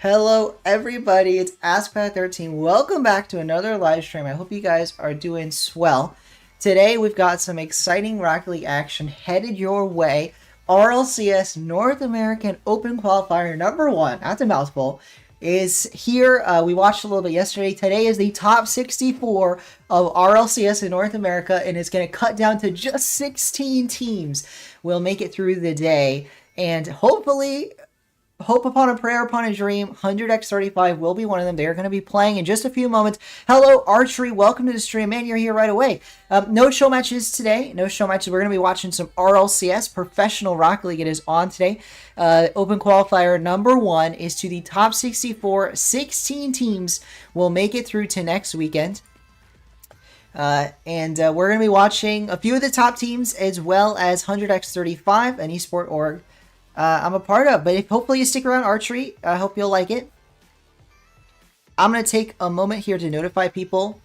Hello everybody, it's AskPat13. Welcome back to another live stream. I hope you guys are doing swell. Today we've got some exciting Rocket League action headed your way. RLCS North American Open Qualifier number 1, that's a mouthful, is here. We watched a little bit yesterday. Today is the top 64 of RLCS in North America, and it's going to cut down to just 16 teams. We'll make it through the day, and hopefully, hope upon a prayer upon a dream, 100x35 will be one of them. They're going to be playing in just a few moments. Hello, Archery. Welcome to the stream. Man, you're here right away. No show matches today. No show matches. We're going to be watching some RLCS. Professional Rocket League. It is on today. Open Qualifier number 1 is to the top 64. 16 teams will make it through to next weekend. We're going to be watching a few of the top teams as well as 100x35 and eSport org. I'm a part of, but hopefully you stick around, Archery. I hope you'll like it. I'm going to take a moment here to notify people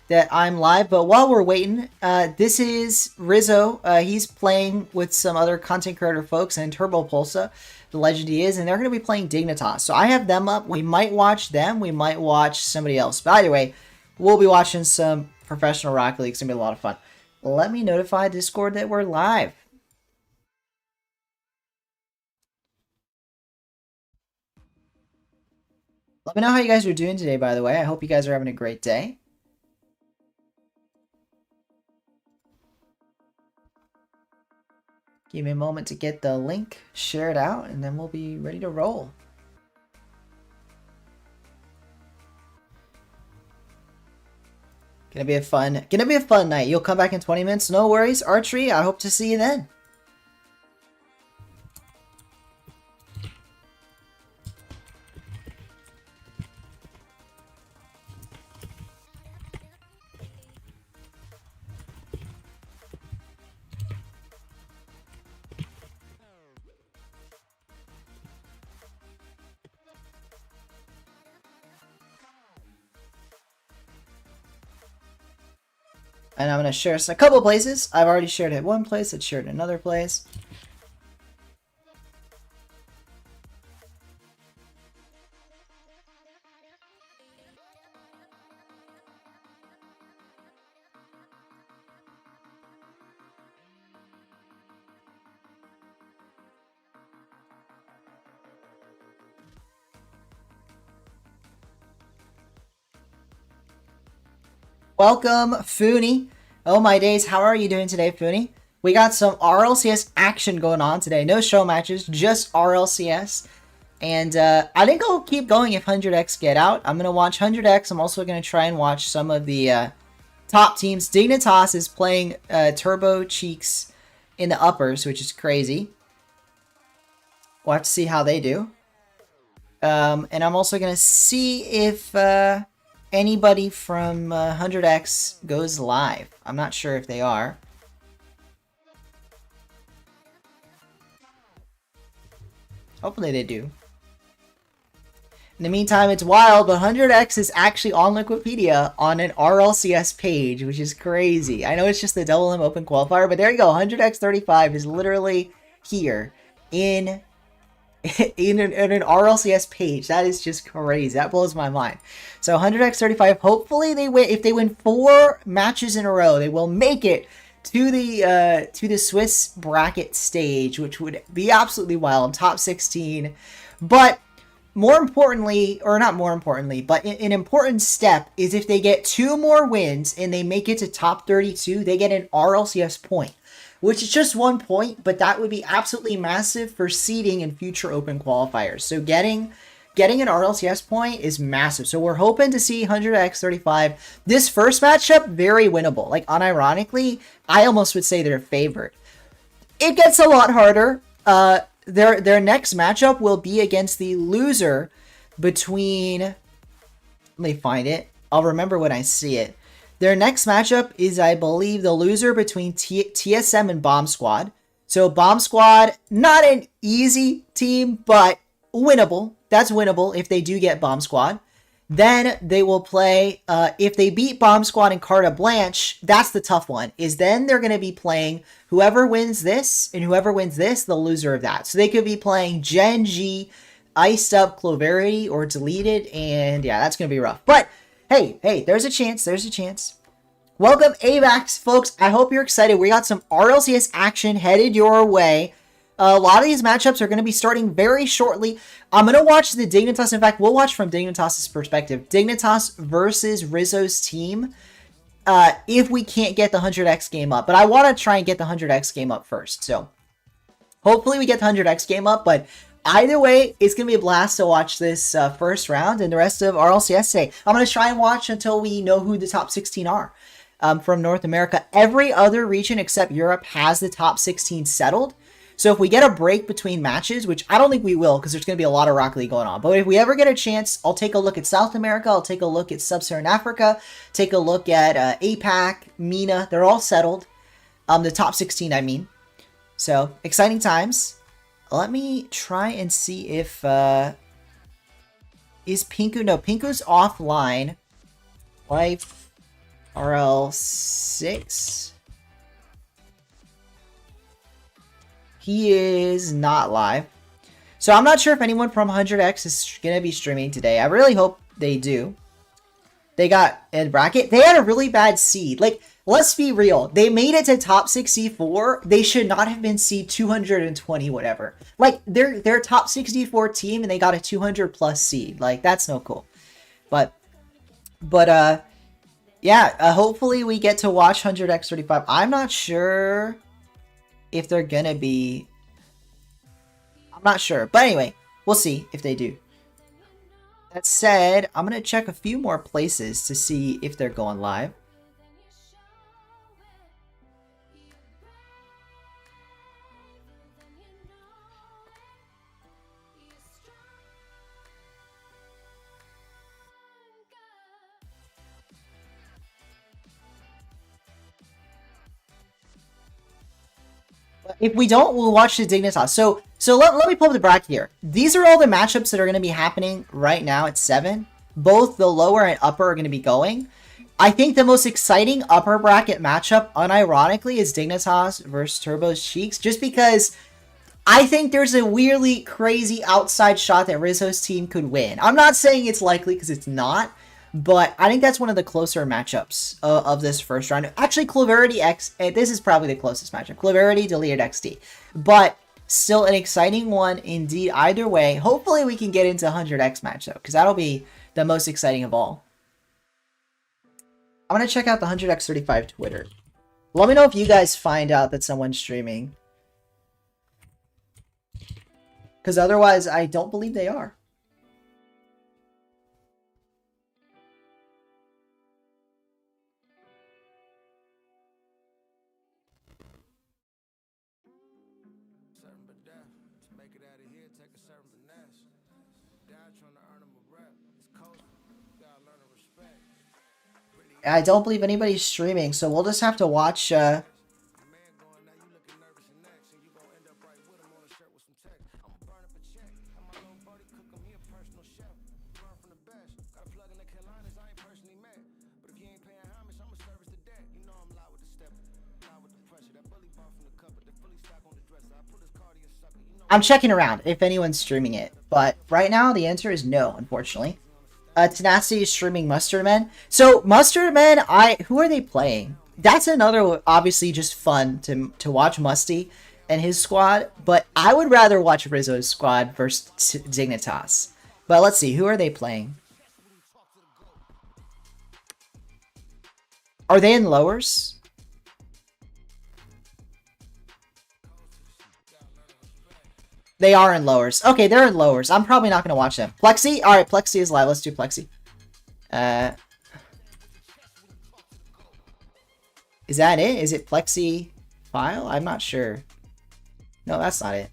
that I'm live, but while we're waiting, this is Rizzo. He's playing with some other content creator folks and Turbo Pulsa, the legend he is, and they're going to be playing Dignitas. So I have them up. We might watch them. We might watch somebody else. But either way, we'll be watching some professional Rocket League. It's going to be a lot of fun. Let me notify Discord that we're live. Let me know how you guys are doing today, by the way. I hope you guys are having a great day. Give me a moment to get the link, share it out, and then we'll be ready to roll. Gonna be a fun night. You'll come back in 20 minutes. No worries, Archery. I hope to see you then. And I'm going to share a couple places. I've already shared it one place. It's shared another place. Welcome, Fooney. Oh my days, how are you doing today, Fooney? We got some RLCS action going on today. No show matches, just RLCS. And I think I'll keep going if 100x get out. I'm going to watch 100x. I'm also going to try and watch some of the top teams. Dignitas is playing Turbo Cheeks in the uppers, which is crazy. We'll have to see how they do. And I'm also going to see if anybody from 100x goes live. I'm not sure if they are. Hopefully they do. In the meantime, it's wild, but 100x is actually on Wikipedia on an RLCS page, which is crazy. I know it's just the Double M Open Qualifier, but there you go. 100x35 is literally here in an RLCS page. That is just crazy. That blows my mind. So 100x35, hopefully they win. If they win 4 matches in a row, they will make it to the Swiss bracket stage, which would be absolutely wild. Top 16. But more importantly, or not more importantly, but an important step is if they get 2 more wins and they make it to top 32, they get an RLCS point, which is just 1 point, but that would be absolutely massive for seeding in future open qualifiers. So getting an RLCS point is massive. So we're hoping to see 100x35. This first matchup, very winnable. Like, unironically, I almost would say they're favored. It gets a lot harder. Their next matchup will be against the loser between... Let me find it. I'll remember when I see it. Their next matchup is, I believe, the loser between TSM and Bomb Squad. So Bomb Squad, not an easy team, but winnable. That's winnable if they do get Bomb Squad. Then they will play, if they beat Bomb Squad and Carta Blanche, that's the tough one, is then they're going to be playing whoever wins this, and whoever wins this, the loser of that. So they could be playing Gen G iced up Cloverity or deleted, and yeah, that's gonna be rough. But hey, there's a chance. There's a chance. Welcome, AVAX, folks. I hope you're excited. We got some RLCS action headed your way. A lot of these matchups are going to be starting very shortly. I'm going to watch the Dignitas. In fact, we'll watch from Dignitas' perspective. Dignitas versus Rizzo's team. If we can't get the 100x game up. But I want to try and get the 100x game up first. So hopefully we get the 100x game up. But either way, it's going to be a blast to watch this first round and the rest of RLCS today. I'm going to try and watch until we know who the top 16 are. From North America. Every other region except Europe has the top 16 settled. So if we get a break between matches, which I don't think we will because there's going to be a lot of Rocket League going on. But if we ever get a chance, I'll take a look at South America. I'll take a look at Sub-Saharan Africa. Take a look at APAC, MENA. They're all settled. The top 16, I mean. So exciting times. Let me try and see if... is Pinku... No, Pinku's offline. Life... RL6. He is not live. So I'm not sure if anyone from 100x is going to be streaming today. I really hope they do. They got a bracket. They had a really bad seed. Like, let's be real. They made it to top 64. They should not have been seed 220 whatever. Like, they're top 64 team and they got a 200 plus seed. Like, that's no cool. But yeah, hopefully we get to watch 100x35. I'm not sure if they're gonna be... I'm not sure. But anyway, we'll see if they do. That said, I'm gonna check a few more places to see if they're going live. If we don't, we'll watch the Dignitas. So let me pull up the bracket here. These are all the matchups that are going to be happening right now at 7. Both the lower and upper are going to be going. I think the most exciting upper bracket matchup, unironically, is Dignitas versus Turbo's Cheeks. Just because I think there's a weirdly crazy outside shot that Rizzo's team could win. I'm not saying it's likely because it's not. But I think that's one of the closer matchups of this first round. Actually, Cloverity X, this is probably the closest matchup. Cloverity, deleted XD. But still an exciting one indeed either way. Hopefully we can get into 100x matchup because that'll be the most exciting of all. I'm going to check out the 100x35 Twitter. Let me know if you guys find out that someone's streaming. Because otherwise, I don't believe they are. I don't believe anybody's streaming, so we'll just have to watch. I'm checking around if anyone's streaming it, but right now the answer is no, unfortunately. Tenacity is streaming Mustard Men. So Mustard Men, who are they playing? That's another obviously just fun to watch Musty and his squad, but I would rather watch Rizzo's squad versus Dignitas. But let's see, who are they playing? Are they in lowers? They are in lowers. Okay, they're in lowers. I'm probably not going to watch them. Plexi? Alright, Plexi is live. Let's do Plexi. Is that it? Is it Plexi file? I'm not sure. No, that's not it.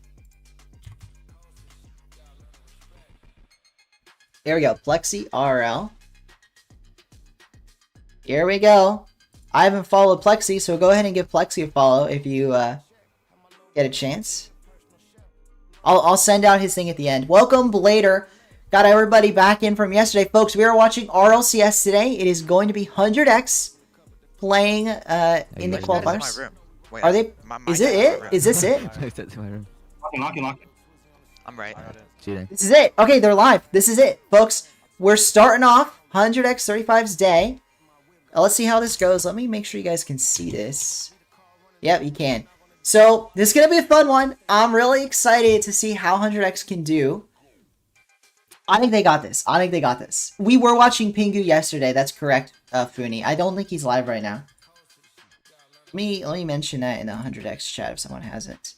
There we go. Plexi RL. Here we go. I haven't followed Plexi, so go ahead and give Plexi a follow if you get a chance. I'll send out his thing at the end. Welcome, Blader. Got everybody back in from yesterday. Folks, we are watching RLCS today. It is going to be 100x playing in the qualifiers. Wait, are they? Is it it? Is this it? Lock it. I'm right. Cheating. This is it. Okay, they're live. This is it, folks. We're starting off 100x35's day. Let's see how this goes. Let me make sure you guys can see this. Yep, you can. So, this is going to be a fun one. I'm really excited to see how 100x can do. I think they got this. I think they got this. We were watching Pingu yesterday. That's correct, Funi. I don't think he's live right now. Let me mention that in the 100x chat if someone hasn't.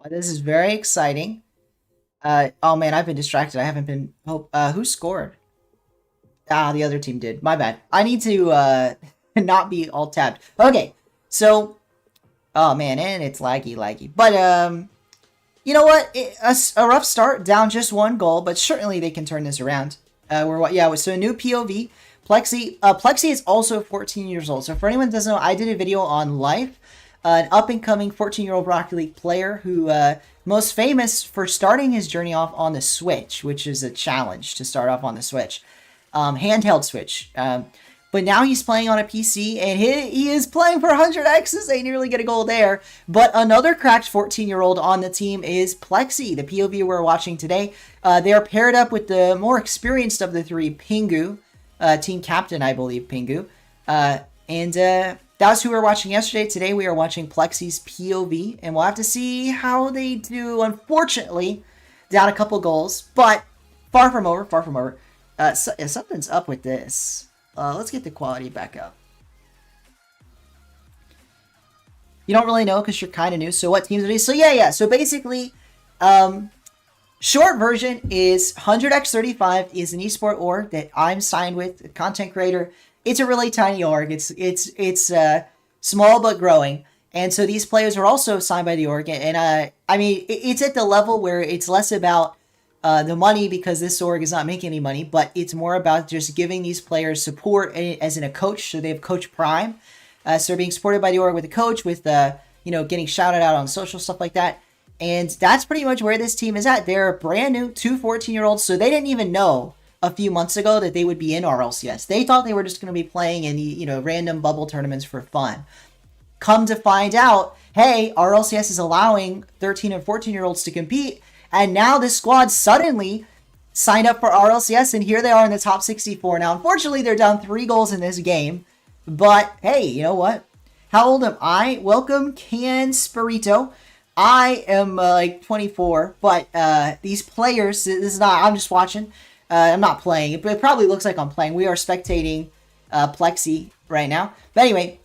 This is very exciting. Oh man, I've been distracted. I haven't been. Oh, who scored? Ah, the other team did. My bad. I need to not be all tabbed. Okay, so, oh man, and it's laggy. But you know what? A rough start, down just one goal, but certainly they can turn this around. So a new POV. Plexi is also 14 years old. So for anyone who doesn't know, I did a video on Life. An up-and-coming 14-year-old Rocket League player who most famous for starting his journey off on the Switch, which is a challenge to start off on the Switch. Handheld Switch. But now he's playing on a PC, and he is playing for 100Xs. They nearly get a goal there. But another cracked 14-year-old on the team is Plexi, the POV we're watching today. They are paired up with the more experienced of the three, Pingu, team captain, I believe, Pingu. That's who we were watching yesterday. Today we are watching Plexi's POV, and we'll have to see how they do. Unfortunately, down a couple goals, but far from over. Something's up with this. Let's get the quality back up. You don't really know because you're kind of new. So what teams are these? So yeah. So basically, short version is 100x35 is an esport org that I'm signed with, a content creator. It's a really tiny org. It's small but growing, and so these players are also signed by the org. And I mean, it's at the level where it's less about the money because this org is not making any money, but it's more about just giving these players support as in a coach. So they have Coach Prime, so they're being supported by the org with a coach, with getting shouted out on social stuff like that. And that's pretty much where this team is at. They're brand new, two 14-year-olds, so they didn't even know a few months ago that they would be in RLCS. They thought they were just going to be playing in random bubble tournaments for fun. Come to find out, hey, RLCS is allowing 13 and 14-year-olds to compete, and now this squad suddenly signed up for RLCS, and here they are in the top 64. Now, unfortunately, they're down 3 goals in this game, but hey, you know what? How old am I? Welcome, Can Spirito. I am like 24, but these players, this is not, I'm just watching. I'm not playing. It probably looks like I'm playing. We are spectating Plexi right now. But anyway,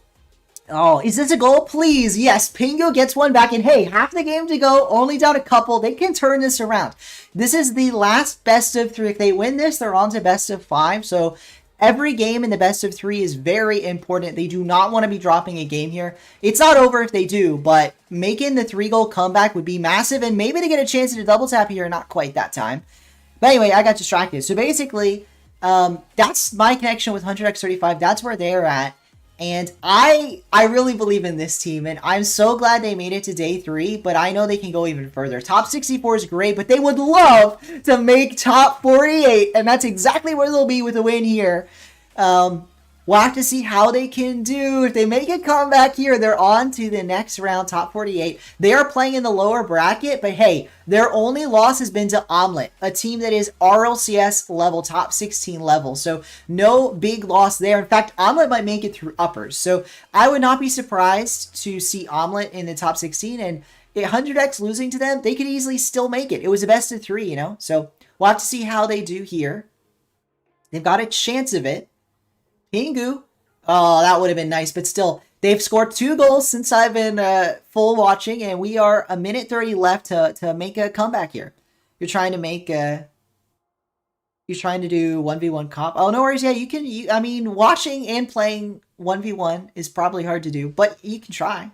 oh, is this a goal? Please. Yes, Pingu gets one back. And hey, half the game to go. Only down a couple. They can turn this around. This is the last best of 3. If they win this, they're on to best of 5. So every game in the best of 3 is very important. They do not want to be dropping a game here. It's not over if they do, but making the 3-goal comeback would be massive. And maybe to get a chance at a double tap here, not quite that time. But anyway, I got distracted. So basically, that's my connection with 100x35. That's where they're at. And I really believe in this team. And I'm so glad they made it to day 3. But I know they can go even further. Top 64 is great. But they would love to make top 48. And that's exactly where they'll be with a win here. We'll have to see how they can do. If they make a comeback here, they're on to the next round, top 48. They are playing in the lower bracket, but hey, their only loss has been to Omelette, a team that is RLCS level, top 16 level. So no big loss there. In fact, Omelette might make it through uppers. So I would not be surprised to see Omelette in the top 16. And 100x losing to them, they could easily still make it. It was a best of 3, So we'll have to see how they do here. They've got a chance of it. Pingu. Oh, that would have been nice, but still, they've scored 2 goals since I've been full watching, and we are a minute 30 left to make a comeback here. You're trying to make you're trying to do 1v1 comp. Oh, no worries. Yeah, you can. I mean, watching and playing 1v1 is probably hard to do, but you can try.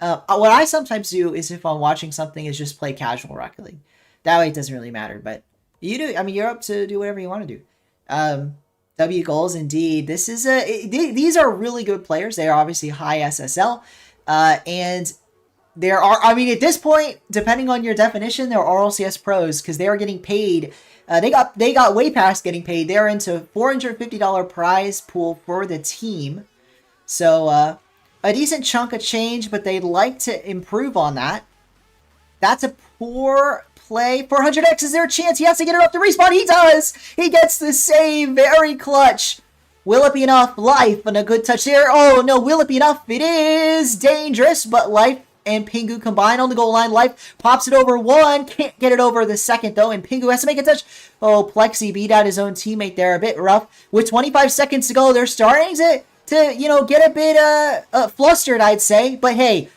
What I sometimes do is if I'm watching something is just play casual Rocket League. That way it doesn't really matter, but you do. I mean, you're up to do whatever you want to do. W goals indeed. This is these are really good players. They are obviously high SSL. And there are, I mean, at this point, depending on your definition, there are RLCS pros because they are getting paid. They got way past getting paid. They're into $450 prize pool for the team. So a decent chunk of change, but they'd like to improve on that. That's a poor play. 400X, is there a chance he has to get it up to respawn? He does! He gets the save. Very clutch. Will it be enough? Life and a good touch there. Oh, no. Will it be enough? It is dangerous, but Life and Pingu combine on the goal line. Life pops it over one. Can't get it over the second, though, and Pingu has to make a touch. Oh, Plexi beat out his own teammate there. A bit rough. With 25 seconds to go, they're starting to you know, get a bit flustered, I'd say. But, hey,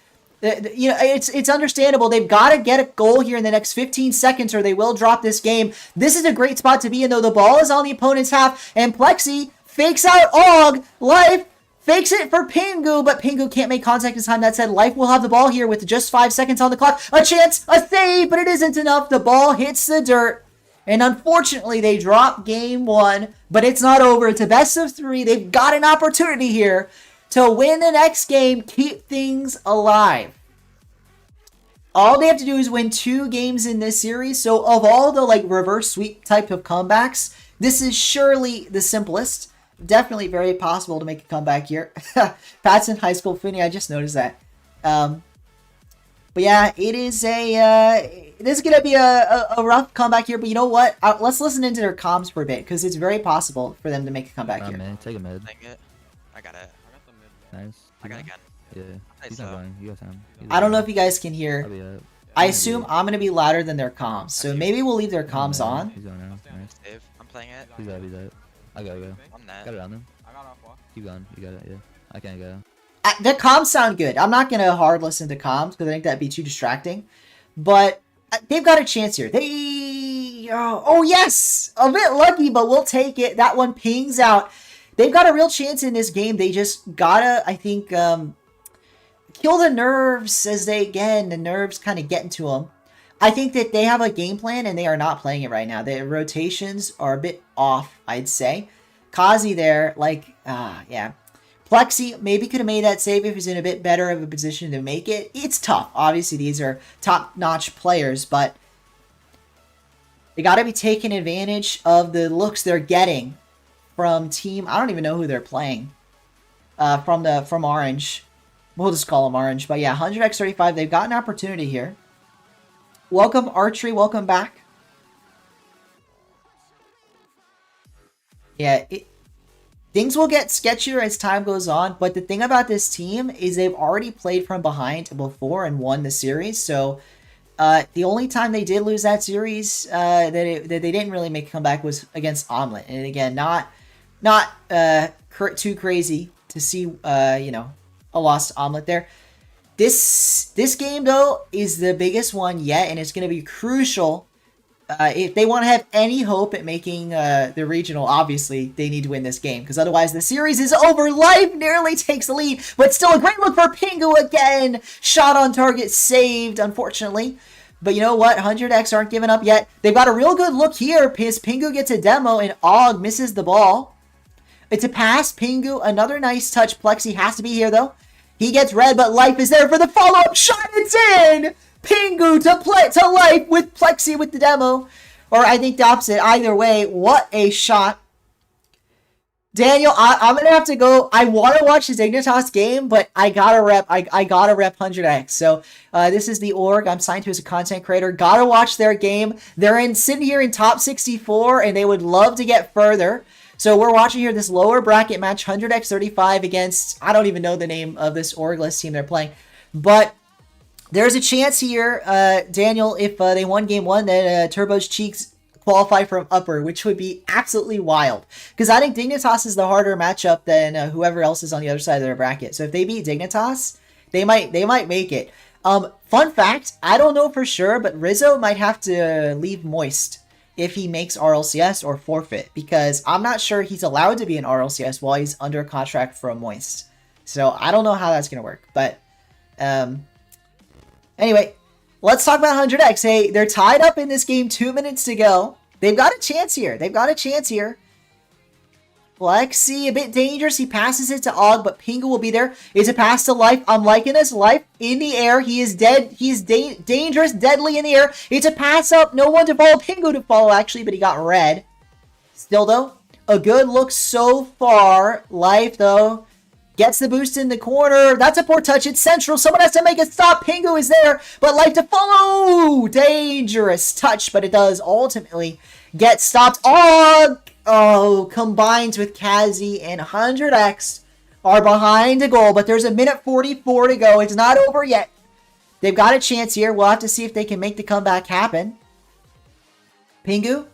you know, it's understandable. They've got to get a goal here in the next 15 seconds or they will drop this game. This is a great spot to be in, though. The ball is on the opponent's half, and Plexi fakes out Og. Life fakes it for Pingu, but Pingu can't make contact this time. That said, Life will have the ball here with just 5 seconds on the clock. A chance, a save, but it isn't enough. The ball hits the dirt, and unfortunately, they drop game 1, but it's not over. It's a best of 3. They've got an opportunity here to win the next game, keep things alive. All they have to do is win 2 games in this series. So of all the like reverse sweep type of comebacks, this is surely the simplest. Definitely very possible to make a comeback here. Pat's in high school, Finney. I just noticed that. But yeah, it is this is gonna be a rough comeback here. But you know what? Let's listen into their comms for a bit because it's very possible for them to make a comeback here. Man, take a mid. I got it. Nice. I got it again. Yeah. He's not going. You got time. I don't know if you guys can hear. I assume I'm gonna be louder than their comms, so maybe we'll leave their comms on. He's going now. Nice. Save. I'm playing it. He's out. He's out. I gotta go. I'm net. Got it on them. Keep going. You got it. Yeah. I can't go. The comms sound good. I'm not gonna hard listen to comms because I think that'd be too distracting. But they've got a chance here. Oh yes, a bit lucky, but we'll take it. That one pings out. They've got a real chance in this game. They just gotta, I think, kill the nerves as the nerves kind of get into them. I think that they have a game plan and they are not playing it right now. The rotations are a bit off, I'd say. Kazi there, yeah. Plexi maybe could have made that save if he's in a bit better of a position to make it. It's tough. Obviously, these are top-notch players, but they got to be taking advantage of the looks they're getting from team. I don't even know who they're playing. From Orange. We'll just call them Orange. But yeah, 100x35. They've got an opportunity here. Welcome, Archery. Welcome back. Yeah, things will get sketchier as time goes on, but the thing about this team is they've already played from behind before and won the series. So the only time they did lose that series that they didn't really make a comeback was against Omelet. And again, not too crazy to see you know, a lost Omelet there. This game though is the biggest one yet, and it's going to be crucial. If they want to have any hope at making the regional, obviously, they need to win this game. Because otherwise, the series is over. Life nearly takes the lead. But still a great look for Pingu again. Shot on target saved, unfortunately. But you know what? 100x aren't giving up yet. They've got a real good look here. Pingu gets a demo, and Og misses the ball. It's a pass. Pingu, another nice touch. Plexi has to be here, though. He gets red, but Life is there for the follow-up shot. It's in! Pingu to Life with Plexi with the demo. Or I think the opposite. Either way, what a shot. Daniel, I'm going to have to go. I want to watch the Dignitas game, but I got to rep. I got to rep 100x. So this is the org I'm signed to as a content creator. Got to watch their game. They're sitting here in top 64, and they would love to get further. So we're watching here this lower bracket match, 100x35 against, I don't even know the name of this orgless team they're playing. But there's a chance here, Daniel, if they won game 1, that Turbo's Cheeks qualify from upper, which would be absolutely wild. Because I think Dignitas is the harder matchup than whoever else is on the other side of their bracket. So if they beat Dignitas, they might make it. Fun fact, I don't know for sure, but Rizzo might have to leave Moist if he makes RLCS or forfeit, because I'm not sure he's allowed to be in RLCS while he's under contract from Moist. So I don't know how that's going to work. But anyway, let's talk about 100x. Hey, they're tied up in this game, 2 minutes to go. They've got a chance here. Plexi, a bit dangerous. He passes it to Og, but Pingu will be there. Is a pass to Life. I'm liking this. Life in the air. He is dead. He's dangerous, deadly in the air. It's a pass up. No one to follow. Pingu to follow, actually, but he got red. Still, though, a good look so far. Life, though, gets the boost in the corner. That's a poor touch. It's central. Someone has to make it stop. Pingu is there, but Life to follow. Dangerous touch, but it does ultimately get stopped. Oh, combines with Kazi and 100X are behind a goal, but there's a minute 44 to go. It's not over yet. They've got a chance here. We'll have to see if they can make the comeback happen. Pingu,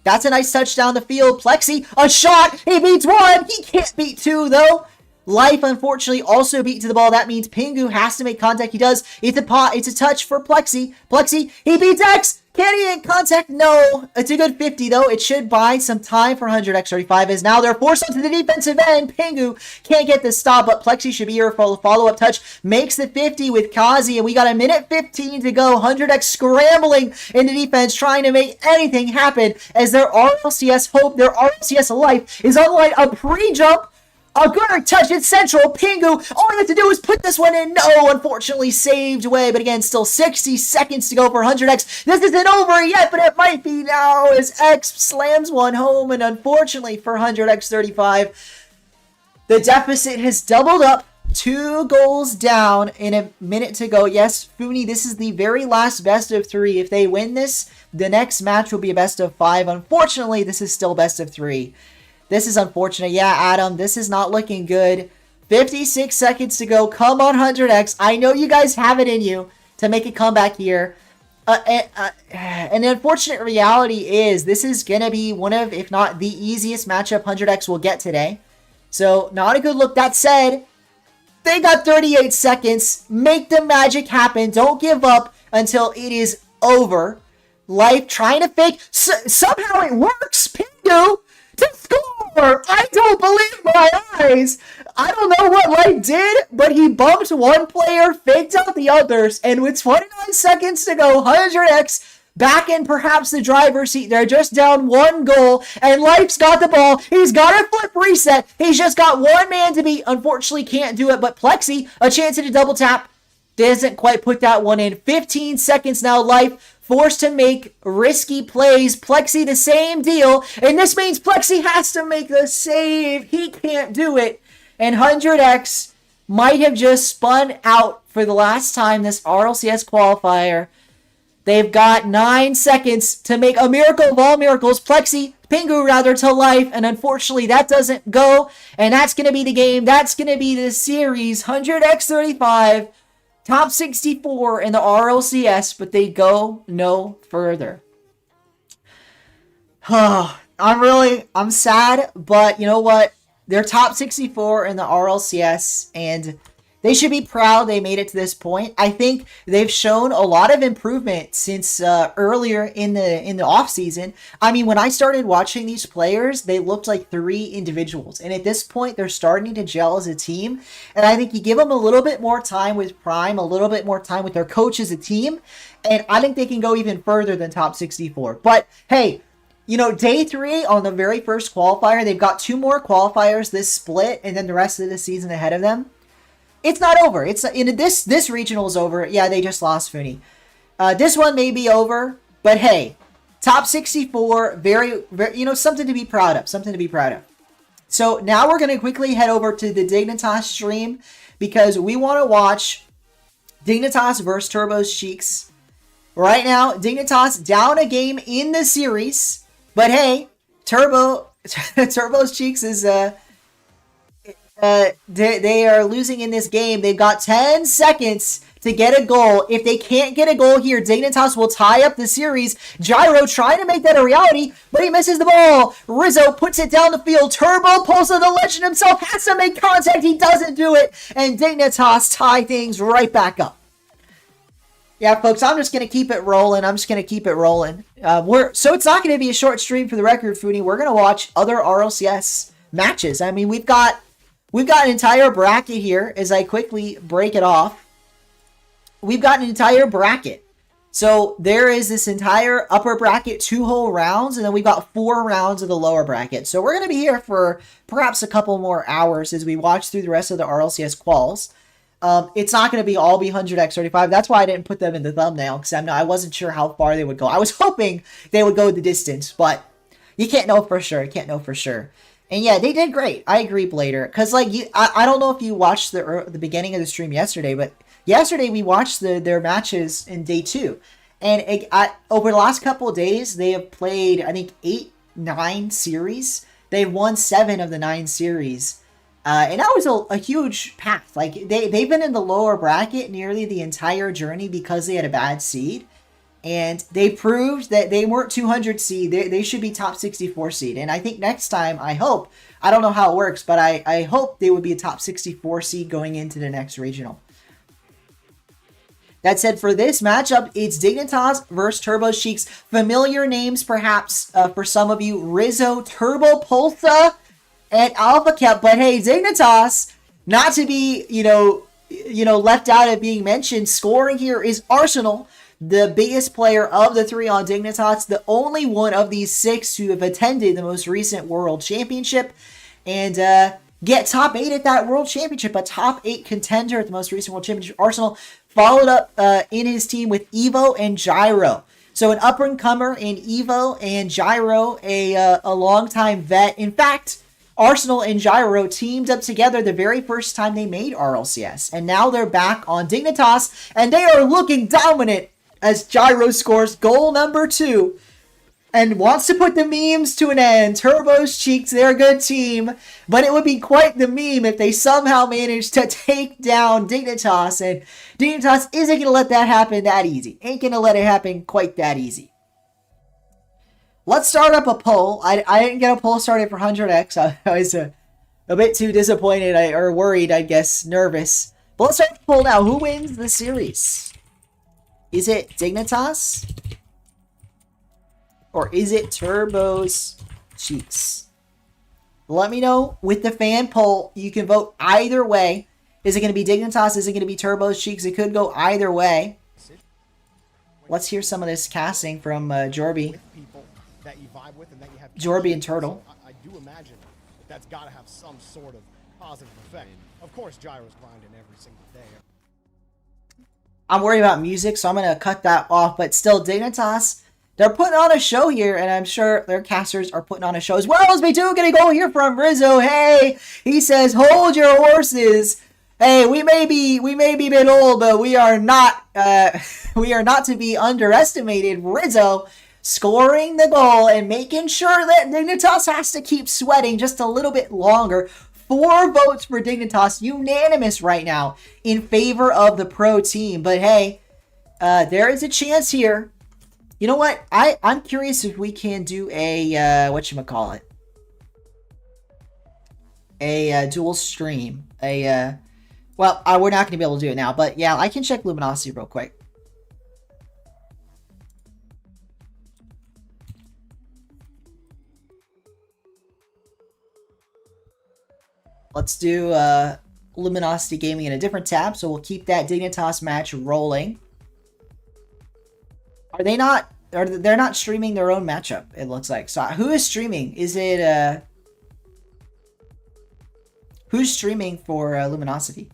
that's a nice touch down the field. Plexi, a shot. He beats one. He can't beat two, though. Life, unfortunately, also beat to the ball. That means Pingu has to make contact. He does. It's a touch for Plexi. Plexi, he beats X. Can he get contact? No. It's a good 50, though. It should buy some time for 100x35, as now they're forced onto the defensive end. Pingu can't get the stop, but Plexi should be here for a follow-up touch. Makes the 50 with Kazi, and we got a minute 15 to go. 100x scrambling in the defense, trying to make anything happen, as their RLCS hope, their RLCS life is on the line. A pre-jump. A good touch in central. Pingu, all you have to do is put this one in. No, unfortunately saved away. But again, still 60 seconds to go for 100X. This isn't over yet, but it might be now as X slams one home. And unfortunately for 100X35, the deficit has doubled up. 2 goals down in a minute to go. Yes, Funi, this is the very last best of 3. If they win this, the next match will be a best of 5. Unfortunately, this is still best of 3. This is unfortunate. Yeah, Adam, this is not looking good. 56 seconds to go. Come on, 100X. I know you guys have it in you to make a comeback here. And the unfortunate reality is this is going to be one of, if not the easiest matchup 100X will get today. So, not a good look. That said, they got 38 seconds. Make the magic happen. Don't give up until it is over. Life trying to fake. Somehow it works. Pingu to score! I don't believe my eyes! I don't know what Light did, but he bumped one player, faked out the others, and with 29 seconds to go, 100X back in perhaps the driver's seat. They're just down 1 goal, and Life's got the ball. He's got a flip reset. He's just got one man to beat. Unfortunately, can't do it, but Plexi, a chance at a double tap, doesn't quite put that one in. 15 seconds now, Life forced to make risky plays. Plexi, the same deal. And this means Plexi has to make the save. He can't do it. And 100X might have just spun out for the last time this RLCS qualifier. They've got 9 seconds to make a miracle of all miracles. Plexi, Pingu rather, to Life. And unfortunately, that doesn't go. And that's going to be the game. That's going to be the series. 100x35. Top 64 in the RLCS, but they go no further. I'm sad, but you know what? They're top 64 in the RLCS, and they should be proud they made it to this point. I think they've shown a lot of improvement since earlier in the offseason. I mean, when I started watching these players, they looked like 3 individuals. And at this point, they're starting to gel as a team. And I think you give them a little bit more time with Prime, a little bit more time with their coach as a team, and I think they can go even further than top 64. But hey, you know, day 3 on the very first qualifier, they've got 2 more qualifiers this split, and then the rest of the season ahead of them. It's not over. It's in this regional is over. Yeah, they just lost Funi. This one may be over, but hey, top 64, very, you know, something to be proud of. Something to be proud of. So now we're gonna quickly head over to the Dignitas stream because we want to watch Dignitas versus Turbo's Cheeks. Right now, Dignitas down a game in the series, but hey, Turbo's Cheeks is they are losing in this game. They've got 10 seconds to get a goal. If they can't get a goal here, Dignitas will tie up the series. Gyro trying to make that a reality, but he misses the ball. Rizzo puts it down the field. Turbo pulls on the legend himself, has to make contact. He doesn't do it, and Dignitas tie things right back up. Yeah, folks, I'm just going to keep it rolling. So it's not going to be a short stream for the record, Funi. We're going to watch other RLCS matches. I mean, we've got an entire bracket here as I quickly break it off. We've got an entire bracket. So there is this entire upper bracket 2 whole rounds, and then we've got 4 rounds of the lower bracket. So we're going to be here for perhaps a couple more hours as we watch through the rest of the RLCS quals. It's not going to be all 100x35. That's why I didn't put them in the thumbnail, because I wasn't sure how far they would go. I was hoping they would go the distance, but you can't know for sure. You can't know for sure. And yeah, they did great. I agree, Blader. Because, like, I don't know if you watched the beginning of the stream yesterday, but yesterday we watched their matches in day 2. And over the last couple of days, they have played, I think, 8, 9 series. They've won 7 of the 9 series. And that was a huge path. Like, they've been in the lower bracket nearly the entire journey because they had a bad seed. And they proved that they weren't 200 seed. They should be top 64 seed. And I think next time, I hope, I don't know how it works, but I hope they would be a top 64 seed going into the next regional. That said, for this matchup, it's Dignitas versus Turbo Cheeks. Familiar names, perhaps, for some of you. Rizzo, Turbo Pulsa, and Alpha Cap. But hey, Dignitas, not to be, left out of being mentioned, scoring here is Arsenal, the biggest player of the 3 on Dignitas, the only one of these 6 who have attended the most recent World Championship, and get top 8 at that World Championship, a top 8 contender at the most recent World Championship. Arsenal followed up in his team with Evo and Gyro. So an up-and-comer in Evo, and Gyro, a longtime vet. In fact, Arsenal and Gyro teamed up together the very first time they made RLCS. And now they're back on Dignitas, and they are looking dominant as Gyro scores goal number 2 and wants to put the memes to an end. Turbo's Cheeks, they're a good team, but it would be quite the meme if they somehow managed to take down Dignitas, and Dignitas isn't going to let that happen that easy. Ain't going to let it happen quite that easy. Let's start up a poll. I didn't get a poll started for 100x. I was a bit too disappointed, or worried, I guess, nervous. But let's start the poll now. Who wins the series? Is it Dignitas? Or is it Turbo's Cheeks? Let me know with the fan poll. You can vote either way. Is it going to be Dignitas? Is it going to be Turbo's Cheeks? It could go either way. Let's hear some of this casting from Jorby. Jorby and Turtle. I do imagine that's got to have some sort of positive effect. Of course, Gyro's grinding every single day. I'm worried about music, so I'm going to cut that off. But still, Dignitas, they're putting on a show here, and I'm sure their casters are putting on a show as well. As we do get a goal here from Rizzo. Hey, he says, hold your horses. Hey, we may be a bit old, but we are not to be underestimated. Rizzo scoring the goal and making sure that Dignitas has to keep sweating just a little bit longer. 4 votes for Dignitas, unanimous right now in favor of the pro team. But hey, there is a chance here. You know what? I'm curious if we can do a, whatchamacallit? A dual stream. Well, we're not going to be able to do it now. But yeah, I can check Luminosity real quick. Let's do Luminosity Gaming in a different tab, so we'll keep that Dignitas match rolling. Are they not? They're not streaming their own matchup? It looks like. So who is streaming? Is it who's streaming for Luminosity?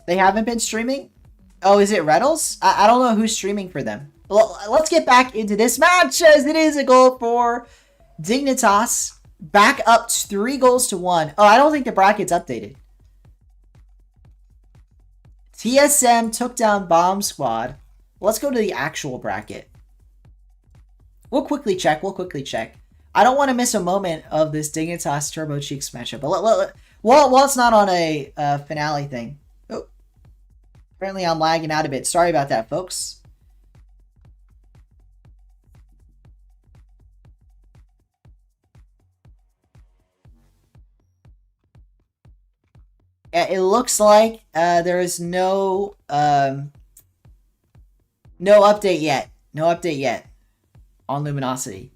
They haven't been streaming. Oh, is it Reddles? I don't know who's streaming for them. Well, let's get back into this match, as it is a goal for Dignitas. Back up 3 goals to 1. Oh, I don't think the bracket's updated. TSM took down Bomb Squad. Let's go to the actual bracket. We'll quickly check. I don't want to miss a moment of this Dignitas Turbo Cheeks matchup. But while it's not on a finale thing. Oh, apparently I'm lagging out a bit. Sorry about that, folks. It looks like there is no update yet. No update yet on Luminosity.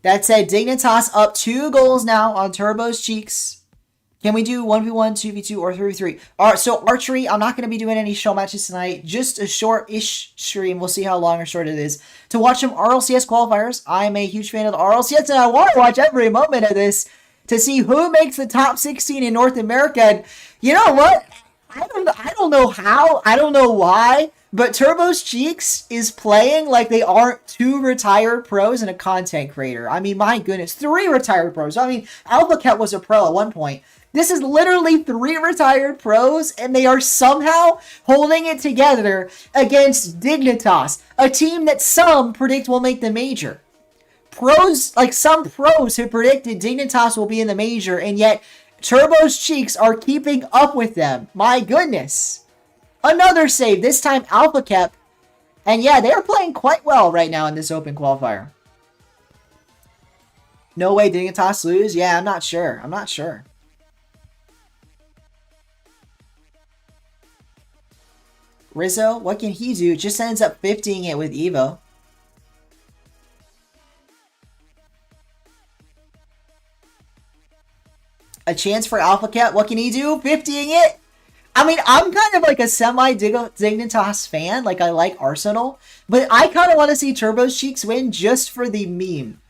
That said, Dignitas up 2 goals now on Turbo's Cheeks. Can we do 1v1, 2v2, or 3v3? All right, so archery, I'm not going to be doing any show matches tonight. Just a short-ish stream. We'll see how long or short it is. To watch some RLCS qualifiers, I'm a huge fan of the RLCS, and I want to watch every moment of this to see who makes the top 16 in North America. And you know what? I don't know how. I don't know why. But Turbo's Cheeks is playing like they aren't 2 retired pros and a content creator. I mean, my goodness. 3 retired pros. I mean, Alpha Cat was a pro at one point. This is literally 3 retired pros, and they are somehow holding it together against Dignitas, a team that some predict will make the major. Pros, like some pros have predicted Dignitas will be in the major, and yet Turbo's Cheeks are keeping up with them. My goodness. Another save, this time Alpha Kep. And yeah, they are playing quite well right now in this open qualifier. No way Dignitas lose? Yeah, I'm not sure. I'm not sure. Rizzo, what can he do? Just ends up 50ing it with Evo. A chance for Alpha Cat. What can he do? 50ing it. I mean, I'm kind of like a semi-Dignitas fan. Like, I like Arsenal. But I kind of want to see Turbo's Cheeks win just for the meme.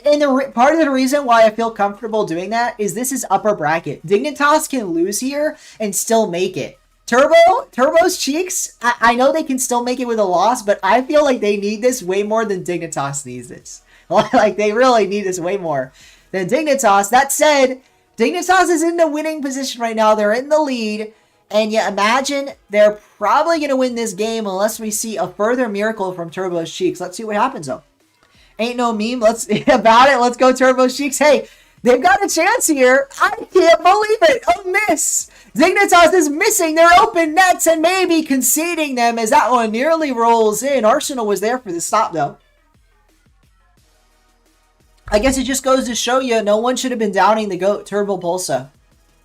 And part of the reason why I feel comfortable doing that is this is upper bracket. Dignitas can lose here and still make it. Turbo's Cheeks, I know they can still make it with a loss, but I feel like they need this way more than Dignitas needs this. Like, they really need this way more than Dignitas. That said, Dignitas is in the winning position right now. They're in the lead. And you imagine they're probably going to win this game unless we see a further miracle from Turbo's Cheeks. Let's see what happens, though. Ain't no meme. Let's go Turbo's Cheeks. Hey, they've got a chance here. I can't believe it. A miss. Dignitas is missing their open nets and maybe conceding them as that one nearly rolls in. Arsenal was there for the stop, though. I guess it just goes to show you no one should have been doubting the GOAT, Turbo Pulsa.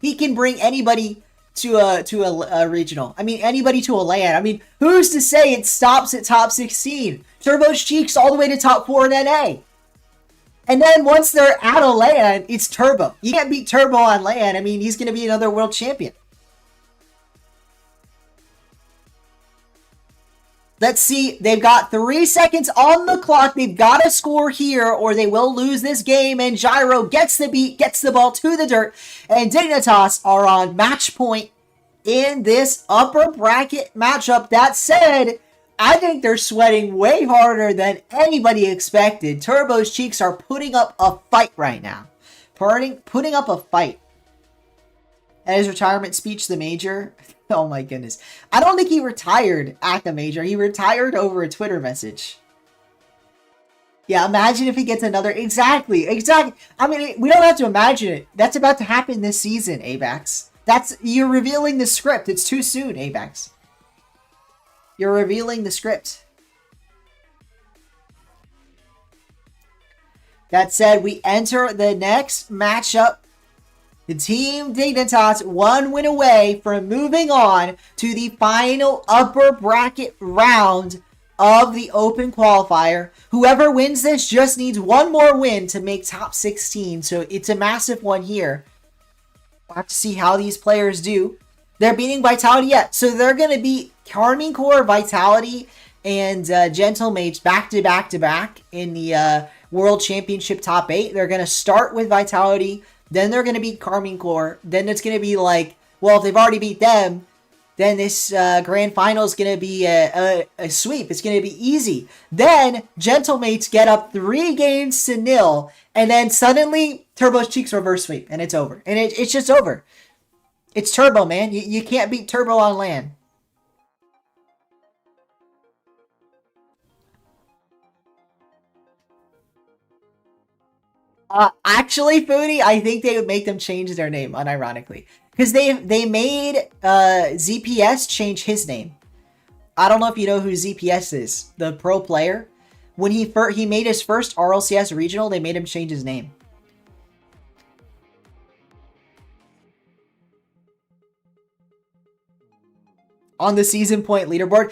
He can bring anybody to a regional. I mean, anybody to a LAN. I mean, who's to say it stops at top 16? Turbo's Cheeks all the way to top 4 in NA. And then once they're out of LAN, it's Turbo. You can't beat Turbo on LAN. I mean, he's going to be another world champion. Let's see. They've got 3 seconds on the clock. They've got to score here or they will lose this game. And Gyro gets the beat, gets the ball to the dirt. And Dignitas are on match point in this upper bracket matchup. That said, I think they're sweating way harder than anybody expected. Turbo's Cheeks are putting up a fight right now. Putting up a fight. At his retirement speech, the major. Oh my goodness. I don't think he retired at the major. He retired over a Twitter message. Yeah, imagine if he gets another. Exactly. I mean, we don't have to imagine it. That's about to happen this season, Abax. You're revealing the script. It's too soon, Abax. You're revealing the script. That said, we enter the next matchup. The Team Dignitas 1 win away from moving on to the final upper bracket round of the Open Qualifier. Whoever wins this just needs one more win to make top 16, so it's a massive one here. We'll have to see how these players do. They're beating Vitality yet, so they're going to beat Carmine Core, Vitality, and Gentle Mage back to back in the World Championship top 8. They're going to start with Vitality. Then they're going to beat Carmine Core. Then it's going to be like, well, if they've already beat them, then this grand final is going to be a sweep. It's going to be easy. Then Gentle Mates get up 3 games to 0. And then suddenly Turbo's Cheeks reverse sweep. And it's over. And it's just over. It's Turbo, man. You can't beat Turbo on LAN. Actually, Foodie, I think they would make them change their name, unironically. Because they made ZPS change his name. I don't know if you know who ZPS is, the pro player. When he made his first RLCS regional, they made him change his name. on the season point leaderboard.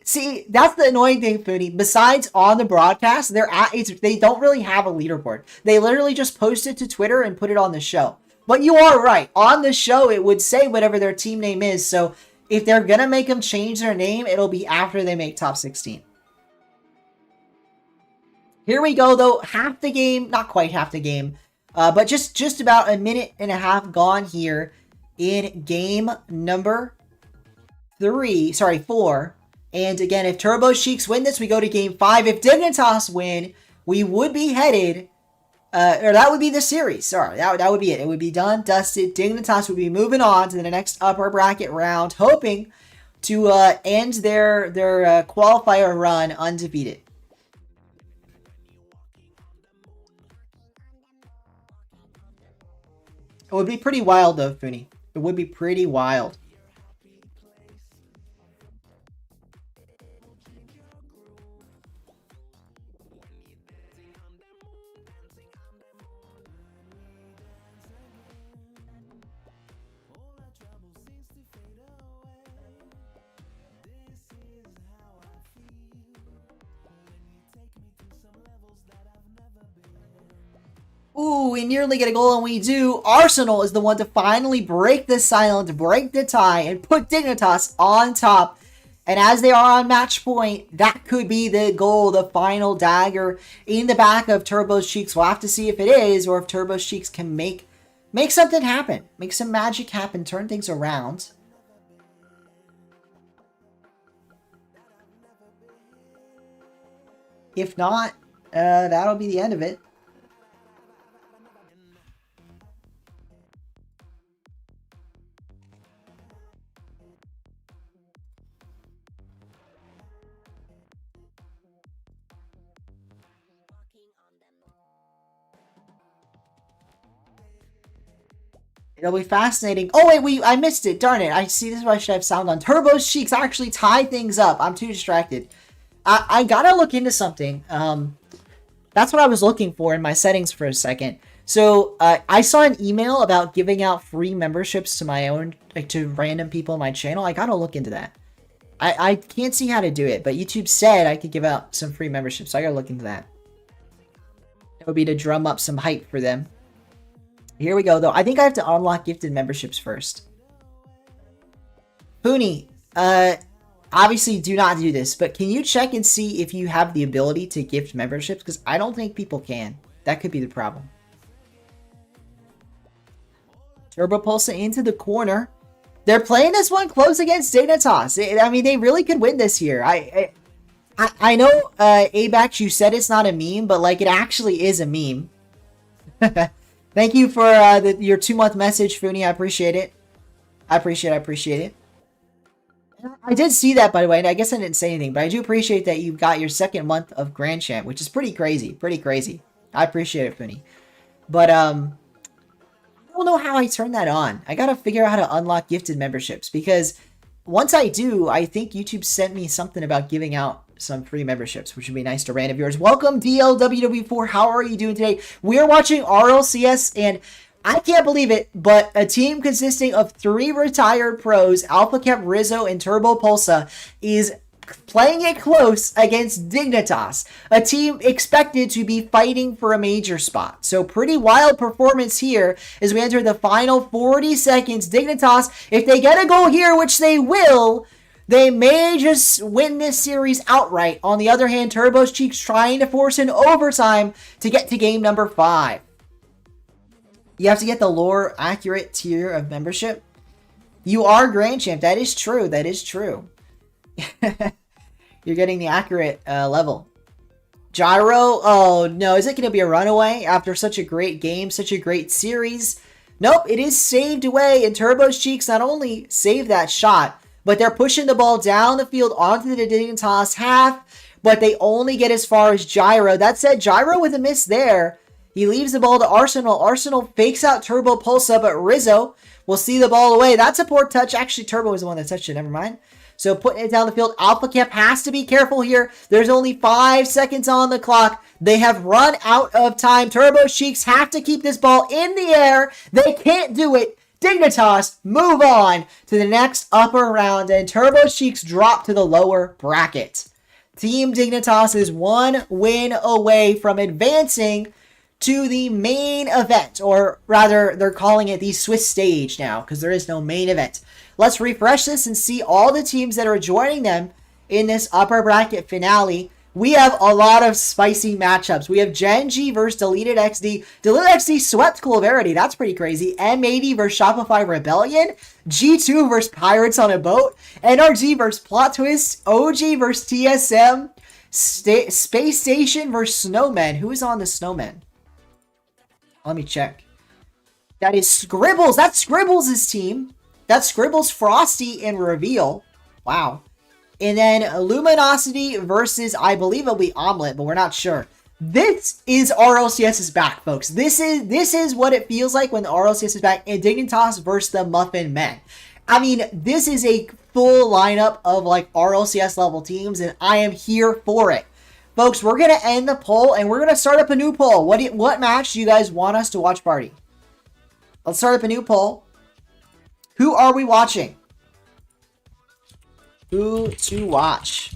See, that's the annoying thing, Foodie. Besides on the broadcast, they don't really have a leaderboard. They literally just post it to Twitter and put it on the show. But you are right. On the show, it would say whatever their team name is. So if they're going to make them change their name, it'll be after they make top 16. Here we go, though. Half the game, not quite half the game, but just about a minute and a half gone here in game number 4. And again, if Turbo Sheiks win this, we go to game 5. If Dignitas win, we would be headed, or that would be the series. Sorry, that would be it. It would be done, dusted. Dignitas would be moving on to the next upper bracket round, hoping to end their qualifier run undefeated. It would be pretty wild, though, Funi. It would be pretty wild. Ooh, we nearly get a goal, and we do. Arsenal is the one to finally break the silence, break the tie, and put Dignitas on top. And as they are on match point, that could be the goal, the final dagger in the back of Turbo Sheiks. We'll have to see if it is, or if Turbo Sheiks can make something happen. Make some magic happen, turn things around. If not, that'll be the end of it. It'll be fascinating. Oh, wait, I missed it. Darn it. I see, this is why I should have sound on. Turbo Sheiks actually tie things up. I'm too distracted. I gotta look into something. That's what I was looking for in my settings for a second. So, I saw an email about giving out free memberships to my own, like, to random people on my channel. I gotta look into that. I can't see how to do it, but YouTube said I could give out some free memberships, so I gotta look into that. It would be to drum up some hype for them. Here we go, though. I think I have to unlock gifted memberships first. Pooney, obviously do not do this, but can you check and see if you have the ability to gift memberships? Because I don't think people can. That could be the problem. Turbo Pulsa into the corner. They're playing this one close against Dignitas. I mean, they really could win this here. I know, Abax, you said it's not a meme, but, like, it actually is a meme. Thank you for your 2-month message, Funi. I appreciate it. I appreciate it. I did see that, by the way, and I guess I didn't say anything, but I do appreciate that you got your 2nd month of Grand Champ, which is pretty crazy. Pretty crazy. I appreciate it, Funi. But, I don't know how I turn that on. I gotta figure out how to unlock gifted memberships, because once I do, I think YouTube sent me something about giving out some free memberships, which would be nice to random viewers. Welcome, DLWW4. How are you doing today? We are watching RLCS, and I can't believe it, but a team consisting of 3 retired pros, Alpha Cap, Rizzo, and Turbo Pulsa, is playing it close against Dignitas, a team expected to be fighting for a major spot. So pretty wild performance here as we enter the final 40 seconds. Dignitas, if they get a goal here, which they will, they may just win this series outright. On the other hand, Turbo Sheiks trying to force an overtime to get to game number 5. You have to get the lore accurate tier of membership. You are Grand Champ. That is true. That is true. You're getting the accurate level. Gyro. Oh, no. Is it going to be a runaway after such a great game, such a great series? Nope. It is saved away. And Turbo Sheiks not only saved that shot, but they're pushing the ball down the field onto the Dignitas half, but they only get as far as Gyro. That said, Gyro with a miss there. He leaves the ball to Arsenal. Arsenal fakes out Turbo Pulsa, but Rizzo will see the ball away. That's a poor touch. Actually, Turbo was the one that touched it. Never mind. So putting it down the field. Alpha Cap has to be careful here. There's only 5 seconds on the clock. They have run out of time. Turbo Sheiks have to keep this ball in the air. They can't do it. Dignitas move on to the next upper round, and Turbo Cheeks drop to the lower bracket. Team Dignitas is 1 win away from advancing to the main event, or rather, they're calling it the Swiss stage now because there is no main event. Let's refresh this and see all the teams that are joining them in this upper bracket finale. We have a lot of spicy matchups. We have Gen G versus Deleted XD. Deleted XD swept Claverity. That's pretty crazy. M80 versus Shopify Rebellion. G2 versus Pirates on a Boat. NRG versus Plot Twist. OG versus TSM. Space Station versus Snowmen. Who is on the Snowmen? Let me check. That is Scribbles. That's Scribbles' team. That's Scribbles, Frosty, and Reveal. Wow. And then Luminosity versus, I believe it'll be Omelet, but we're not sure. This is RLCS is back, folks. This is what it feels like when the RLCS is back. And Dignitas versus the Muffin Men. I mean, this is a full lineup of like RLCS level teams, and I am here for it. Folks, we're going to end the poll, and we're going to start up a new poll. What match do you guys want us to watch party? Let's start up a new poll. Who are we watching? Who to watch?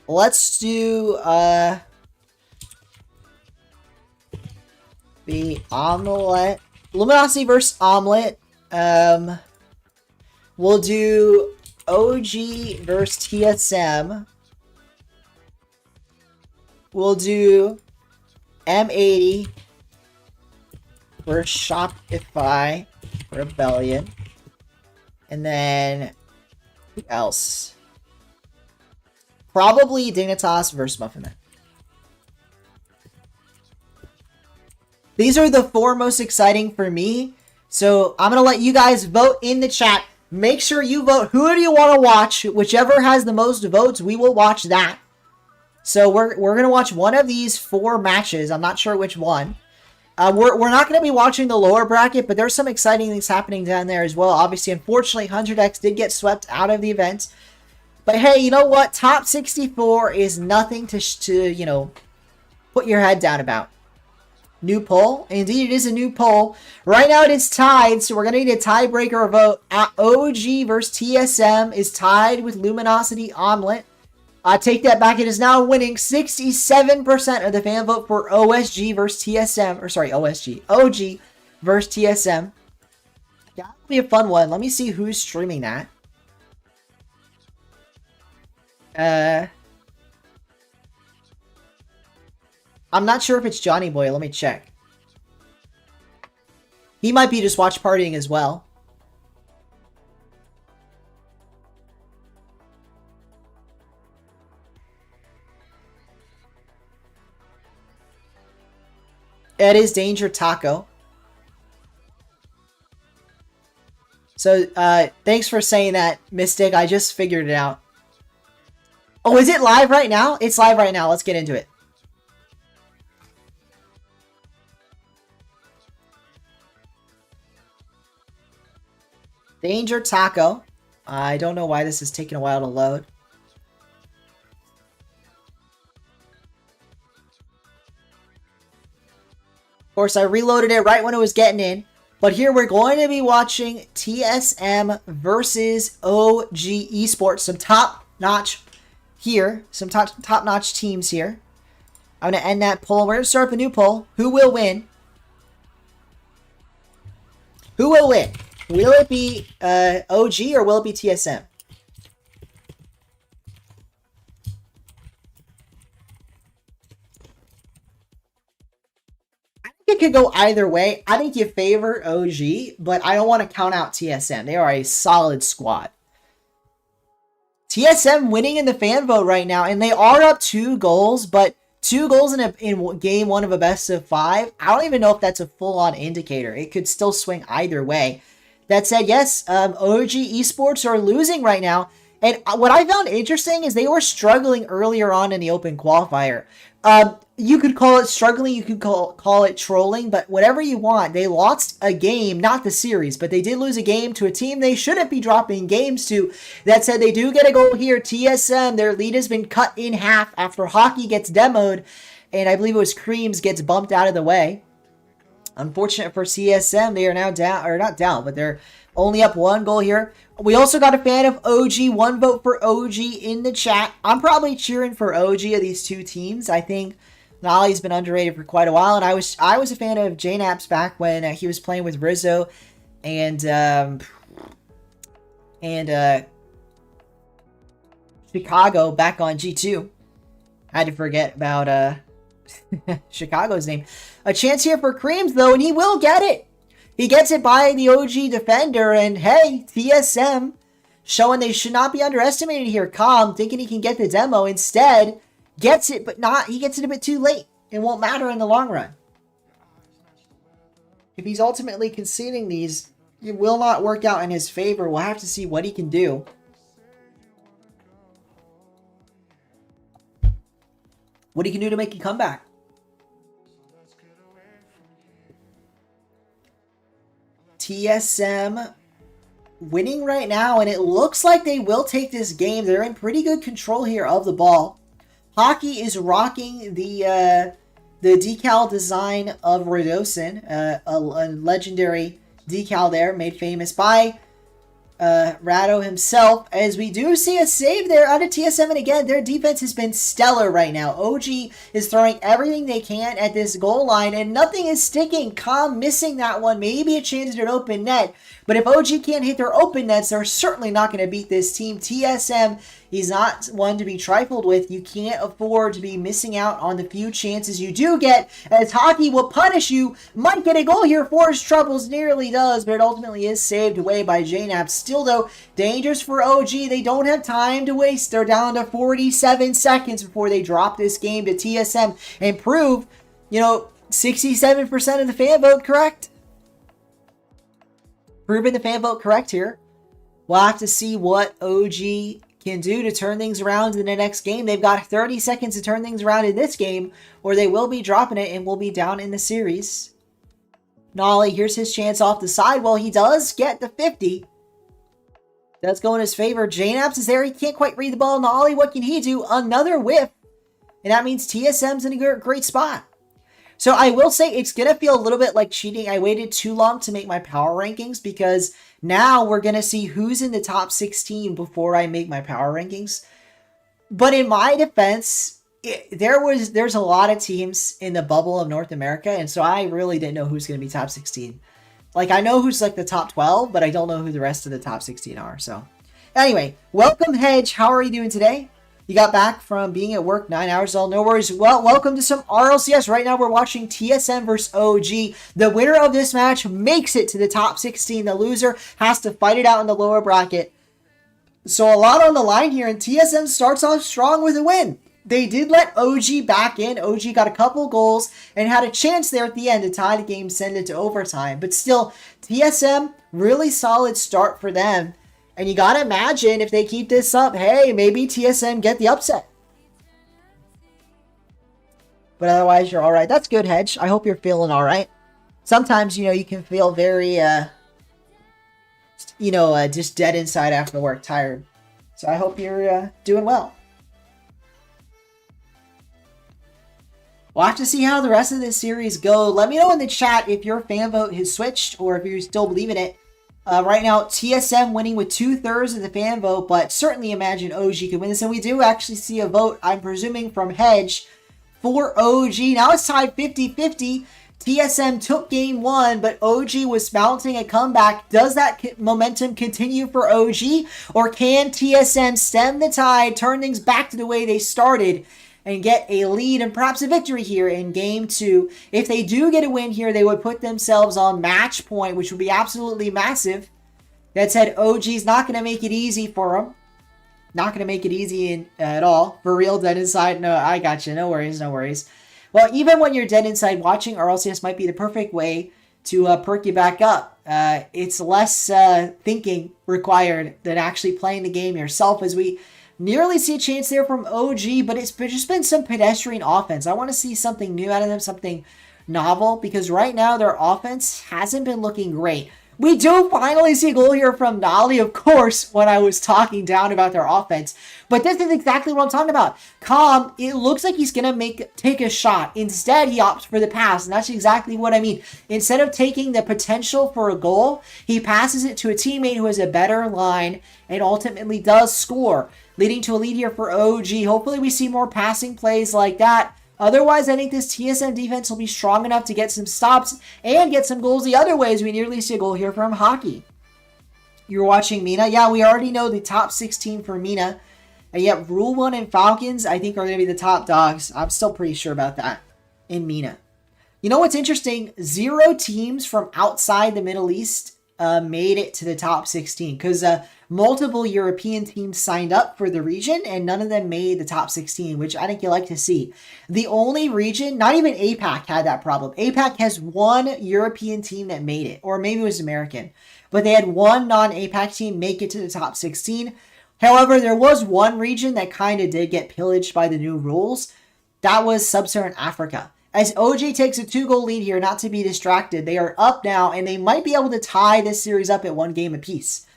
Let's do the Omelet. Luminosity versus Omelet. We'll do OG versus TSM. We'll do M80 versus Shopify Rebellion. And then who else? Probably Dignitas versus Muffin Man. These are the 4 most exciting for me. So I'm going to let you guys vote in the chat. Make sure you vote. Who do you want to watch? Whichever has the most votes, we will watch that. So we're going to watch one of these 4 matches. I'm not sure which one. We're not going to be watching the lower bracket, but there's some exciting things happening down there as well. Obviously, unfortunately, 100X did get swept out of the event. But hey, you know what? Top 64 is nothing to you know, put your head down about. New poll? Indeed, it is a new poll. Right now, it is tied, so we're going to need a tiebreaker vote. OG versus TSM is tied with Luminosity Omelet. Take that back. It is now winning 67% of the fan vote for OSG versus TSM. Or sorry, OSG. OG versus TSM. Yeah, that'll be a fun one. Let me see who's streaming that. I'm not sure if it's Johnny Boy. Let me check. He might be just watch partying as well. It is Danger Taco. So, thanks for saying that, Mystic. I just figured it out. Oh, is it live right now? It's live right now. Let's get into it. Danger Taco. I don't know why this is taking a while to load. Of course, I reloaded it right when it was getting in. But here we're going to be watching TSM versus OG Esports. Some top-notch here. Some top-notch teams here. I'm going to end that poll. We're going to start up a new poll. Who will win? Who will win? Will it be OG or will it be TSM? It could go either way. I think you favor OG, but I don't want to count out TSM. They are a solid squad. TSM winning in the fan vote right now, and they are up 2 goals, but 2 goals in game 1 of a best of 5. I don't even know if that's a full-on indicator. It could still swing either way. That said, yes, OG Esports are losing right now. And what I found interesting is they were struggling earlier on in the open qualifier. You could call it struggling, you could call it trolling, but whatever you want. They lost a game, not the series, but they did lose a game to a team they shouldn't be dropping games to. That said, they do get a goal here. TSM, their lead has been cut in half after Hockey gets demoed, and I believe it was Creams gets bumped out of the way. Unfortunate for CSM, they are now down, or not down, but they're only up 1 goal here. We also got a fan of OG, 1 vote for OG in the chat. I'm probably cheering for OG of these two teams. I think Nolly's been underrated for quite a while, and I was a fan of J-Naps back when he was playing with Rizzo and Chicago back on G2. Had to forget about Chicago's name. A chance here for Creams, though, and he will get it. He gets it by the OG defender, and hey, TSM showing they should not be underestimated here. Calm, thinking he can get the demo. Instead, gets it, but not. He gets it a bit too late. It won't matter in the long run. If he's ultimately conceding these, it will not work out in his favor. We'll have to see what he can do. What he can do to make a comeback. TSM winning right now, and it looks like they will take this game. They're in pretty good control here of the ball. Hockey is rocking the decal design of Radosin, a legendary decal there, made famous by Rado himself, as we do see a save there out of TSM, and again, their defense has been stellar right now. OG is throwing everything they can at this goal line, and nothing is sticking. Calm missing that one, maybe a chance at an open net, but if OG can't hit their open nets, they're certainly not going to beat this team. TSM is not one to be trifled with. You can't afford to be missing out on the few chances you do get, as Hockey will punish you. Might get a goal here for his troubles, nearly does, but it ultimately is saved away by JNAP. Still, though, dangerous for OG. They don't have time to waste. They're down to 47 seconds before they drop this game to TSM and prove, 67% of the fan vote correct. Proving the fan vote correct here. We'll have to see what OG can do to turn things around in the next game. They've got 30 seconds to turn things around in this game, or they will be dropping it and will be down in the series. Nolly, here's his chance off the side. Well, he does get the 50. Does go in his favor. J-Naps is there. He can't quite read the ball. Nolly, what can he do? Another whiff. And that means TSM's in a great spot. So I will say it's going to feel a little bit like cheating. I waited too long to make my power rankings because now we're going to see who's in the top 16 before I make my power rankings. But in my defense, there's a lot of teams in the bubble of North America, and so I really didn't know who's going to be top 16. Like, I know who's like the top 12, but I don't know who the rest of the top 16 are. So anyway, welcome Hedge. How are you doing today? You got back from being at work 9 hours old. No worries. Well, welcome to some RLCS. Right now we're watching TSM versus OG. The winner of this match makes it to the top 16. The loser has to fight it out in the lower bracket. So a lot on the line here, and TSM starts off strong with a win. They did let OG back in. OG got a couple goals and had a chance there at the end to tie the game, send it to overtime. But still, TSM, really solid start for them. And you gotta imagine if they keep this up, hey, maybe TSM get the upset. But otherwise, you're alright. That's good, Hedge. I hope you're feeling alright. Sometimes, you can feel very, just dead inside after work, tired. So I hope you're doing well. We'll have to see how the rest of this series go. Let me know in the chat if your fan vote has switched or if you still believe in it. Right now, TSM winning with 2/3 of the fan vote, but certainly imagine OG could win this. And we do actually see a vote, I'm presuming, from Hedge for OG. Now it's tied 50-50. TSM took game 1, but OG was mounting a comeback. Does that momentum continue for OG? Or can TSM stem the tide, turn things back to the way they started, and get a lead and perhaps a victory here in game 2. If they do get a win here, they would put themselves on match point, which would be absolutely massive. That said, OG's not going to make it easy for them. Not going to make it easy at all. For real, dead inside. No, I got you. No worries, no worries. Well, even when you're dead inside, watching RLCS might be the perfect way to perk you back up. It's less thinking required than actually playing the game yourself, as we nearly see a chance there from OG, but it's just been some pedestrian offense. I want to see something new out of them, something novel, because right now their offense hasn't been looking great. We do finally see a goal here from Nolly, of course, when I was talking down about their offense. But this is exactly what I'm talking about. Calm, it looks like he's going to take a shot. Instead, he opts for the pass, and that's exactly what I mean. Instead of taking the potential for a goal, he passes it to a teammate who has a better line and ultimately does score, leading to a lead here for OG. Hopefully we see more passing plays like that. Otherwise, I think this TSM defense will be strong enough to get some stops and get some goals the other way as we nearly see a goal here from Hockey. You're watching Mina. Yeah, we already know the top 16 for Mina. And yet, Rule 1 and Falcons, I think, are going to be the top dogs. I'm still pretty sure about that in Mina. You know what's interesting? 0 teams from outside the Middle East made it to the top 16 because multiple European teams signed up for the region and none of them made the top 16, which I think you like to see. The only region, not even APAC had that problem. APAC has 1 European team that made it, or maybe it was American, but they had 1 non-APAC team make it to the top 16. However, there was 1 region that kind of did get pillaged by the new rules. That was Sub-Saharan Africa. As OG takes a 2-goal lead here, not to be distracted, they are up now, and they might be able to tie this series up at 1 game apiece.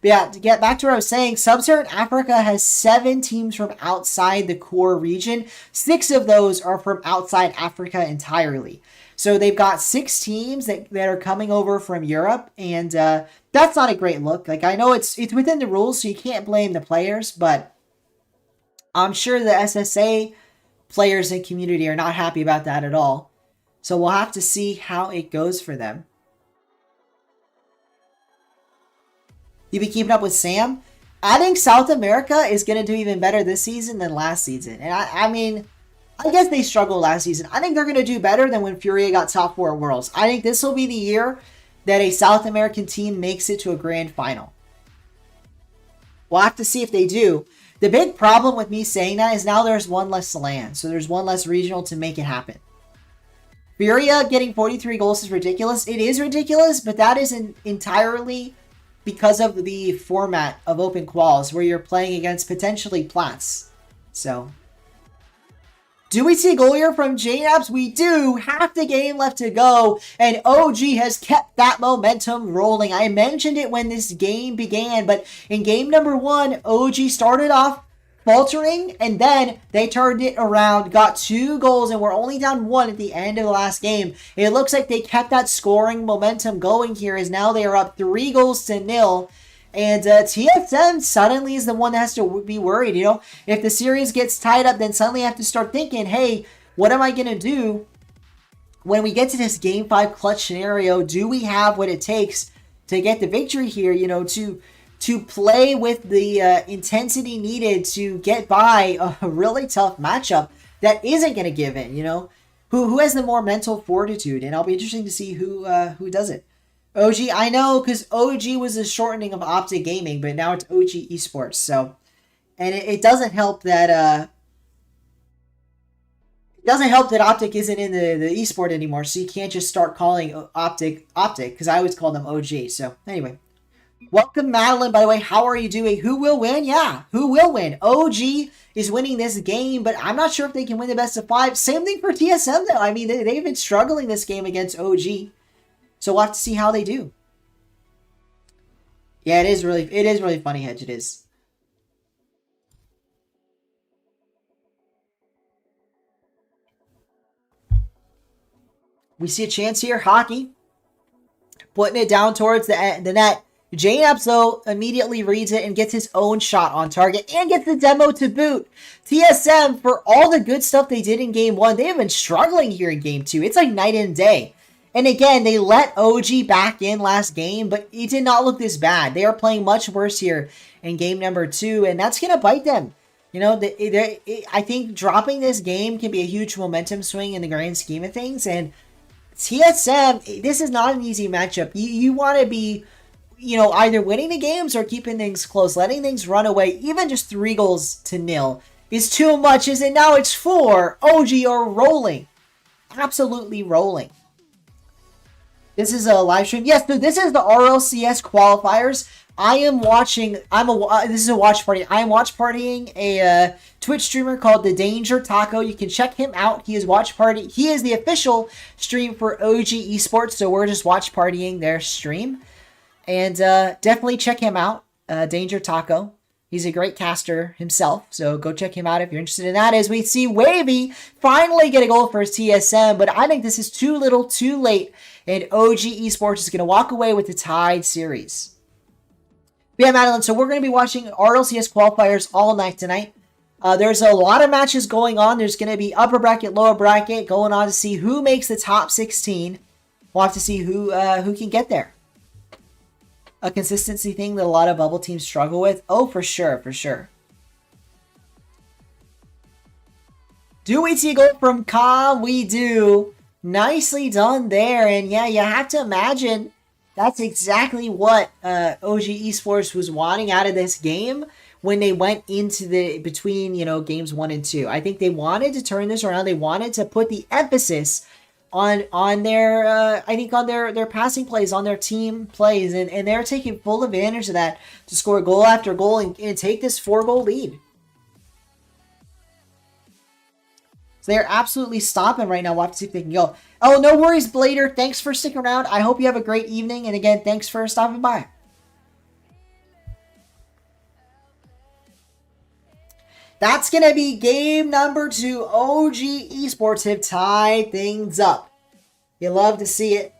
But yeah, to get back to what I was saying, Sub-Saharan Africa has 7 teams from outside the core region. 6 of those are from outside Africa entirely. So they've got 6 teams that are coming over from Europe, and that's not a great look. Like, I know it's within the rules, so you can't blame the players, but I'm sure the SSA players and community are not happy about that at all. So we'll have to see how it goes for them. You be keeping up with Sam? I think South America is going to do even better this season than last season. And I mean, I guess they struggled last season. I think they're going to do better than when Furia got top 4 at Worlds. I think this will be the year that a South American team makes it to a grand final. We'll have to see if they do. The big problem with me saying that is now there's 1 less LAN. So there's 1 less regional to make it happen. Furia getting 43 goals is ridiculous. It is ridiculous, but that isn't entirely because of the format of open quals where you're playing against potentially plats. So, do we see a goal here from JNAPS? We do. Half the game left to go, and OG has kept that momentum rolling. I mentioned it when this game began, but in game number 1, OG started off faltering, and then they turned it around, got 2 goals, and we're only down 1 at the end of the last game. It looks like they kept that scoring momentum going here, as now they are up 3-0, and TSM suddenly is the one that has to be worried. You know, if the series gets tied up, then suddenly I have to start thinking, hey, what am I going to do when we get to this Game 5 clutch scenario? Do we have what it takes to get the victory here, you know, to play with the intensity needed to get by a really tough matchup that isn't going to give in, you know? Who has the more mental fortitude? And I'll be interesting to see who does it. OG, I know, because OG was a shortening of Optic Gaming, but now it's OG Esports, so... And it doesn't help that, Optic isn't in the esport anymore, so you can't just start calling Optic, because I always call them OG, so anyway. Welcome, Madeline, by the way. How are you doing? Who will win? Yeah, who will win? OG is winning this game, but I'm not sure if they can win the best of 5. Same thing for TSM, though. I mean, they've been struggling this game against OG. So we'll have to see how they do. Yeah, it is really funny, Hedge. It is. We see a chance here. Hockey. Putting it down towards the net. JNAPS, though, immediately reads it and gets his own shot on target and gets the demo to boot. TSM, for all the good stuff they did in Game 1, they have been struggling here in Game 2. It's like night and day. And again, they let OG back in last game, but it did not look this bad. They are playing much worse here in game number 2, and that's going to bite them. You know, I think dropping this game can be a huge momentum swing in the grand scheme of things. And TSM, this is not an easy matchup. You want to be, you know, either winning the games or keeping things close, letting things run away. Even just 3-0 is too much, as it now it's 4. OG are rolling. Absolutely rolling. This is a live stream. Yes, so this is the RLCS qualifiers. I am watching. This is a watch party. I am watch partying a Twitch streamer called The Danger Taco. You can check him out. He is watch party. He is the official stream for OG Esports. So we're just watch partying their stream. And definitely check him out, Danger Taco. He's a great caster himself, so go check him out if you're interested in that. As we see Wavy finally get a goal for his TSM, but I think this is too little too late, and OG Esports is going to walk away with the tied series. But yeah, Madeline, so we're going to be watching RLCS qualifiers all night tonight. There's a lot of matches going on. There's going to be upper bracket, lower bracket, going on to see who makes the top 16. We'll have to see who can get there. A consistency thing that a lot of bubble teams struggle with. Oh, for sure, for sure. Do we see a goal from Khan? We do. Nicely done there. And yeah, you have to imagine that's exactly what OG Esports was wanting out of this game when they went into the between, games 1 and 2. I think they wanted to turn this around. They wanted to put the emphasis on their on their passing plays, on their team plays, and they're taking full advantage of that to score goal after goal and take this 4-goal lead. So they're absolutely stopping right now. We'll have to see if they can go. Oh, no worries, Blader. Thanks for sticking around. I hope you have a great evening. And again, thanks for stopping by. That's going to be game number 2. OG Esports have tied things up. You love to see it.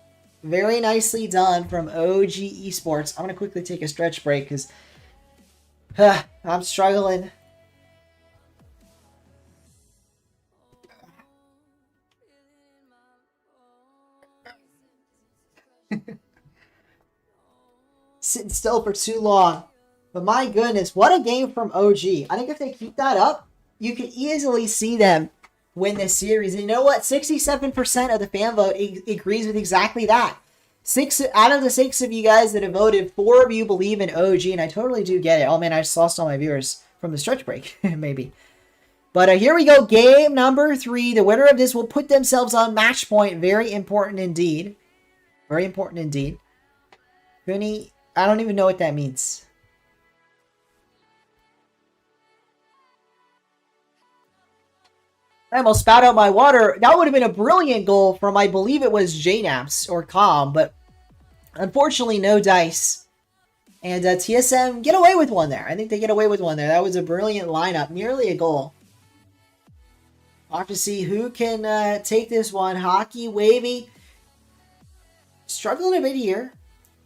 Very nicely done from OG Esports. I'm going to quickly take a stretch break because I'm struggling. Sitting still for too long. But my goodness, what a game from OG. I think if they keep that up, you could easily see them win this series. And you know what? 67% of the fan vote agrees with exactly that. 6 out of the 6 of you guys that have voted, 4 of you believe in OG, and I totally do get it. Oh man, I just lost all my viewers from the stretch break, maybe. But here we go, game number 3. The winner of this will put themselves on match point. Very important indeed. Very important indeed. Vinny, I don't even know what that means. I almost spat out my water. That would have been a brilliant goal from, I believe it was JNaps or Com, but unfortunately no dice. And TSM get away with one there. I think they get away with one there. That was a brilliant lineup. Nearly a goal. I'll have to see who can take this one. Hockey, Wavy. Struggling a bit here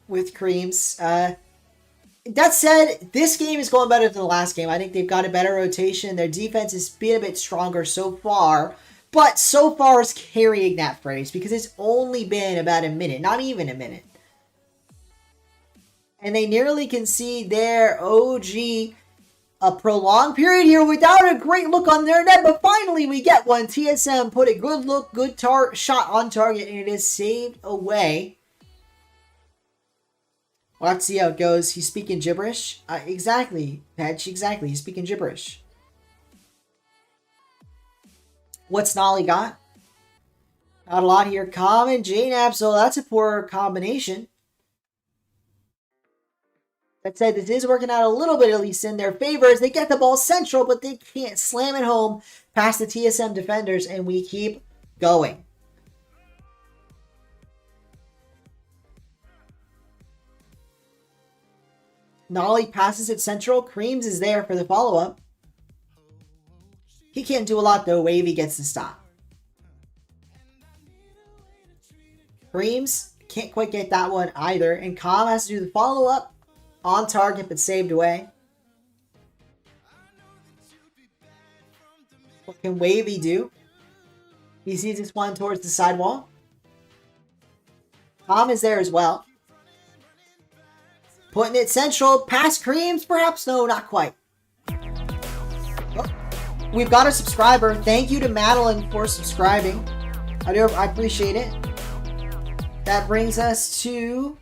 with Creams. That said, this game is going better than the last game. I think they've got a better rotation. Their defense has been a bit stronger so far. But so far is carrying that phrase because it's only been about a minute. Not even a minute. And they nearly concede their OG a prolonged period here without a great look on their net. But finally we get one. TSM put a good look, good shot on target, and it is saved away. We'll have to see how it goes. He's speaking gibberish. Exactly, Patch. Exactly. He's speaking gibberish. What's Nolly got? Not a lot here. Common, JNAB. So that's a poor combination. That said, this is working out a little bit, at least in their favor, as they get the ball central, but they can't slam it home past the TSM defenders, and we keep going. Nolly passes it central. Creams is there for the follow-up. He can't do a lot, though. Wavy gets the stop. Creams can't quite get that one either. And Com has to do the follow-up. On target, but saved away. What can Wavy do? He sees this one towards the sidewall. Com is there as well. Putting it central, past Creams, perhaps? No, not quite. Oh, we've got a subscriber. Thank you to Madeline for subscribing. I appreciate it. That brings us to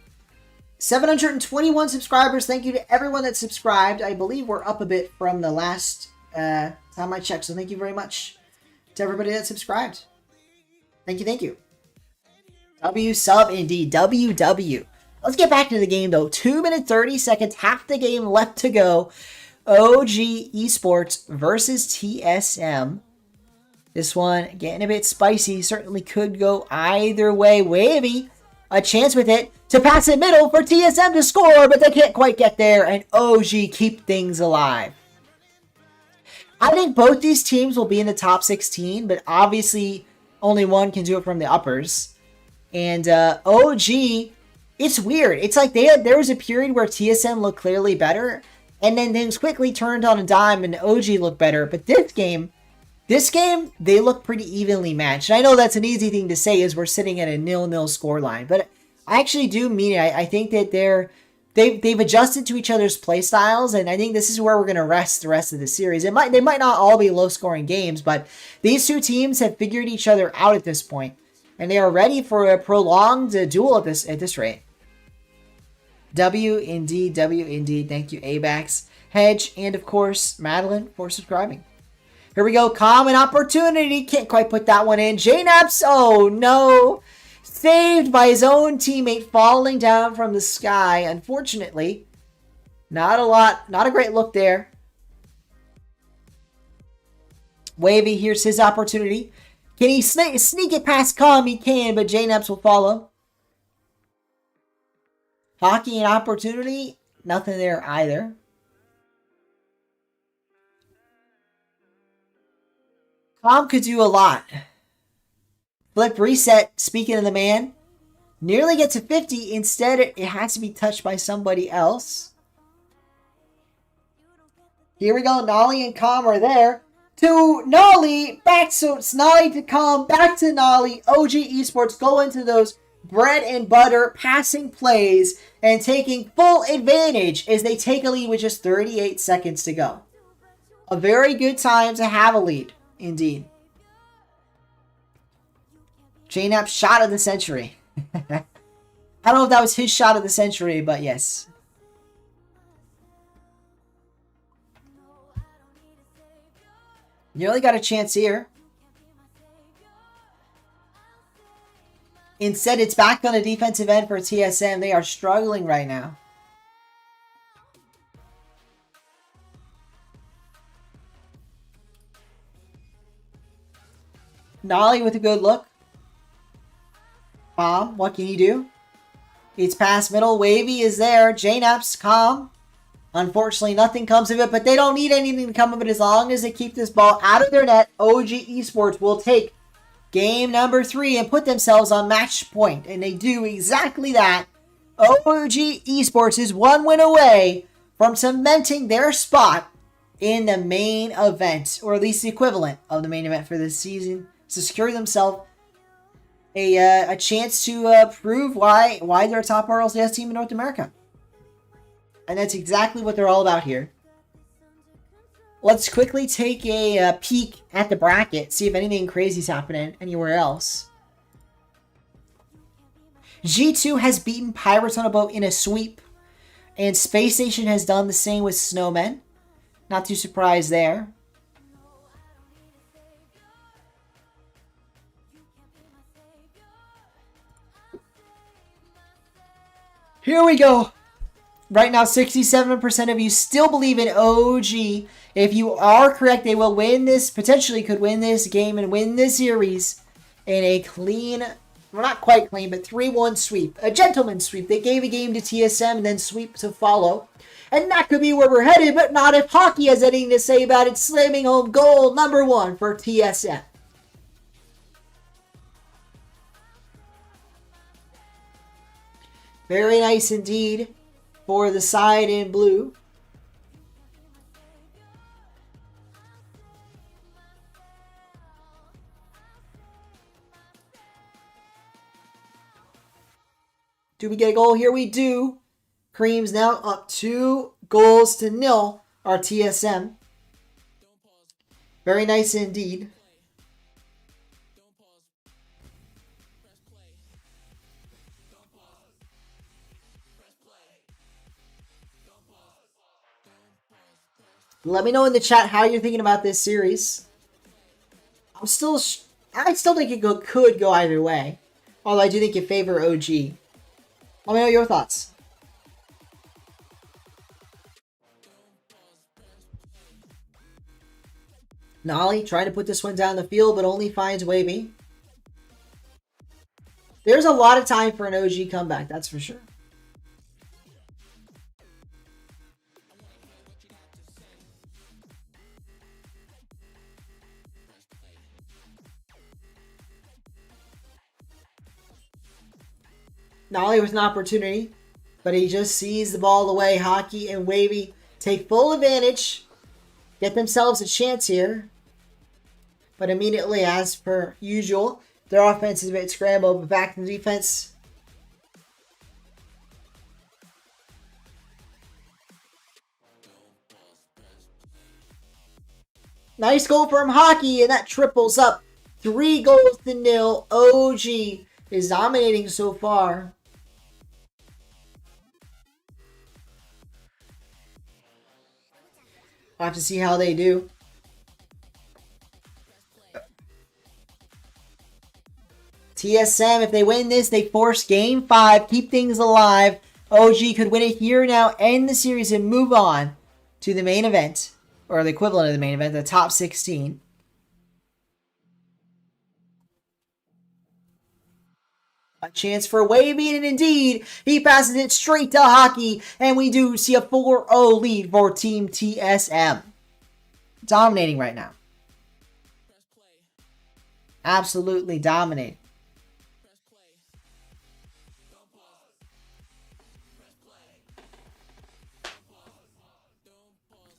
721 subscribers. Thank you to everyone that subscribed. I believe we're up a bit from the last time I checked, so thank you very much to everybody that subscribed. Thank you, thank you. W sub indeed. WW. Let's get back to the game, though. 2 minutes, 30 seconds. Half the game left to go. OG Esports versus TSM. This one getting a bit spicy. Certainly could go either way. Wavy a chance with it to pass it middle for TSM to score, but they can't quite get there, and OG keep things alive. I think both these teams will be in the top 16, but obviously only one can do it from the uppers. And OG, it's weird. It's like there was a period where TSM looked clearly better, and then things quickly turned on a dime and OG looked better. But this game, they look pretty evenly matched. And I know that's an easy thing to say as we're sitting at a 0-0 scoreline, but I actually do mean it. I think that they've adjusted to each other's play styles, and I think this is where we're going to rest the rest of the series. They might not all be low-scoring games, but these two teams have figured each other out at this point, and they are ready for a prolonged duel at this rate. W indeed. Thank you, Abax, Hedge, and of course Madeline for subscribing. Here we go. Common opportunity. Can't quite put that one in. JNaps. Oh no. Saved by his own teammate falling down from the sky. Unfortunately, not a great look there. Wavy, here's his opportunity. Can he sneak it past Calm? He can, but JNaps will follow. Hockey and opportunity. Nothing there either. Calm could do a lot. Flip reset, speaking of the man. Nearly gets to 50. Instead, it has to be touched by somebody else. Here we go. Nolly and Calm are there. To Nolly. Back. So it's Nolly to Calm. Back to Nolly. OG Esports go into those bread and butter passing plays and taking full advantage as they take a lead with just 38 seconds to go. A very good time to have a lead, indeed. JNap's shot of the century. I don't know if that was his shot of the century, but yes. Nearly got a chance here. Instead, it's back on the defensive end for TSM. They are struggling right now. Nolly with a good look. Calm, what can he do? It's past middle. Wavy is there. JNaps, Calm. Unfortunately, nothing comes of it, but they don't need anything to come of it as long as they keep this ball out of their net. OG Esports will take game number 3 and put themselves on match point, and they do exactly that. OG Esports is 1 win away from cementing their spot in the main event, or at least the equivalent of the main event for this season, to secure themselves a chance to prove why they're a top RLCS team in North America. And that's exactly what they're all about here. Let's quickly take a peek at the bracket, see if anything crazy is happening anywhere else. G2 has beaten Pirates on a Boat in a sweep, and Space Station has done the same with Snowmen. Not too surprised there. Here we go. Right now, 67% of you still believe in OG. If you are correct, they will win this, potentially could win this game and win this series in a clean, well, not quite clean, but 3-1 sweep. A gentleman's sweep. They gave a game to TSM and then sweep to follow. And that could be where we're headed, but not if Hockey has anything to say about it. Slamming home goal number 1 for TSM. Very nice indeed for the side in blue. Do we get a goal? Here we do. Cream's now up 2-0 our TSM. Very nice indeed. Let me know in the chat how you're thinking about this series. I still think it could go either way. Although I do think you favor OG. Let me know your thoughts. Nolly trying to put this one down the field, but only finds Wavy. There's a lot of time for an OG comeback, that's for sure. Nolly with an opportunity, but he just sees the ball away. Hockey and Wavy take full advantage, get themselves a chance here. But immediately, as per usual, their offense is a bit scrambled, but back to the defense. Nice goal from Hockey, and that triples up 3-0. OG is dominating so far. I'll have to see how they do. TSM, if they win this, they force Game 5, keep things alive. OG could win it here now, end the series, and move on to the main event. Or the equivalent of the main event, the top 16. A chance for Wavy, and indeed, he passes it straight to Hockey, and we do see a 4-0 lead for Team TSM. Dominating right now. Absolutely dominating.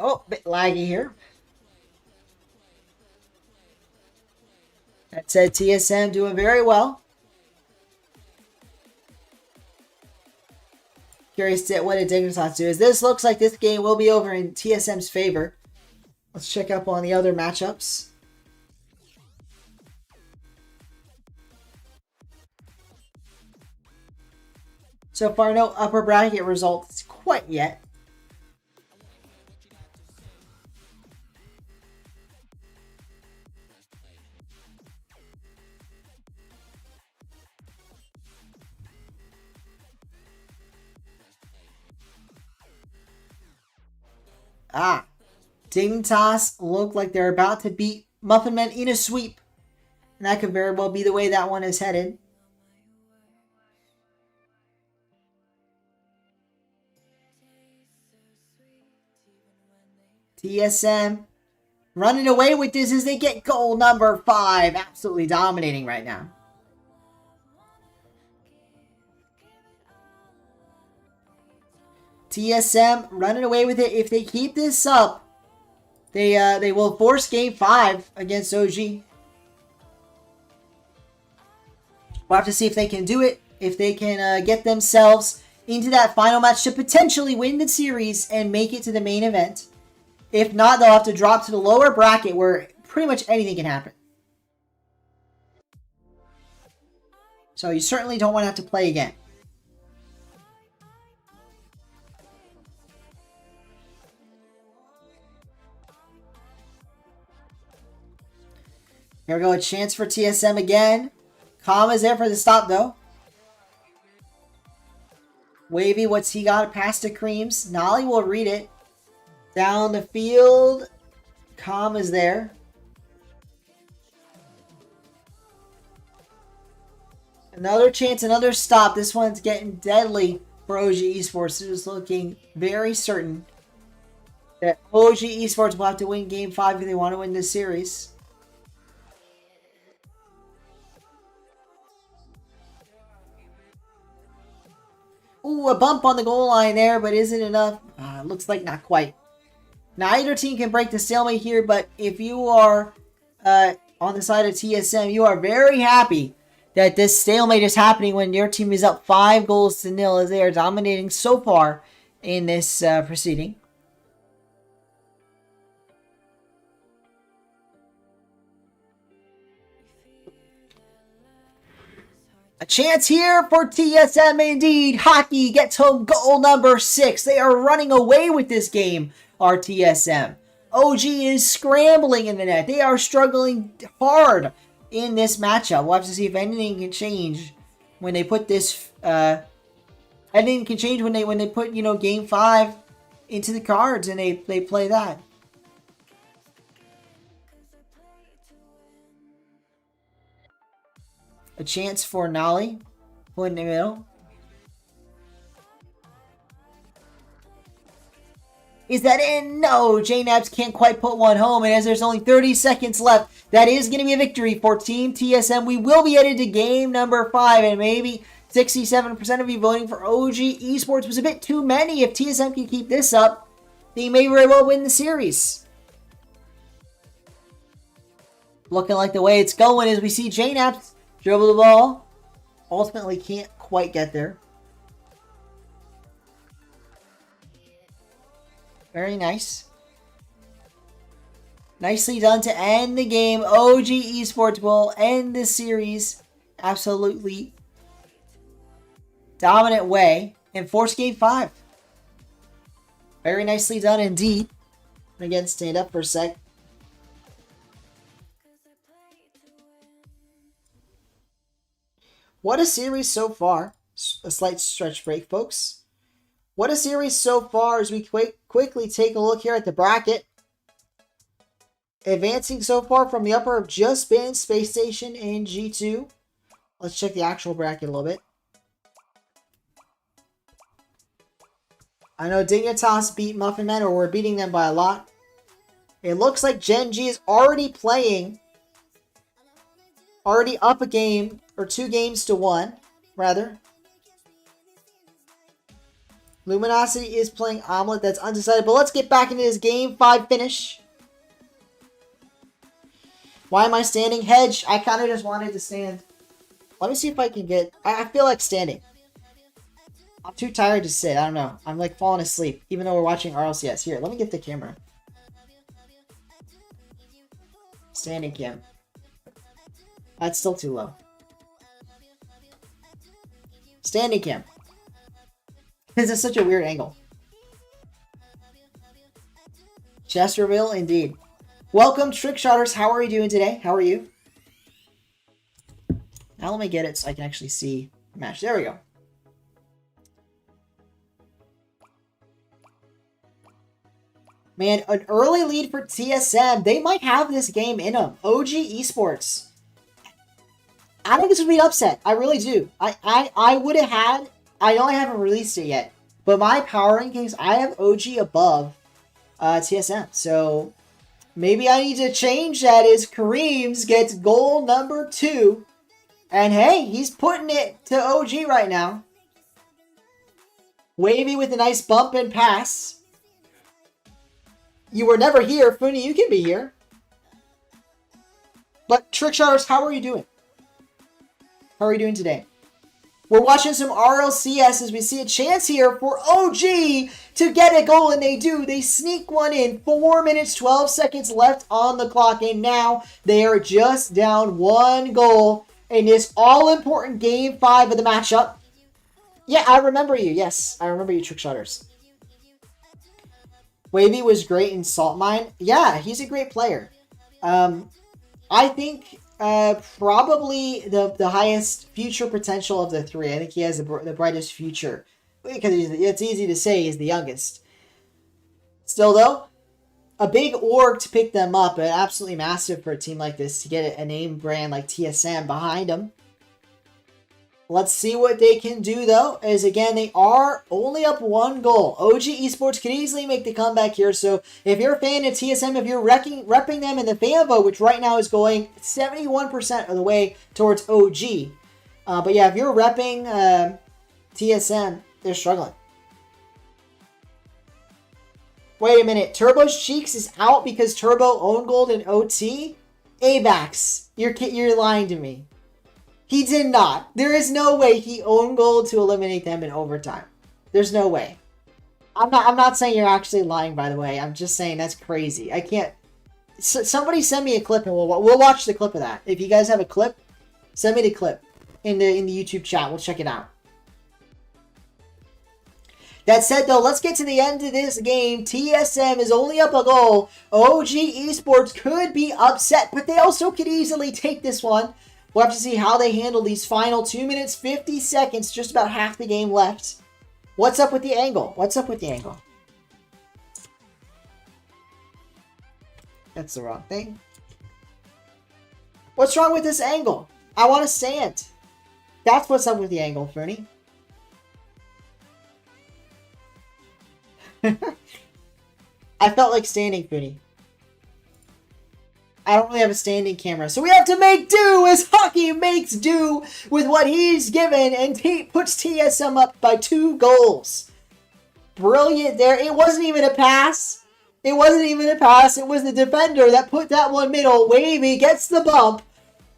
Oh, a bit laggy here. That said, TSM doing very well. Curious to what did Dignitas do. As this looks like this game will be over in TSM's favor. Let's check up on the other matchups. So far, no upper bracket results quite yet. Dignitas look like they're about to beat Muffin Men in a sweep. And that could very well be the way that one is headed. TSM running away with this as they get goal number 5. Absolutely dominating right now. TSM running away with it. If they keep this up, they will force Game 5 against OG. We'll have to see if they can do it. If they can get themselves into that final match to potentially win the series and make it to the main event. If not, they'll have to drop to the lower bracket where pretty much anything can happen. So you certainly don't want to have to play again. Here we go, a chance for TSM again. Calm is there for the stop, though. Wavy, what's he got? Pass to Creams. Nolly will read it. Down the field. Calm is there. Another chance, another stop. This one's getting deadly for OG Esports. It is looking very certain that OG Esports will have to win Game 5 if they want to win this series. Ooh, a bump on the goal line there, but isn't enough. Looks like not quite. Neither team can break the stalemate here, but if you are on the side of TSM, you are very happy that this stalemate is happening when your team is up 5-0 as they are dominating so far in this proceeding. A chance here for TSM indeed. Hockey gets home goal number 6. They are running away with this game, our TSM. OG is scrambling in the net. They are struggling hard in this matchup. We'll have to see if anything can change when they put this. Anything can change when they put, you know, Game 5 into the cards and they play that. A chance for Nolly. Point in the middle. Is that in? No, JNabs can't quite put one home, and as there's only 30 seconds left, that is going to be a victory for Team TSM. We will be headed to game number 5, and maybe 67% of you voting for OG Esports was a bit too many. If TSM can keep this up, they may very well win the series. Looking like the way it's going as we see JNabs dribble the ball. Ultimately can't quite get there. Very nice. Nicely done to end the game. OG Esports will end the series absolutely dominant way and force game 5. Very nicely done indeed. Again, stand up for a sec. What a series so far. A slight stretch break, folks. What a series so far as we quickly take a look here at the bracket. Advancing so far from the upper have just been Space Station and G2. Let's check the actual bracket a little bit. I know Dignitas beat Muffin Man, or we're beating them by a lot. It looks like Gen G is already playing. Already up a game, or 2 games to 1, rather. Luminosity is playing Omelet. That's undecided. But let's get back into this game 5 finish. Why am I standing? Hedge. I kind of just wanted to stand. Let me see if I can get... I feel like standing. I'm too tired to sit. I don't know. I'm like falling asleep. Even though we're watching RLCS. Here, let me get the camera. Standing cam. That's still too low. Standing cam. This is such a weird angle. Chest reveal, indeed. Welcome, Trickshotters. How are you doing today? How are you? Now let me get it so I can actually see the match. There we go. Man, an early lead for TSM. They might have this game in them. OG Esports. I think this would be an upset. I really do. I would have had... I know I haven't released it yet, but my power rankings, I have OG above TSM. So maybe I need to change that as Kareem's gets goal number 2. And hey, he's putting it to OG right now. Wavy with a nice bump and pass. You were never here. Funi, you can be here. But Trickshotters, how are you doing? How are you doing today? We're watching some RLCS as we see a chance here for OG to get a goal, and they do. They sneak one in. 4 minutes, 12 seconds left on the clock, and now they are just down 1 goal in this all-important Game 5 of the matchup. Yeah, I remember you. Yes, I remember you, Trickshotters. Wavy was great in Salt Mine. Yeah, he's a great player. I think... probably the highest future potential of the 3. I think he has the brightest future. Because it's easy to say he's the youngest. Still, though, a big org to pick them up. And absolutely massive for a team like this to get a name brand like TSM behind them. Let's see what they can do, though, as, again, they are only up 1 goal. OG Esports could easily make the comeback here, so if you're a fan of TSM, if you're repping them in the fan vote, which right now is going 71% of the way towards OG. But yeah, if you're repping TSM, they're struggling. Wait a minute, Turbo's Cheeks is out because Turbo owned gold in OT? Abax, you're lying to me. He did not. There is no way he owned gold to eliminate them in overtime. There's no way. I'm not saying you're actually lying, by the way. I'm just saying that's crazy. I can't... somebody send me a clip and we'll watch the clip of that. If you guys have a clip, send me the clip in the YouTube chat. We'll check it out. That said, though, let's get to the end of this game. TSM is only up a goal. OG Esports could be upset, but they also could easily take this one. We'll have to see how they handle these final 2 minutes, 50 seconds, just about half the game left. What's up with the angle? What's up with the angle? That's the wrong thing. What's wrong with this angle? I want to stand. That's what's up with the angle, Fernie. I felt like standing, Fernie. I don't really have a standing camera, so we have to make do as Hockey makes do with what he's given, and he puts TSM up by 2 goals. Brilliant there. It wasn't even a pass. It wasn't even a pass. It was the defender that put that one middle. Wavy gets the bump.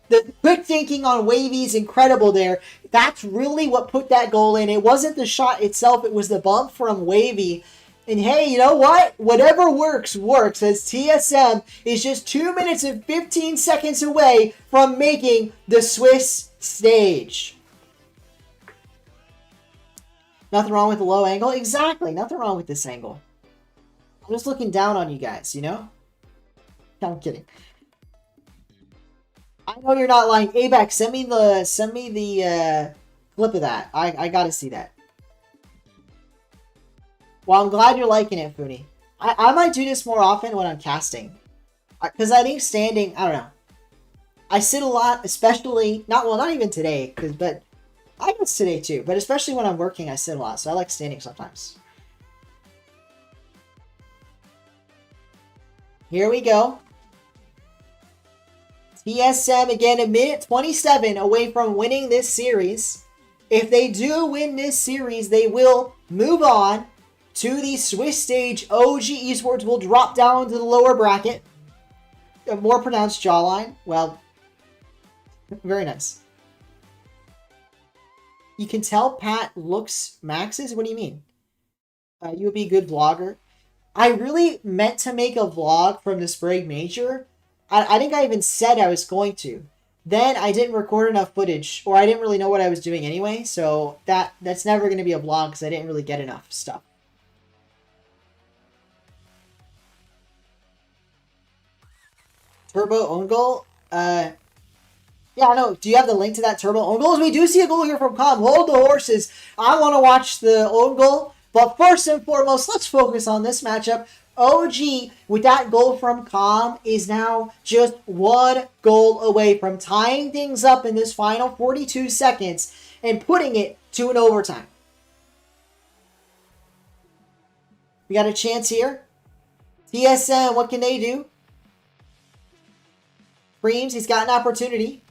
The quick thinking on Wavy is incredible there. That's really what put that goal in. It wasn't the shot itself. It was the bump from Wavy. And hey, you know what? Whatever works, works, as TSM is just 2 minutes and 15 seconds away from making the Swiss stage. Nothing wrong with the low angle? Exactly. Nothing wrong with this angle. I'm just looking down on you guys, you know? No, I'm kidding. I know you're not lying. Abax, send me the clip of that. I gotta see that. Well, I'm glad you're liking it, Funi. I might do this more often when I'm casting. Because I think standing, I don't know. I sit a lot, especially, not even today, but I guess today too. But especially when I'm working, I sit a lot. So I like standing sometimes. Here we go. TSM again, a minute 27 away from winning this series. If they do win this series, they will move on to the Swiss stage. OG Esports will drop down to the lower bracket. A more pronounced jawline. Well, very nice. You can tell Pat looks Max's? What do you mean? You would be a good vlogger. I really meant to make a vlog from the Sprague Major. I think I even said I was going to. Then I didn't record enough footage, or I didn't really know what I was doing anyway, so that's never going to be a vlog because I didn't really get enough stuff. Turbo own goal? Yeah, no. Do you have the link to that turbo own goal? We do see a goal here from Com. Hold the horses. I want to watch the own goal. But first and foremost, let's focus on this matchup. OG, with that goal from Com, is now just 1 goal away from tying things up in this final 42 seconds and putting it to an overtime. We got a chance here. TSM, what can they do? Creams, he's got an opportunity.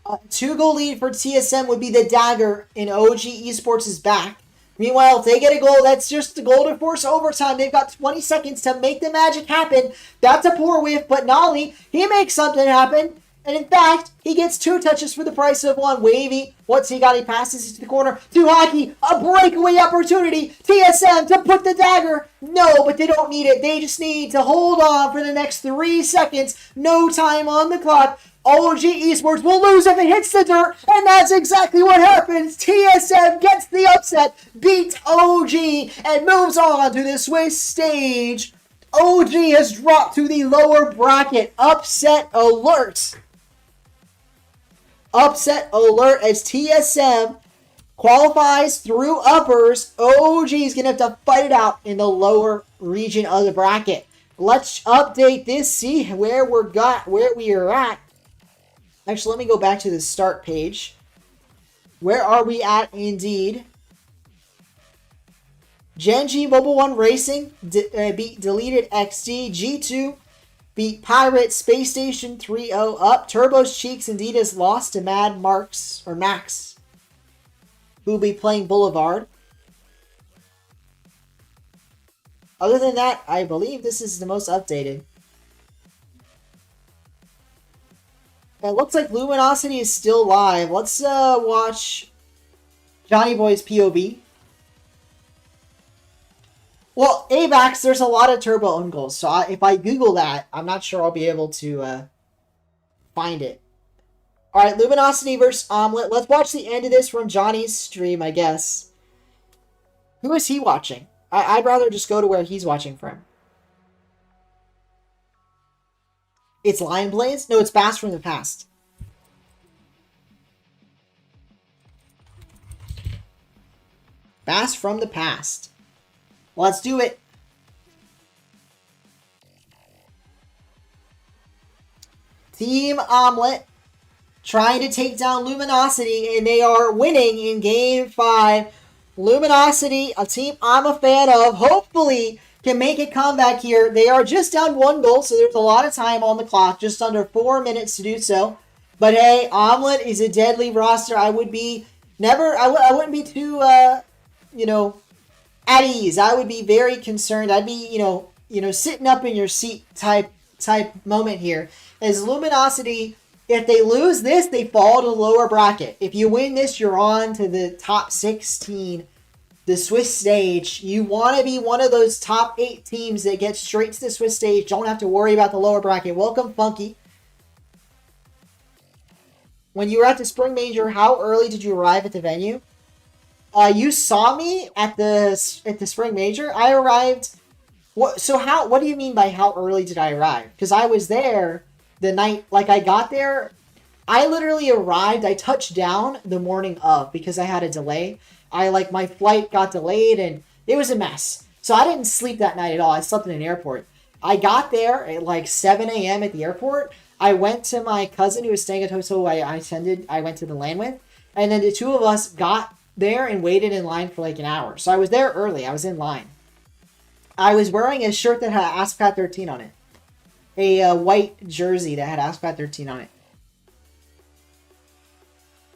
2-goal lead for TSM would be the dagger in OG Esports' back. Meanwhile, if they get a goal, that's just the goal to force overtime. They've got 20 seconds to make the magic happen. That's a poor whiff, but Nolly, he makes something happen. And in fact, he gets 2 touches for the price of 1. Wavy, what's he got? He passes it to the corner. To Hockey, a breakaway opportunity. TSM to put the dagger. No, but they don't need it. They just need to hold on for the next 3 seconds. No time on the clock. OG Esports will lose if it hits the dirt, and that's exactly what happens. TSM gets the upset, beats OG, and moves on to the Swiss stage. OG has dropped to the lower bracket. Upset alert. Upset alert as TSM qualifies through uppers. OG is going to have to fight it out in the lower region of the bracket. Let's update this, see where we are at. Actually, let me go back to the start page. Where are we at indeed? Genji Mobile 1 Racing beat Deleted XD. G2 beat Pirate. Space Station 3-0 up. Turbo's Cheeks indeed has lost to Mad Max, who will be playing Boulevard. Other than that, I believe this is the most updated. It looks like Luminosity is still live. Let's watch Johnny Boy's POV. Well, AVAX, there's a lot of turbo own goals. So if I Google that, I'm not sure I'll be able to find it. All right, Luminosity versus Omelet. Let's watch the end of this from Johnny's stream, I guess. Who is he watching? I'd rather just go to where he's watching from. It's Lion Blaze? No, it's Bass from the Past. Bass from the Past. Let's do it. Team Omelet trying to take down Luminosity, and they are winning in Game 5. Luminosity, a team I'm a fan of, hopefully can make a comeback here. They are just down 1 goal, so there's a lot of time on the clock, just under 4 minutes to do so. But hey, Omelet is a deadly roster. I would be I wouldn't be too, you know, at ease. I would be very concerned. I'd be, you know, sitting up in your seat type moment here. As Luminosity, if they lose this, they fall to the lower bracket. If you win this, you're on to the top 16, the Swiss stage. You want to be one of those top 8 teams that get straight to the Swiss stage. Don't have to worry about the lower bracket. Welcome, Funky. When you were at the Spring Major, how early did you arrive at the venue? You saw me at the Spring Major. I arrived. What do you mean by how early did I arrive? Because I was there the night, like I got there. I literally arrived. I touched down the morning of because I had a delay. My flight got delayed and it was a mess. So I didn't sleep that night at all. I slept in an airport. I got there at like 7 a.m. at the airport. I went to my cousin who was staying at a hotel I went to the LAN with. And then the two of us got there and waited in line for like an hour. So I was there early. I was in line. I was wearing a shirt that had AskPat 13 on it. A white jersey that had AskPat 13 on it.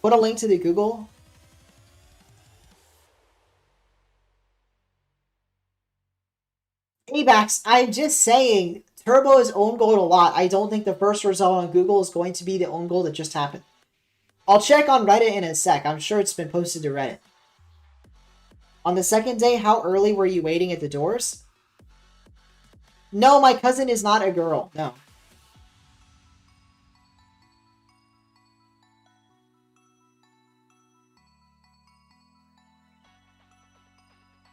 Put a link to the Google. Abax, I'm just saying, Turbo is own goal a lot. I don't think the first result on Google is going to be the own goal that just happened. I'll check on Reddit in a sec. I'm sure it's been posted to Reddit. On the second day, how early were you waiting at the doors? No, my cousin is not a girl. No.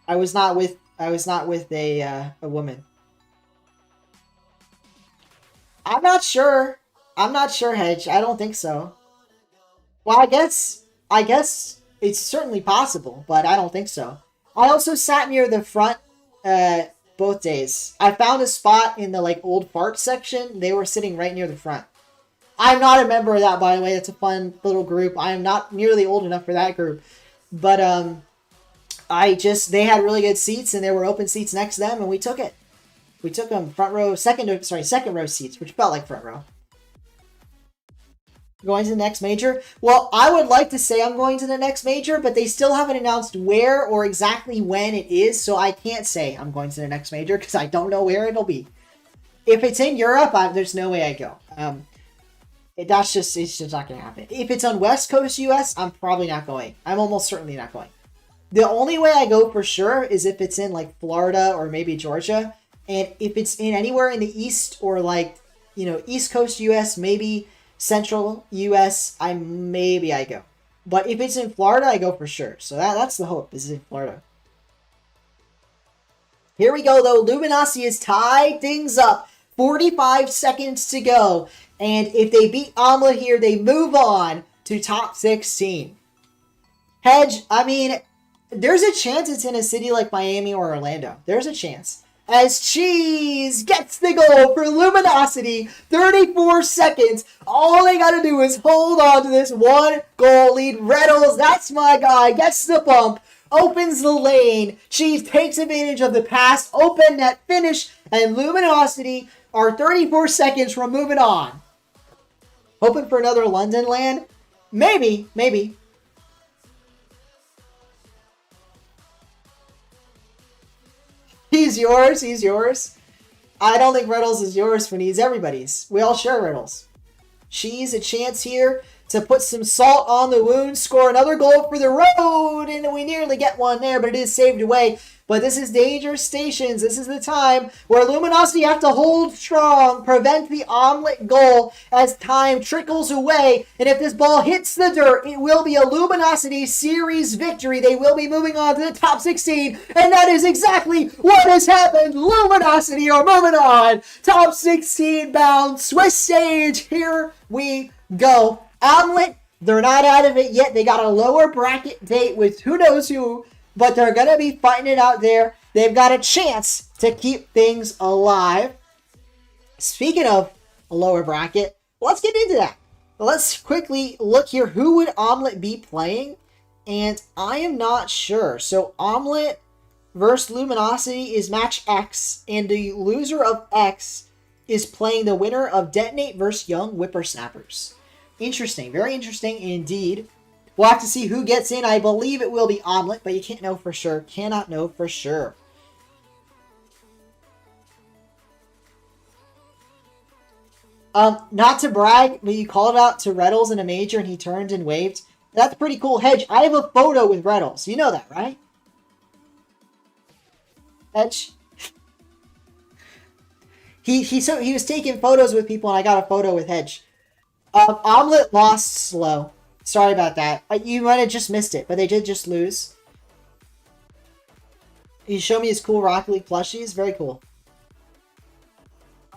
I was not with a woman. I'm not sure. I'm not sure, Hedge. I don't think so. Well, I guess it's certainly possible, but I don't think so. I also sat near the front both days. I found a spot in the like old fart section. They were sitting right near the front. I'm not a member of that, by the way. It's a fun little group. I am not nearly old enough for that group. But they had really good seats and there were open seats next to them and we took it. We took them second row seats, which felt like front row. Going to the next major? Well, I would like to say I'm going to the next major, but they still haven't announced where or exactly when it is, so I can't say I'm going to the next major because I don't know where it'll be. If it's in Europe, there's no way I go. It's just not going to happen. If it's on West Coast US, I'm probably not going. I'm almost certainly not going. The only way I go for sure is if it's in like Florida or maybe Georgia. And if it's in anywhere in the East or like, East Coast US, maybe Central US, I go. But if it's in Florida, I go for sure. So that's the hope. This is in Florida. Here we go, though. Luminosity has tied things up. 45 seconds to go. And if they beat Omelet here, they move on to top 16. Hedge, I mean, there's a chance it's in a city like Miami or Orlando. There's a chance. As Cheese gets the goal for Luminosity, 34 seconds. All they got to do is hold on to this 1-goal lead. Reynolds, that's my guy, gets the bump, opens the lane. Cheese takes advantage of the pass, open net finish, and Luminosity are 34 seconds from moving on. Hoping for another London land? Maybe. He's yours. I don't think Riddles is yours when he's everybody's. We all share Riddles. She's a chance here to put some salt on the wound, score another goal for the road, and we nearly get one there, but it is saved away. But this is Danger Stations. This is the time where Luminosity have to hold strong, prevent the Omelet goal as time trickles away. And if this ball hits the dirt, it will be a Luminosity series victory. They will be moving on to the top 16. And that is exactly what has happened. Luminosity are moving on. Top 16 bound Swiss stage. Here we go. Omelet, they're not out of it yet. They got a lower bracket date with who knows who. But they're going to be fighting it out there. They've got a chance to keep things alive. Speaking of a lower bracket, let's get into that. Let's quickly look here. Who would Omelette be playing? And I am not sure. So Omelette versus Luminosity is match X, and the loser of X is playing the winner of Detonate versus Young Whippersnappers. Interesting. Very interesting indeed. We'll have to see who gets in. I believe it will be Omelette, but you can't know for sure. Cannot know for sure. Not to brag, but you called out to Reddles in a major and he turned and waved. That's pretty cool. Hedge, I have a photo with Reddles. You know that, right? Hedge? He was taking photos with people and I got a photo with Hedge. Omelette lost slow. Sorry about that. You might have just missed it, but they did just lose. He showed me his cool Rocket League plushies. Very cool.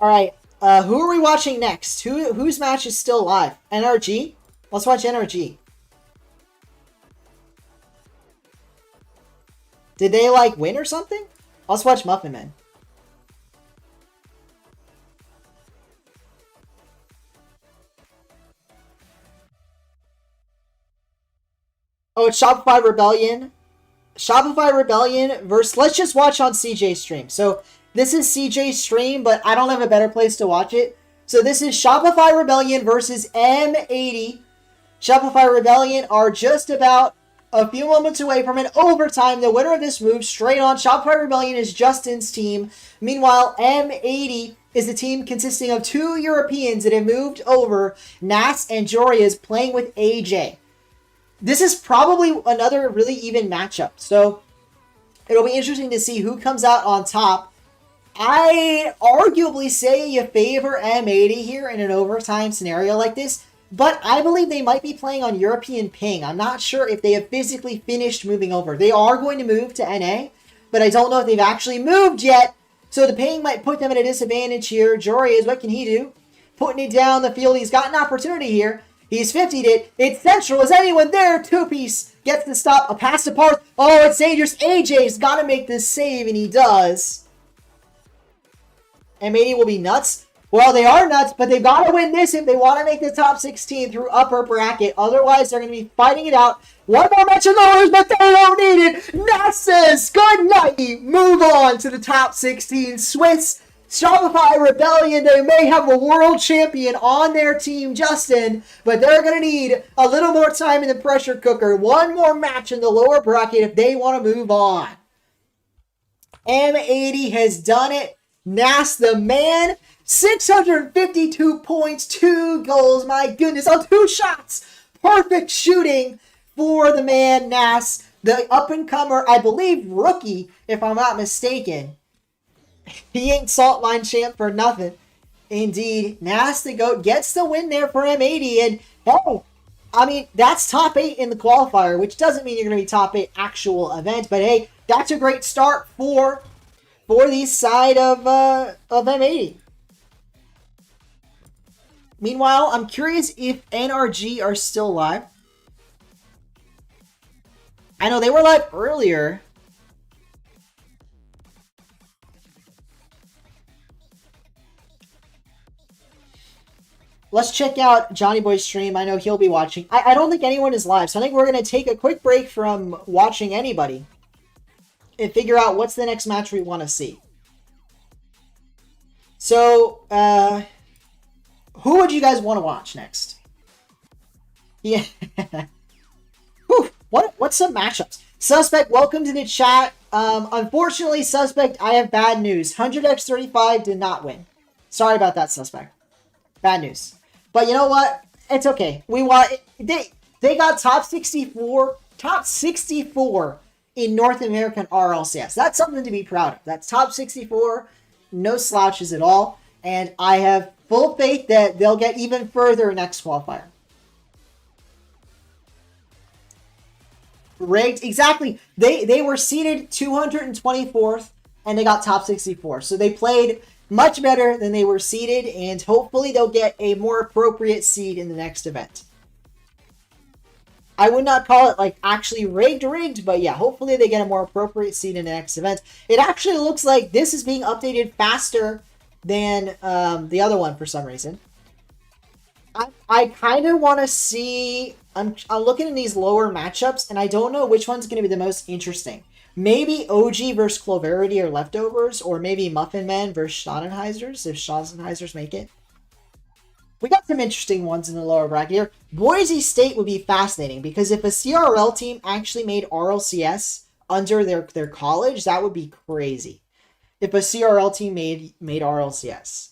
Alright. Who are we watching next? Whose match is still live? NRG? Let's watch NRG. Did they, like, win or something? Let's watch Muffin Man. Oh, it's Shopify Rebellion. Shopify Rebellion versus... Let's just watch on CJ's stream. So, this is CJ's stream, but I don't have a better place to watch it. So, this is Shopify Rebellion versus M80. Shopify Rebellion are just about a few moments away from an overtime. The winner of this moves straight on. Shopify Rebellion is Justin's team. Meanwhile, M80 is a team consisting of 2 Europeans that have moved over. Nas and Jory is playing with AJ. This is probably another really even matchup. So, it'll be interesting to see who comes out on top. I arguably say you favor M80 here in an overtime scenario like this. But I believe they might be playing on European ping. I'm not sure if they have physically finished moving over. They are going to move to NA, but I don't know if they've actually moved yet. So the ping might put them at a disadvantage here. Jory is, what can he do? Putting it down the field. He's got an opportunity here. He's 50'd it. It's central. Is anyone there? Two-piece gets the stop. A pass to Parth. Oh, it's dangerous. AJ's got to make this save, and he does. M80 will be nuts. Well, they are nuts, but they've got to win this if they want to make the top 16 through upper bracket. Otherwise, they're going to be fighting it out. One more match in the lose, but they don't need it. Nat says, good night. Move on to the top 16. Swiss Shopify Rebellion, they may have a world champion on their team, Justin, but they're going to need a little more time in the pressure cooker. One more match in the lower bracket if they want to move on. M80 has done it. Nas the man. 652 points, 2 goals, my goodness, on 2 shots. Perfect shooting for the man, Nas, the up-and-comer, I believe, rookie, if I'm not mistaken. He ain't Salt Line champ for nothing. Indeed, Nas the GOAT gets the win there for M80, and hey, I mean, that's top 8 in the qualifier, which doesn't mean you're going to be top 8 actual event, but hey, that's a great start for the side of M80. Meanwhile, I'm curious if NRG are still live. I know they were live earlier. Let's check out Johnny Boy's stream. I know he'll be watching. I don't think anyone is live, so I think we're going to take a quick break from watching anybody and figure out what's the next match we want to see. So, who would you guys want to watch next? Yeah. Whew. What's some matchups? Suspect, welcome to the chat. Unfortunately, Suspect, I have bad news. 100x35 did not win. Sorry about that, Suspect. Bad news. But you know what? It's okay. We want they got top 64 in North American RLCS. That's something to be proud of. That's top 64. No slouches at all. And I have full faith that they'll get even further next qualifier. Rigged. Exactly. They were seeded 224th and they got top 64. So they played much better than they were seeded, and hopefully they'll get a more appropriate seed in the next event. I would not call it like actually rigged, but yeah, hopefully they get a more appropriate seed in the next event. It actually looks like this is being updated faster than the other one for some reason. I kind of want to see. I'm looking at these lower matchups, and I don't know which one's going to be the most interesting. Maybe OG versus Cloverity or Leftovers, or maybe Muffin Men versus Schottenheisers, if Schottenheisers make it. We got some interesting ones in the lower bracket here. Boise State would be fascinating, because if a CRL team actually made RLCS under their college, that would be crazy. If a CRL team made RLCS.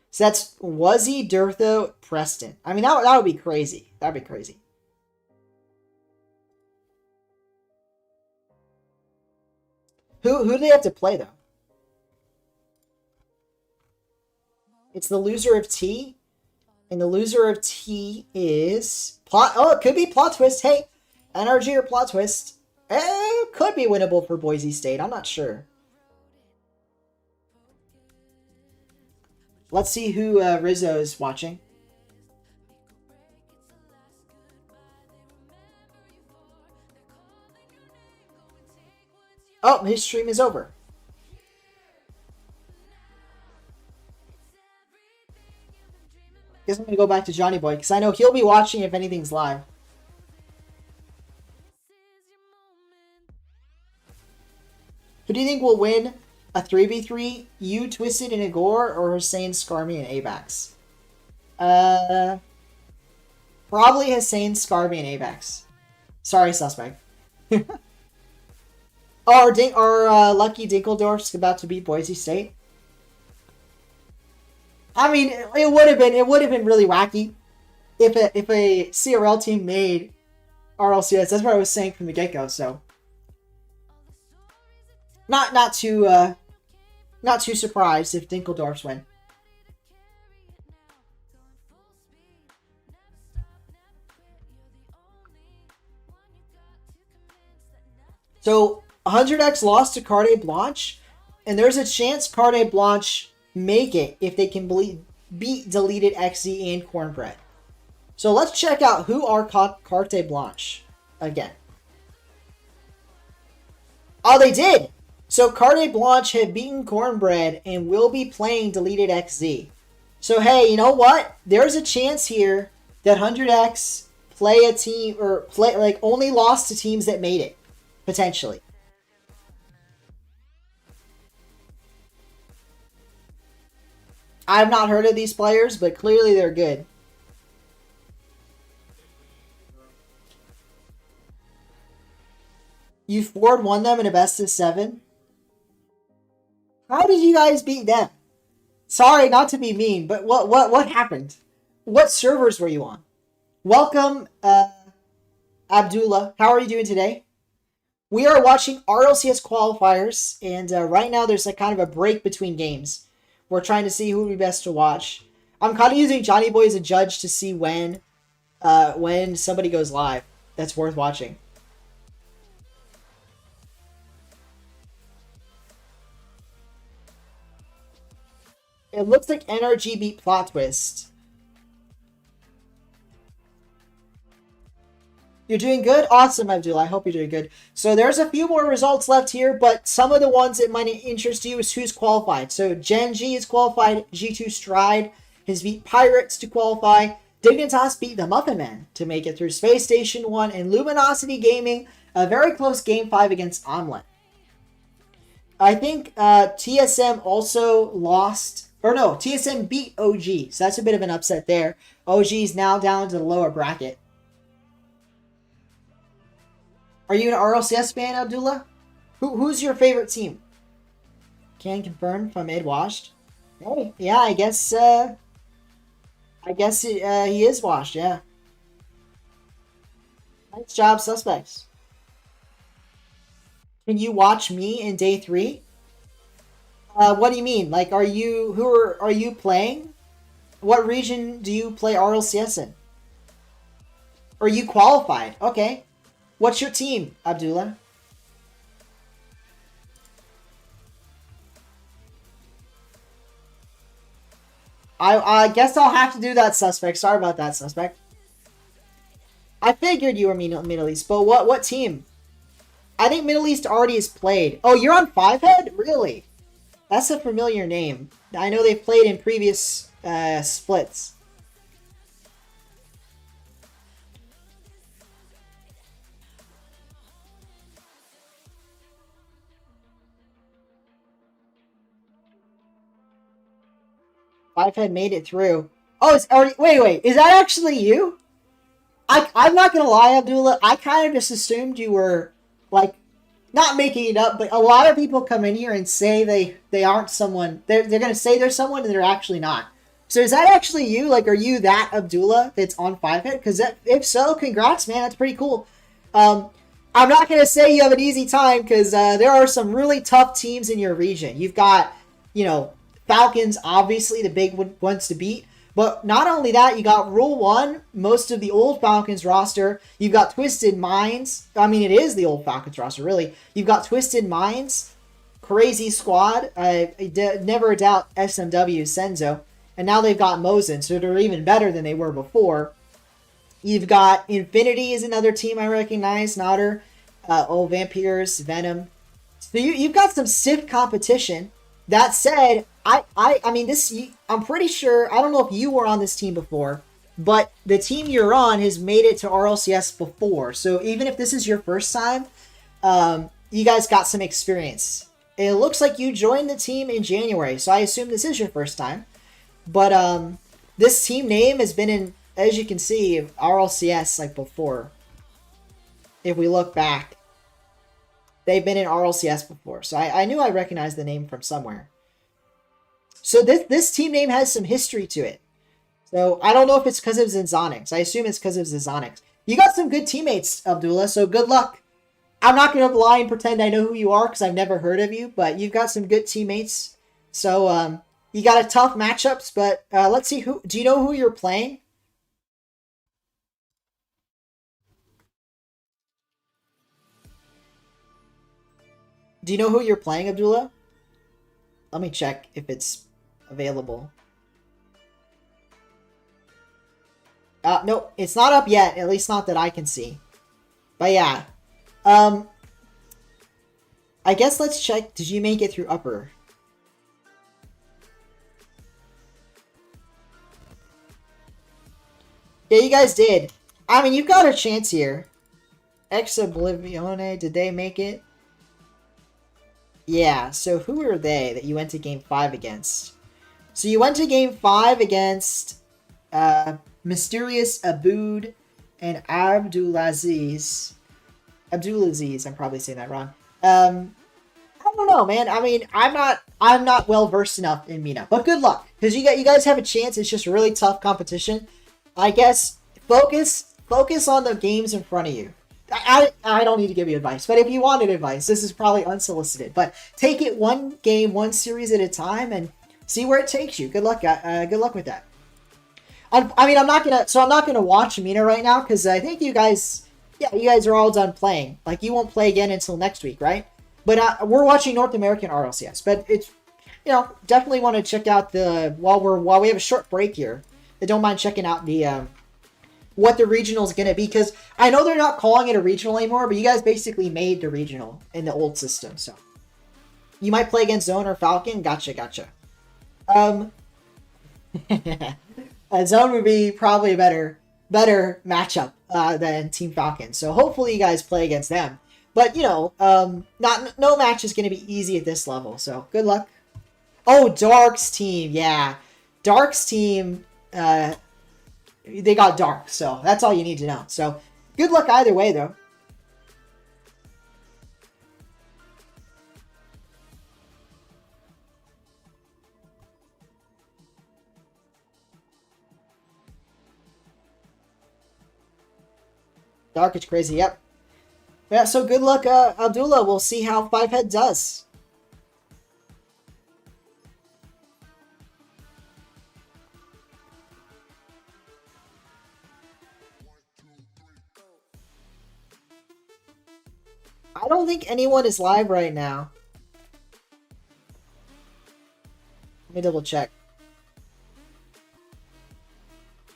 So that's Wuzzy, Durtho, Preston. I mean, that would be crazy. That'd be crazy. Who do they have to play, though? It's the loser of T. And the loser of T is... Oh, it could be Plot Twist. Hey, NRG or Plot Twist. It could be winnable for Boise State. I'm not sure. Let's see who Rizzo is watching. Oh, his stream is over. Guess I'm going to go back to Johnny Boy, because I know he'll be watching if anything's live. Who do you think will win a 3v3? You, Twisted, and Igor, or Hussein, Scarmy, and Abax? Probably Hussein, Scarby, and Abax. Sorry, suspect. Our Lucky Dinkeldorf's about to beat Boise State. I mean, it would have been really wacky if a CRL team made RLCS. That's what I was saying from the get-go. So not too surprised if Dinkeldorf's win. So 100x lost to Carte Blanche, and there's a chance Carte Blanche make it if they can beat Deleted XZ and Cornbread. So let's check out who are Carte Blanche again. Oh, they did! So Carte Blanche have beaten Cornbread and will be playing Deleted XZ. So hey, you know what? There's a chance here that 100x play a team, or play like only lost to teams that made it, potentially. I've not heard of these players, but clearly they're good. You Ford won them in a best of 7. How did you guys beat them? Sorry, not to be mean, but what happened? What servers were you on? Welcome, Abdullah. How are you doing today? We are watching RLCS qualifiers, and right now there's like kind of a break between games. We're trying to see who would be best to watch. I'm kind of using Johnny Boy as a judge to see when somebody goes live that's worth watching. It looks like NRG beat Plot Twist. You're doing good? Awesome, Abdullah. I hope you're doing good. So there's a few more results left here, but some of the ones that might interest you is who's qualified. So Gen G is qualified. G2 Stride has beat Pirates to qualify. Dignitas beat the Muffin Man to make it through Space Station 1. And Luminosity Gaming, a very close Game 5 against Omelette. I think TSM also lost... Or no, TSM beat OG. So that's a bit of an upset there. OG is now down to the lower bracket. Are you an RLCS fan, Abdullah? Who's your favorite team? Can confirm from Ed Washed. Hey, yeah, I guess he is washed, yeah. Nice job, suspects. Can you watch me in day 3? What do you mean? Like, are you playing? What region do you play RLCS in? Are you qualified? Okay. What's your team, Abdullah? I guess I'll have to do that, suspect. Sorry about that, suspect. I figured you were Middle East, but what team? I think Middle East already is played. Oh, you're on 5-head? Really? That's a familiar name. I know they've played in previous splits. Fivehead made it through. Oh, it's already. Wait. Is that actually you? I'm not gonna lie, Abdullah. I kind of just assumed you were like not making it up, but a lot of people come in here and say they aren't someone. They're gonna say they're someone and they're actually not. So is that actually you? Like, are you that Abdullah that's on Fivehead? Because if so, congrats, man. That's pretty cool. I'm not gonna say you have an easy time because there are some really tough teams in your region. You've got, Falcons, obviously the big ones to beat. But not only that, you got Rule 1, most of the old Falcons roster. You've got Twisted Minds. I mean, it is the old Falcons roster, really. You've got Twisted Minds, Crazy Squad. Never doubt SMW, Senzo. And now they've got Mosin, so they're even better than they were before. You've got Infinity is another team I recognize. Nodder, Vampires, Venom. So you've got some stiff competition. That said, I mean, I'm pretty sure, I don't know if you were on this team before, but the team you're on has made it to RLCS before. So even if this is your first time, you guys got some experience. It looks like you joined the team in January, so I assume this is your first time. But this team name has been in, as you can see, RLCS like before. If we look back, they've been in RLCS before, so I knew I recognized the name from somewhere. So this team name has some history to it. So I don't know if it's because of Zinzonix. I assume it's because of Zinzonix. You got some good teammates, Abdullah, so good luck. I'm not going to lie and pretend I know who you are because I've never heard of you, but you've got some good teammates. So you got a tough matchups, but let's see who. Do you know who you're playing? Do you know who you're playing, Abdullah? Let me check if it's available. Nope, it's not up yet. At least not that I can see. But yeah. I guess let's check. Did you make it through upper? Yeah, you guys did. I mean, you've got a chance here. Ex Oblivione, did they make it? Yeah, so who are they that you went to Game 5 against? So you went to Game 5 against Mysterious Abood and Abdulaziz. Abdulaziz, I'm probably saying that wrong. I don't know, man. I mean, I'm not well versed enough in Mina, but good luck because you guys have a chance. It's just really tough competition. I guess focus on the games in front of you. I don't need to give you advice, but if you wanted advice, this is probably unsolicited. But take it one game, one series at a time, and see where it takes you. Good luck. Good luck with that. I mean, I'm not gonna watch Mina right now because I think you guys are all done playing. Like you won't play again until next week, right? But we're watching North American RLCS. But it's definitely want to check out the while we have a short break here. I don't mind checking out the what the regional is going to be, because I know they're not calling it a regional anymore, but you guys basically made the regional in the old system, so you might play against Zone or Falcon. Gotcha. Zone would be probably a better matchup than Team Falcon, so hopefully you guys play against them. But no match is going to be easy at this level, so good luck. Oh, Dark's team, yeah, Dark's team. They got Dark, so that's all you need to know. So, good luck either way, though. Dark is crazy, yep. Yeah, so good luck, Abdullah. We'll see how Fivehead does. I don't think anyone is live right now. Let me double check.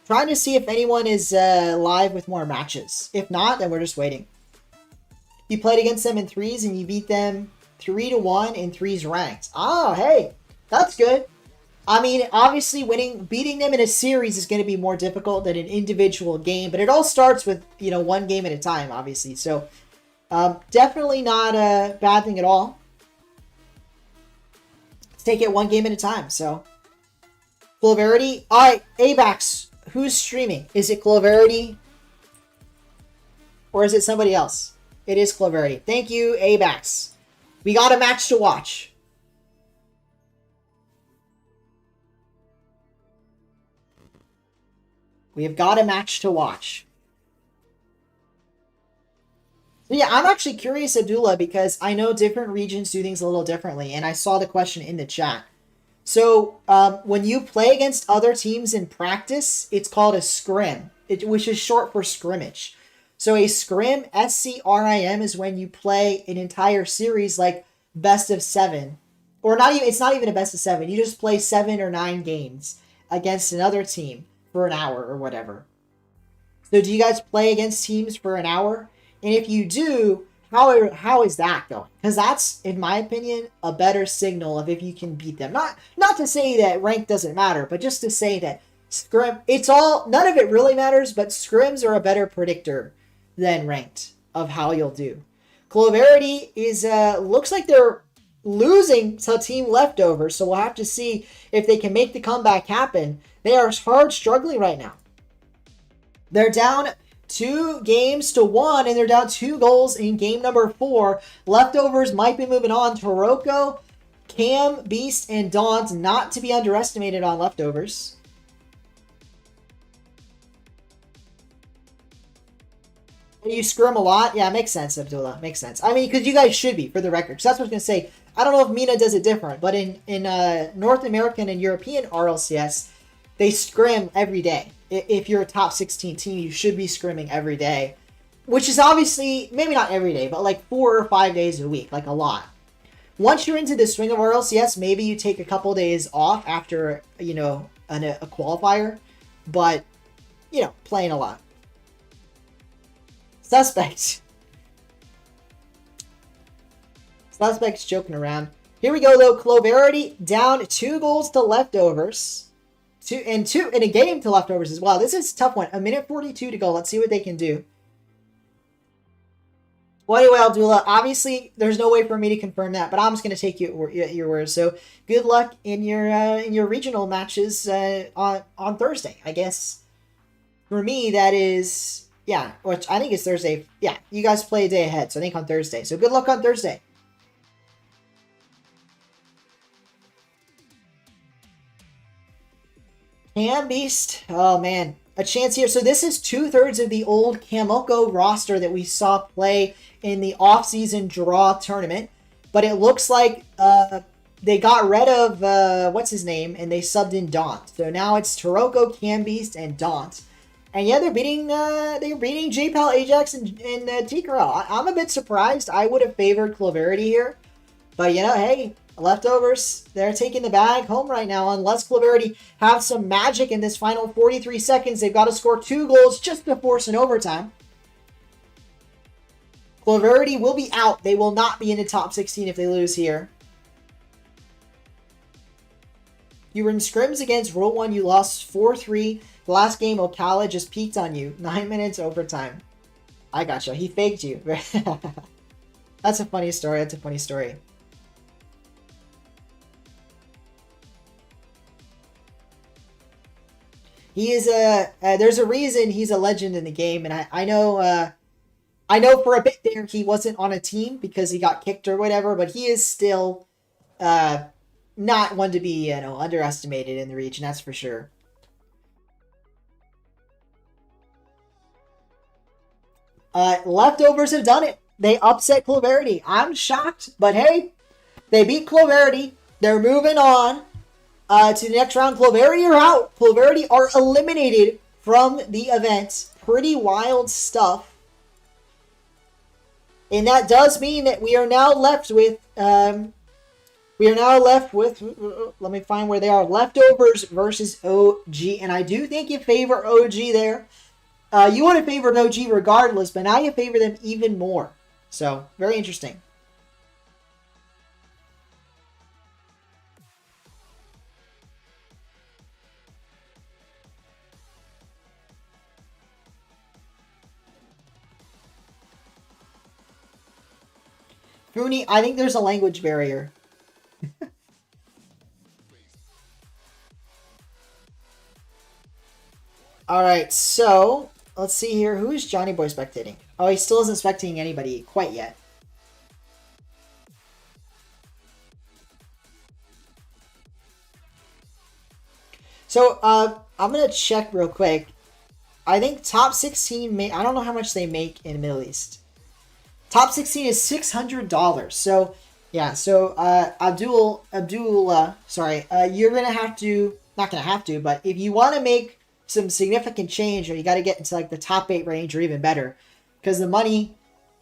Trying to see if anyone is live with more matches. If not, then we're just waiting. You played against them in 3s and you beat them 3-1 in 3s ranked. Oh, hey, that's good. I mean, obviously beating them in a series is going to be more difficult than an individual game, but it all starts with, one game at a time, obviously. So, definitely not a bad thing at all. Let's take it one game at a time, so. Cloverity. Alright, Abax. Who's streaming? Is it Cloverity? Or is it somebody else? It is Cloverity. Thank you, Abax. We got a match to watch. We have got a match to watch. So yeah, I'm actually curious, Abdullah, because I know different regions do things a little differently, and I saw the question in the chat. So, when you play against other teams in practice, it's called a scrim, which is short for scrimmage. So a scrim, SCRIM, is when you play an entire series like best of 7. Or not even, it's not even a best of 7. You just play 7 or 9 games against another team for an hour or whatever. So do you guys play against teams for an hour? And if you do, how is that going? Because that's, in my opinion, a better signal of if you can beat them. Not to say that rank doesn't matter, but just to say that scrim, it's all, none of it really matters, but scrims are a better predictor than ranked of how you'll do. Cloverity is, looks like they're losing to Team Leftover, so we'll have to see if they can make the comeback happen. They are hard struggling right now. They're down 2-1, and they're down 2 goals in game number 4. Leftovers might be moving on. Toroko, Cam, Beast, and Daunt, not to be underestimated on Leftovers. You scrim a lot? Yeah, makes sense, Abdullah. Makes sense. I mean, because you guys should be, for the record. So that's what I was going to say. I don't know if MENA does it different, but in North American and European RLCS, they scrim every day. If you're a top 16 team, you should be scrimming every day. Which is obviously, maybe not every day, but like 4 or 5 days a week, like a lot. Once you're into the swing of RLCS, maybe you take a couple days off after, you know, a qualifier. But, you know, playing a lot. Suspect. Suspect's joking around. Here we go, though. Cloverity down 2 goals to Leftovers. Two in a game to Leftovers as well. This is a tough one. 1:42 to go. Let's see what they can do. Well, anyway, Abdullah, obviously, there's no way for me to confirm that, but I'm just going to take you at your word. So, good luck in your regional matches on Thursday. I guess for me, that is, yeah, which I think is Thursday. Yeah, you guys play a day ahead, so I think on Thursday. So, good luck on Thursday. Cam Beast, oh man, a chance here. So this is 2/3 of the old Kamoko roster that we saw play in the off-season draw tournament. But it looks like they got rid of, what's his name, and they subbed in Daunt. So now it's Toroko, Cam Beast, and Daunt. And yeah, they're beating J-Pal, Ajax, and T-Corral. I'm a bit surprised. I would have favored Cloverity here. But, you know, hey, Leftovers, they're taking the bag home right now. Unless Cloverity have some magic in this final 43 seconds, they've got to score 2 goals just to force an overtime. Cloverity will be out. They will not be in the top 16 if they lose here. You were in scrims against Rule 1. You lost 4-3. The last game, Ocala just peaked on you. 9 minutes overtime. I gotcha. He faked you. That's a funny story. That's a funny story. He is there's a reason he's a legend in the game, and I know for a bit there he wasn't on a team because he got kicked or whatever, but he is still not one to be, you know, underestimated in the region, that's for sure. Leftovers have done it. They upset Cloverity. I'm shocked, but hey, they beat Cloverity. They're moving on. To the next round. Cloverity are out. Cloverity are eliminated from the event. Pretty wild stuff. And that does mean that we are now left with, let me find where they are. Leftovers versus OG. And I do think you favor OG there. You would have favored OG regardless, but now you favor them even more. So, very interesting. Fooney, I think there's a language barrier. Alright, so let's see here. Who is Johnny Boy spectating? Oh, he still isn't spectating anybody quite yet. So, I'm gonna check real quick. I think top 16 I don't know how much they make in the Middle East. Top 16 is $600. So, yeah, so Abdullah, sorry, you're gonna have to, not gonna have to, but if you want to make some significant change, or you got to get into like the top 8 range or even better, because the money,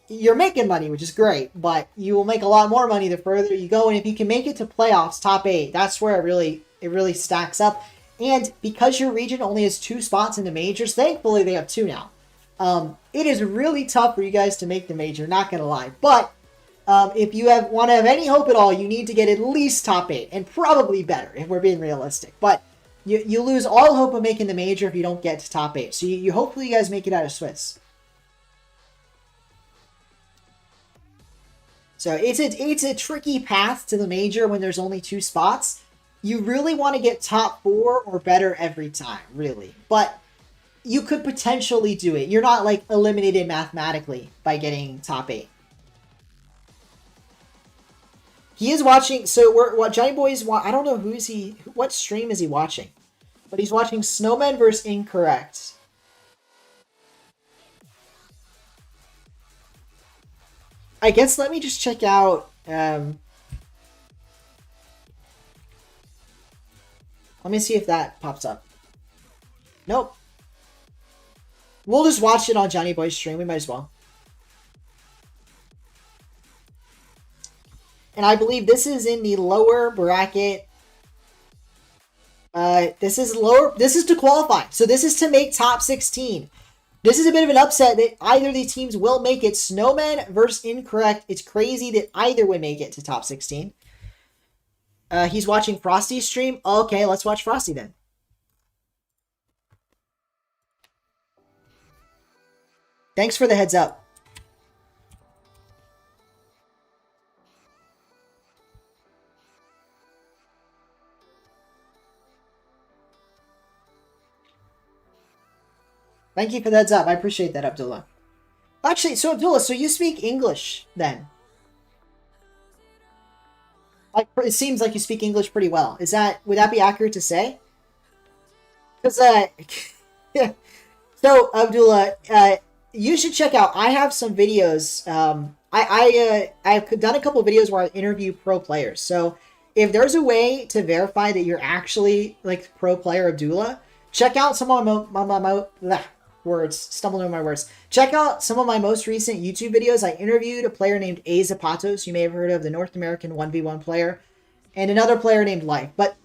you're making money, which is great, but you will make a lot more money the further you go. And if you can make it to playoffs, top 8, that's where it really stacks up. And because your region only has 2 spots in the majors, thankfully they have 2 now. It is really tough for you guys to make the major, not gonna lie. But if you want to have any hope at all, you need to get at least top 8, and probably better if we're being realistic. But you lose all hope of making the major if you don't get to top 8. So you hopefully you guys make it out of Swiss. So it's a tricky path to the major when there's only 2 spots. You really want to get top 4 or better every time, really. But you could potentially do it. You're not, like, eliminated mathematically by getting top 8. He is watching, so what Johnny Boy's, I don't know what stream is he watching? But he's watching Snowmen vs. Incorrect. I guess let me just check out, let me see if that pops up. Nope. We'll just watch it on Johnny Boy's stream. We might as well. And I believe this is in the lower bracket. This is to qualify. So this is to make top 16. This is a bit of an upset that either of these teams will make it. Snowman versus Incorrect. It's crazy that either would make it to top 16. He's watching Frosty's stream. Okay, let's watch Frosty then. Thanks for the heads up. Thank you for the heads up. I appreciate that, Abdullah. Actually, so Abdullah, so you speak English then? Like, it seems like you speak English pretty well. Would that be accurate to say? Because, yeah. So, Abdullah, you should check out, I have some videos, I've done a couple of videos where I interview pro players. So, if there's a way to verify that you're actually, like, pro player Abdullah, check out some of Check out some of my most recent YouTube videos. I interviewed a player named A. Zapatos, you may have heard of, the North American 1v1 player, and another player named Life. But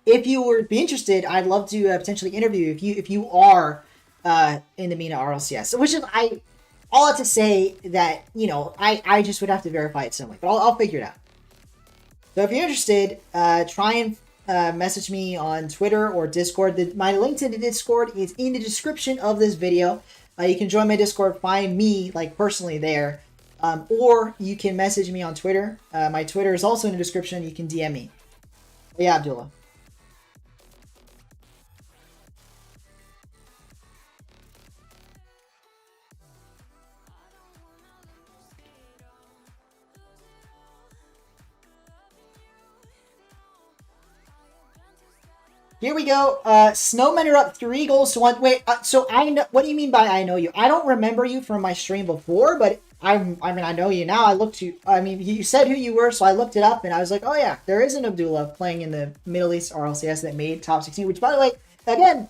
if you would be interested, I'd love to potentially interview if you are in the MENA RLCS. Which is, all I have to say that, you know, I just would have to verify it some way, but I'll figure it out. So if you're interested, try and message me on Twitter or Discord. My link to the Discord is in the description of this video. You can join my Discord, find me, like, personally there. Or you can message me on Twitter. My Twitter is also in the description. You can DM me. But yeah, Abdullah. Here we go. Snowmen are up 3-1. Wait, so I know. What do you mean by I know you? I don't remember you from my stream before, but I mean, I know you now. You said who you were, so I looked it up, and I was like, oh yeah, there is an Abdullah playing in the Middle East RLCS that made top 16, which, by the way, again,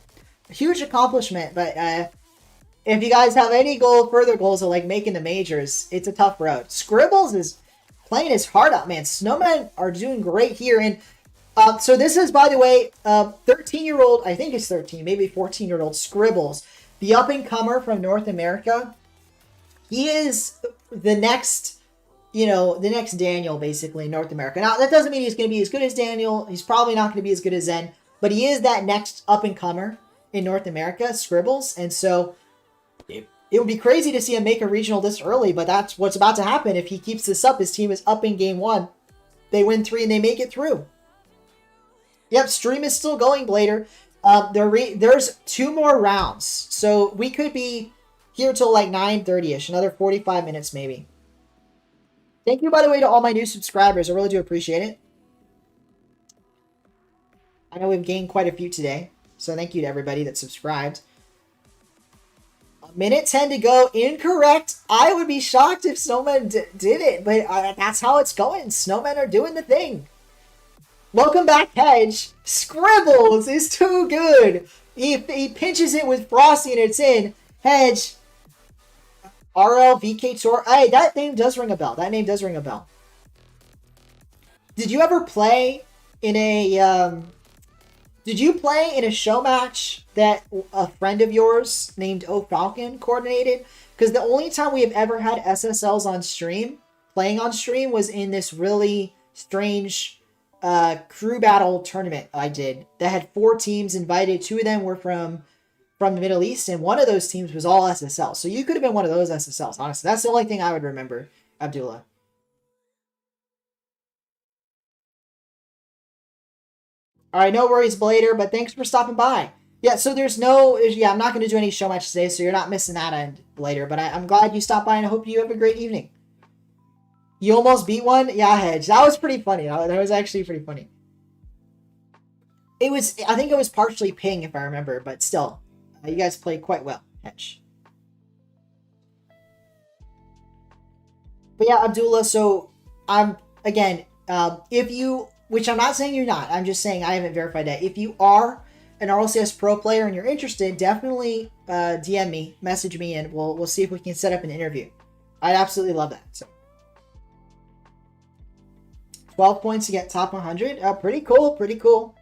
a huge accomplishment. But if you guys have any further goals of, like, making the majors, it's a tough road. Scribbles is playing his heart out, man. Snowmen are doing great here, and so this is, by the way, 13-year-old, I think it's 13, maybe 14-year-old Scribbles, the up-and-comer from North America. He is the next, the next Daniel, basically, in North America. Now, that doesn't mean he's going to be as good as Daniel. He's probably not going to be as good as Zen, but he is that next up-and-comer in North America, Scribbles. And so it would be crazy to see him make a regional this early, but that's what's about to happen. If he keeps this up, his team is up in game 1. They win 3 and they make it through. Yep, stream is still going, Blader. There's 2 more rounds, so we could be here till like 9:30ish, another 45 minutes maybe. Thank you, by the way, to all my new subscribers. I really do appreciate it. I know we've gained quite a few today, so thank you to everybody that subscribed. A minute 10 to go. Incorrect. I would be shocked if Snowmen did it, but that's how it's going. Snowmen are doing the thing. Welcome back, Hedge. Scribbles is too good. He pinches it with Frosty and it's in. Hedge. RL VK Tour. Hey, that name does ring a bell. That name does ring a bell. Did you ever play in a show match that a friend of yours named O Falcon coordinated? Because the only time we have ever had SSLs on stream, playing on stream, was in this really strange crew battle tournament I did that had 4 teams invited. 2 of them were from the Middle East, and one of those teams was all SSL. So you could have been one of those SSLs, honestly. That's the only thing I would remember, Abdullah. Alright, no worries, Blader, but thanks for stopping by. Yeah, so there's no... Yeah, I'm not going to do any show match today, so you're not missing that end, Blader. But I'm glad you stopped by, and I hope you have a great evening. You almost beat one? Yeah, Hedge. That was pretty funny. That was actually pretty funny. It was... I think it was partially ping, if I remember, but still. You guys played quite well, Hedge. But yeah, Abdullah, so... Again, if you... Which I'm not saying you're not. I'm just saying I haven't verified that. If you are an RLCS Pro player and you're interested, definitely DM me, message me, and we'll see if we can set up an interview. I'd absolutely love that. So, 12 points to get top 100. Pretty cool. Pretty cool.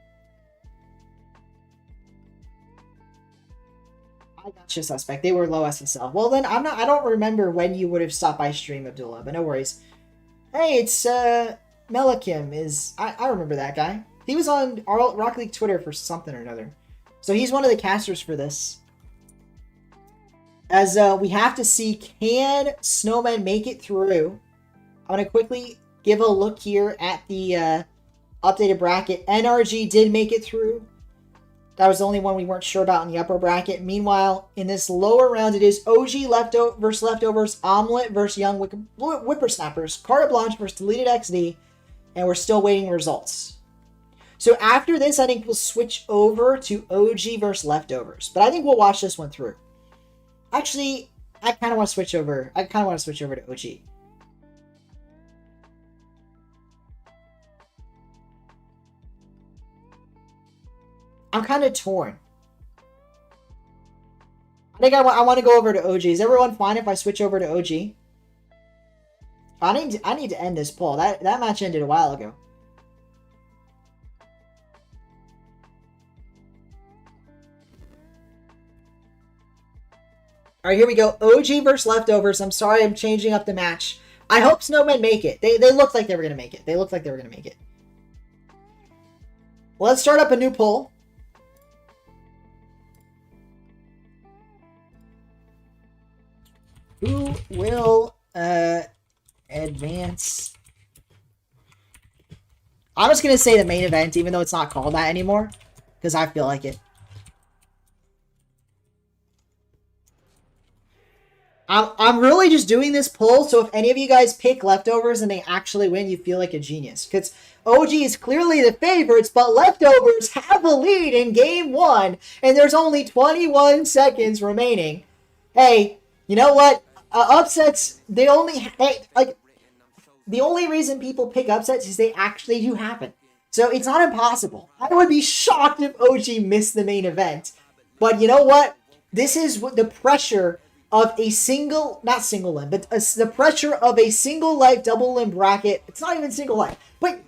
I got you, suspect. They were low SSL. Well, then I don't remember when you would have stopped by stream, Abdullah, but no worries. Hey, it's Melikim is... I remember that guy. He was on Rocket League Twitter for something or another. So he's one of the casters for this. As we have to see, can Snowmen make it through? I'm going to quickly give a look here at the updated bracket. NRG did make it through. That was the only one we weren't sure about in the upper bracket. Meanwhile, in this lower round, it is OG versus Leftovers, Omelet versus Young Whippersnappers, Carte Blanche versus Deleted XD, and we're still waiting results. So after this, I think we'll switch over to OG versus Leftovers. But I think we'll watch this one through. Actually, I kind of want to switch over. To OG. I'm kind of torn. I think I want to go over to OG. Is everyone fine if I switch over to OG? I need to end this poll. That match ended a while ago. All right, here we go. OG versus Leftovers. I'm sorry, I'm changing up the match. I hope Snowmen make it. They looked like they were gonna make it. Well, let's start up a new poll. Who will advance? I'm just going to say the main event, even though it's not called that anymore, because I feel like it. I'm really just doing this poll, so if any of you guys pick Leftovers and they actually win, you feel like a genius. Because OG is clearly the favorites, but Leftovers have a lead in Game 1, and there's only 21 seconds remaining. Hey, you know what? Upsets, the only reason people pick upsets is they actually do happen. So it's not impossible. I would be shocked if OG missed the main event. But you know what? This is the pressure of a the pressure of a single life double limb bracket. It's not even single life. But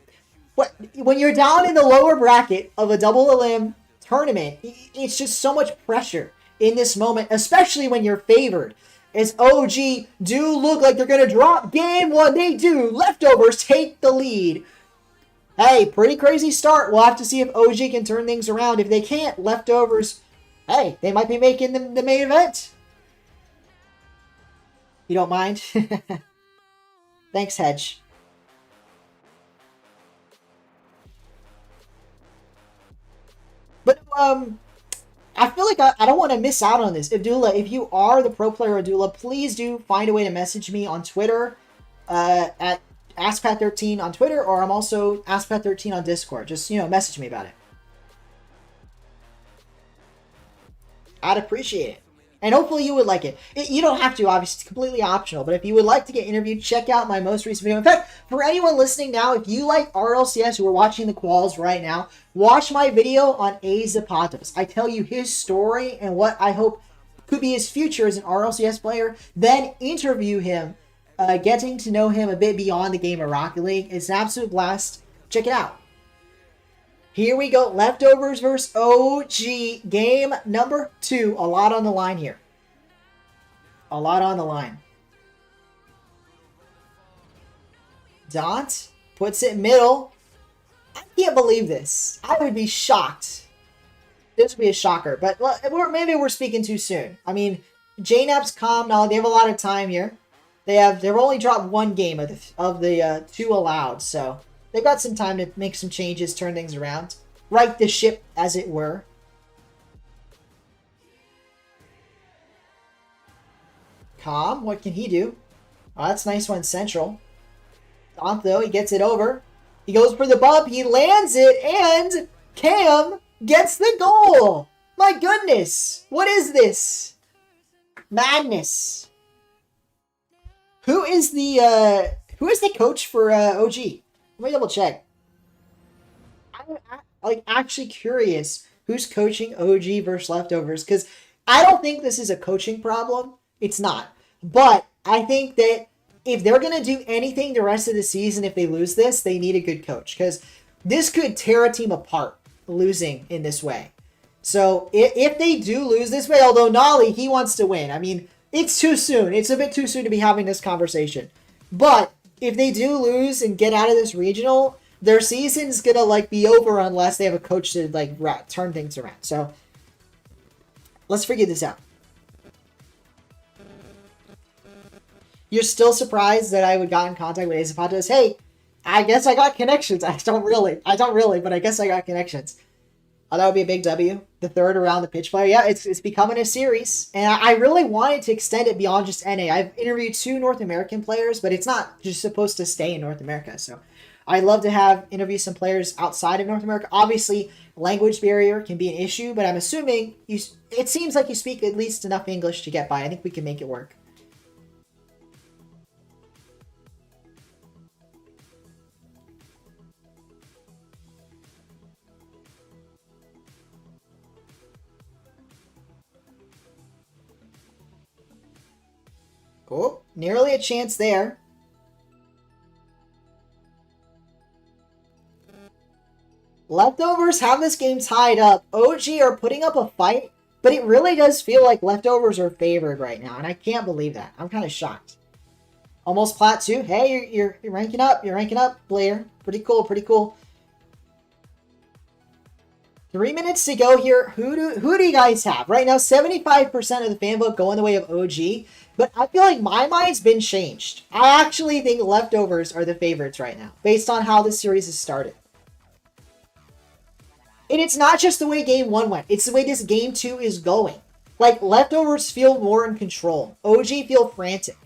when you're down in the lower bracket of a double limb tournament, it's just so much pressure in this moment, especially when you're favored. As OG do look like they're going to drop Game 1. They do. Leftovers take the lead. Hey, pretty crazy start. We'll have to see if OG can turn things around. If they can't, Leftovers, hey, they might be making the main event. You don't mind? Thanks, Hedge. But I feel like I don't want to miss out on this. Abdullah, if you are the pro player Abdullah, please do find a way to message me on Twitter at AskPat13 on Twitter, or I'm also AskPat13 on Discord. Just, message me about it. I'd appreciate it. And hopefully you would like it. You don't have to, obviously. It's completely optional. But if you would like to get interviewed, check out my most recent video. In fact, for anyone listening now, if you like RLCS who are watching the quals right now, watch my video on A Zapatos. I tell you his story and what I hope could be his future as an RLCS player. Then interview him, getting to know him a bit beyond the game of Rocket League. It's an absolute blast. Check it out. Here we go. Leftovers versus OG. Game number 2. A lot on the line here. A lot on the line. Dant puts it middle. I can't believe this. I would be shocked. This would be a shocker. But maybe we're speaking too soon. I mean, JNAP's calm now. They have a lot of time here. They've only dropped 1 game of the 2 allowed. So they've got some time to make some changes, turn things around. Right the ship, as it were. Calm, what can he do? Oh, that's a nice one, central. Dant, though, he gets it over. He goes for the bump, he lands it, and Cam gets the goal! My goodness! What is this? Madness. Who is the coach for OG? Let me double check. I'm actually curious who's coaching OG versus Leftovers, because I don't think this is a coaching problem. It's not. But I think that if they're going to do anything the rest of the season, if they lose this, they need a good coach, because this could tear a team apart losing in this way. So if they do lose this way, although Nolly, he wants to win. I mean, it's too soon. It's a bit too soon to be having this conversation. But if they do lose and get out of this regional, their season's going to be over unless they have a coach to turn things around. So let's figure this out. You're still surprised that I would got in contact with Azapatos? Hey, I guess I got connections. I don't really, but I guess I got connections. Oh, that would be a big W. The third around the pitch player. Yeah, it's becoming a series. And I really wanted to extend it beyond just NA. I've interviewed 2 North American players, but it's not just supposed to stay in North America. So I'd love to interview some players outside of North America. Obviously, language barrier can be an issue, but I'm assuming it seems like you speak at least enough English to get by. I think we can make it work. Oh, nearly a chance there. Leftovers have this game tied up. OG are putting up a fight, but it really does feel like Leftovers are favored right now, and I can't believe that. I'm kind of shocked. Almost plat 2. Hey, you're ranking up. You're ranking up, player. Pretty cool, pretty cool. 3 minutes to go here. Who do you guys have? Right now, 75% of the fan vote going the way of OG. But I feel like my mind's been changed. I actually think Leftovers are the favorites right now, based on how this series has started. And it's not just the way Game 1 went. It's the way this Game 2 is going. Leftovers feel more in control. OG feel frantic.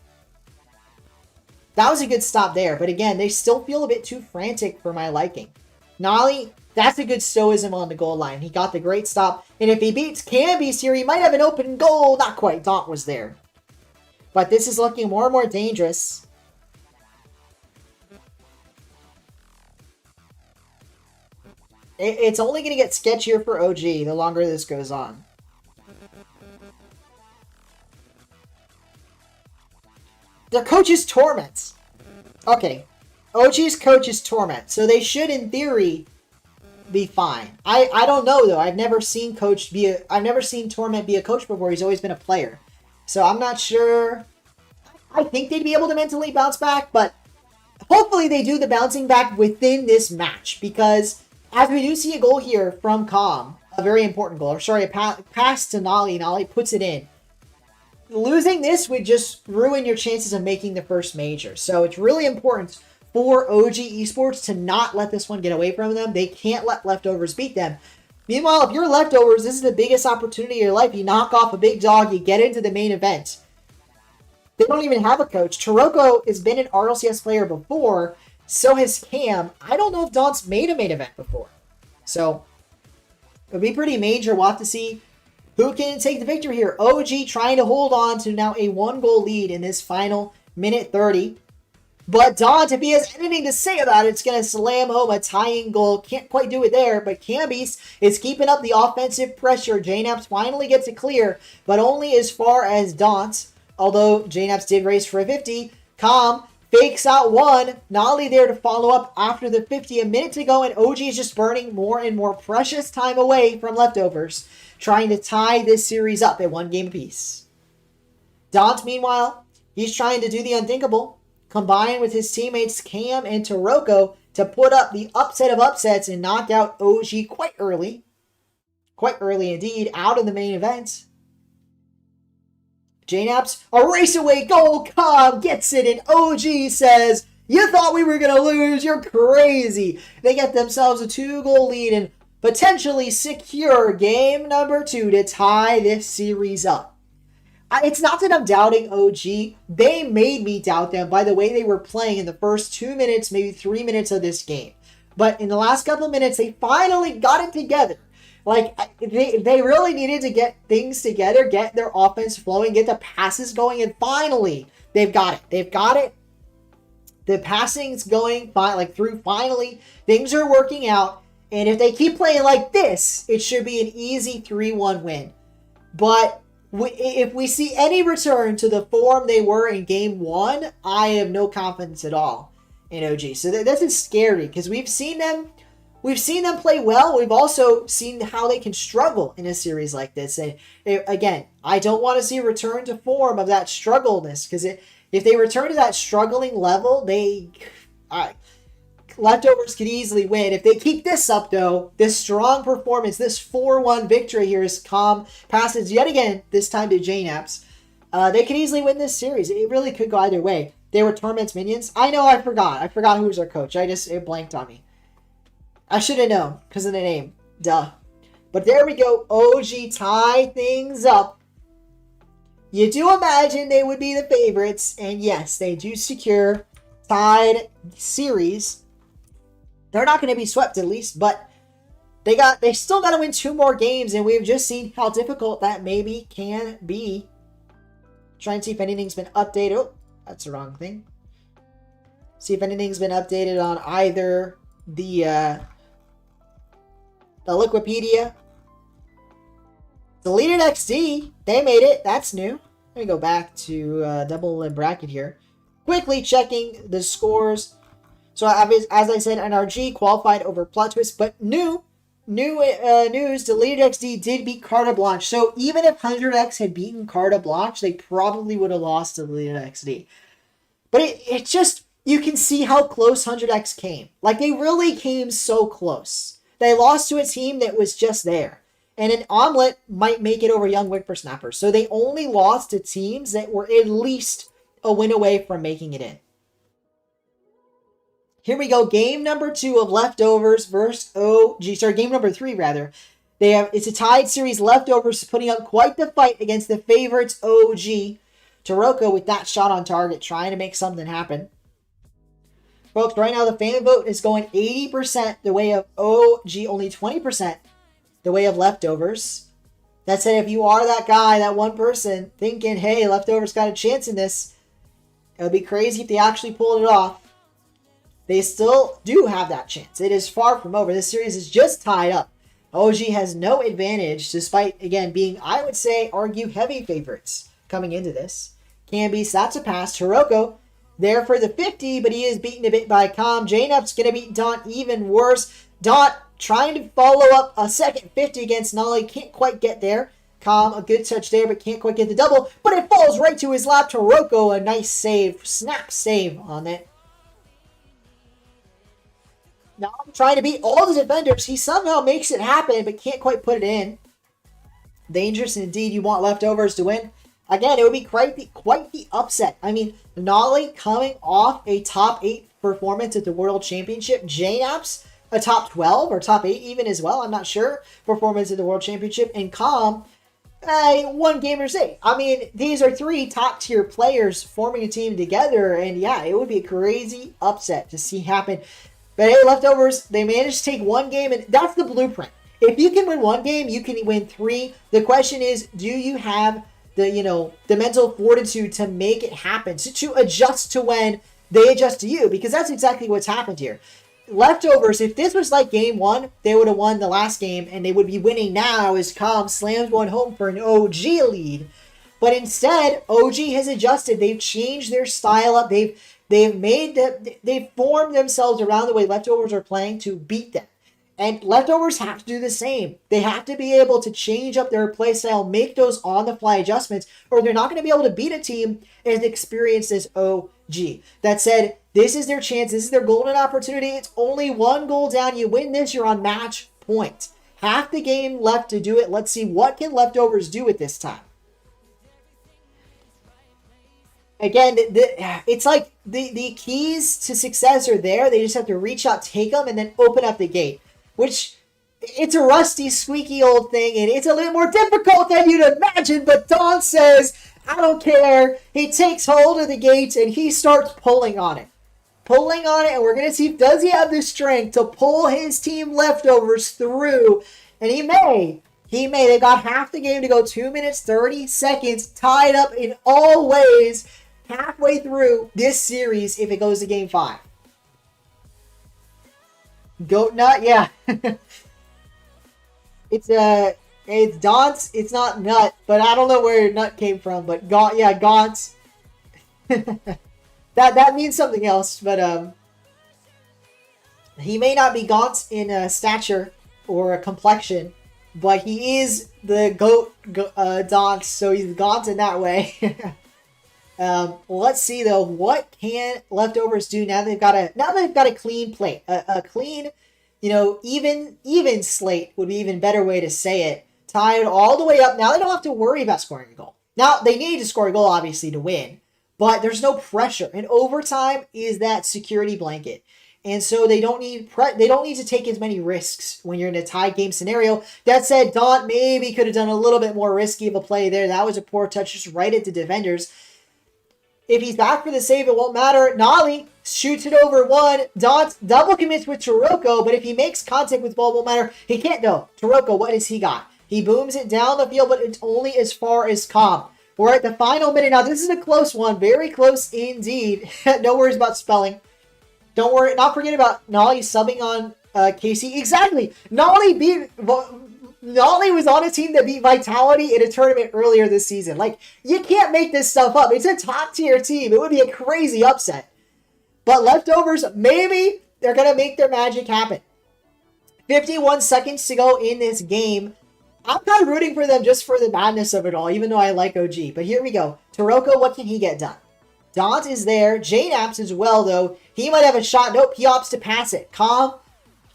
That was a good stop there. But again, they still feel a bit too frantic for my liking. Nolly, that's a good stoicism on the goal line. He got the great stop. And if he beats Cambies here, he might have an open goal. Not quite. Dant was there. But this is looking more and more dangerous. It's only going to get sketchier for OG the longer this goes on. Their coach is Torment. Okay. OG's coach is Torment. So they should, in theory, be fine. I don't know, though. I've never seen Torment be a coach before. He's always been a player. So I'm not sure. I think they'd be able to mentally bounce back, but hopefully they do the bouncing back within this match, because as we do see a goal here from Calm, a very important goal, or sorry, a pass to Nolly. Nolly puts it in. Losing this would just ruin your chances of making the first major. So it's really important for OG Esports to not let this one get away from them. They can't let Leftovers beat them. Meanwhile, if you're leftovers, this is the biggest opportunity of your life. You knock off a big dog, you get into the main event. They don't even have a coach. Taroko has been an RLCS player before, so has Cam. I don't know if Daunt's made a main event before. So, it would be pretty major. We'll have to see who can take the victory here. OG trying to hold on to now a 1-goal lead in this final minute 30. But Daunt, if he has anything to say about it, it's going to slam home a tying goal. Can't quite do it there, but Cambies is keeping up the offensive pressure. JNaps finally gets it clear, but only as far as Daunt. Although JNaps did race for a 50. Calm fakes out one. Nolly there to follow up after the 50. A minute to go, and OG is just burning more and more precious time away from leftovers, trying to tie this series up at 1 game apiece. Daunt, meanwhile, he's trying to do the unthinkable, combine with his teammates Cam and Taroko to put up the upset of upsets and knock out OG quite early indeed, out of the main event. JNaps, a race away goal, Cobb gets it, and OG says, you thought we were going to lose, you're crazy. They get themselves a 2-goal lead and potentially secure game number 2 to tie this series up. It's not that I'm doubting OG. They made me doubt them by the way they were playing in the first 2 minutes, maybe 3 minutes of this game. But in the last couple of minutes, they finally got it together. Like, they really needed to get things together, get their offense flowing, get the passes going, and finally, they've got it. They've got it. The passing's going through finally. Things are working out. And if they keep playing like this, it should be an easy 3-1 win. But if we see any return to the form they were in game 1, I have no confidence at all in OG. So this is scary because we've seen them play well. We've also seen how they can struggle in a series like this. And again, I don't want to see a return to form of that struggleness, because if they return to that struggling level, leftovers could easily win. If they keep this up, though, this strong performance, this 4-1 victory here as Calm passes yet again, this time to JNaps, they could easily win this series. It really could go either way. They were Torment's minions. I know, I forgot who was our coach. It blanked on me. I should have known because of the name. Duh. But there we go. OG tie things up. You do imagine they would be the favorites. And yes, they do secure tied series. They're not going to be swept at least, but they still got to win 2 more games, and we've just seen how difficult that maybe can be. Try and see if anything's been updated. Oh, that's the wrong thing. See if anything's been updated on either the Liquipedia. Deleted XD. They made it. That's new. Let me go back to double and bracket here. Quickly checking the scores. So as I said, NRG qualified over Plot Twist, but news, Deleted XD did beat Carta Blanche. So even if 100X had beaten Carta Blanche, they probably would have lost to Deleted XD. But it just, you can see how close 100X came. Like, they really came so close. They lost to a team that was just there. And an Omelette might make it over Young Whippersnapper. So they only lost to teams that were at least a win away from making it in. Here we go. Game number 2 of Leftovers versus game number 3 rather. It's a tied series. Leftovers putting up quite the fight against the favorites OG. Taroko with that shot on target, trying to make something happen. Folks, right now the fan vote is going 80% the way of OG, only 20% the way of Leftovers. That said, if you are that guy, that one person, thinking, hey, Leftovers got a chance in this, it would be crazy if they actually pulled it off. They still do have that chance. It is far from over. This series is just tied up. OG has no advantage, despite, again, being, I would say, argue heavy favorites coming into this. Camby, that's a pass. Taroko there for the 50, but he is beaten a bit by Calm. JNap's going to beat Daunt even worse. Daunt trying to follow up a second 50 against Nolly. Can't quite get there. Calm, a good touch there, but can't quite get the double. But it falls right to his lap. Taroko, a nice save. Snap save on that. Now I'm trying to beat all the defenders. He somehow makes it happen, but can't quite put it in. Dangerous indeed. You want Leftovers to win. Again, it would be quite the upset. I mean, Nolly coming off a top 8 performance at the World Championship. JNaps a top 12 or top 8 even as well. I'm not sure. Performance in the World Championship. And Calm, 1 Gamers 8. I mean, these are 3 top tier players forming a team together. And yeah, it would be a crazy upset to see happen. But hey, Leftovers, they managed to take 1 game, and that's the blueprint. If you can win 1 game, you can win 3. The question is, do you have the mental fortitude to make it happen, to adjust to when they adjust to you? Because that's exactly what's happened here. Leftovers, if this was like game 1, they would have won the last game, and they would be winning now as Calm slams one home for an OG lead. But instead, OG has adjusted. They've changed their style up. They've formed themselves around the way Leftovers are playing to beat them. And Leftovers have to do the same. They have to be able to change up their play style, make those on-the-fly adjustments, or they're not going to be able to beat a team as experienced as OG. That said, this is their chance. This is their golden opportunity. It's only 1 goal down. You win this, you're on match point. Half the game left to do it. Let's see what can Leftovers do at this time. Again, it's like the keys to success are there. They just have to reach out, take them, and then open up the gate. Which, it's a rusty, squeaky old thing, and it's a little more difficult than you'd imagine, but Don says, I don't care. He takes hold of the gates, and he starts pulling on it. And we're going to see, does he have the strength to pull his team Leftovers through? And he may. They got half the game to go, 2 minutes, 30 seconds, tied up in all ways, halfway through this series if it goes to game 5. Goat Nut, yeah. It's Daunt's. It's not Nut, but I don't know where Nut came from. But Gaunt's. that means something else. But he may not be gaunt in stature or a complexion, but he is the goat Daunt, so he's gaunt in that way. Let's see though, what can Leftovers do now they've got a clean plate, a clean, even slate would be even better way to say it. Tied all the way up. Now they don't have to worry about scoring a goal. Now they need to score a goal obviously to win, but there's no pressure. And overtime is that security blanket. And so they don't need to take as many risks when you're in a tie game scenario. That said, Daunt maybe could have done a little bit more risky of a play there. That was a poor touch just right at the defenders. If he's back for the save, it won't matter. Nolly shoots it over 1. Daunt double commits with Taroko, but if he makes contact with the ball, it won't matter. He can't though. Taroko, what has he got? He booms it down the field, but it's only as far as Calm. We're at the final minute. Now, this is a close one. Very close indeed. No worries about spelling. Don't worry. Not forget about Nolly subbing on Casey. Exactly. Nolly was on a team that beat Vitality in a tournament earlier this season. Like, you can't make this stuff up. It's a top-tier team. It would be a crazy upset. But Leftovers, maybe they're going to make their magic happen. 51 seconds to go in this game. I'm kind of rooting for them just for the madness of it all, even though I like OG. But here we go. Taroko, what can he get done? Daunt is there. Jane Apps as well, though. He might have a shot. Nope, he opts to pass it. Calm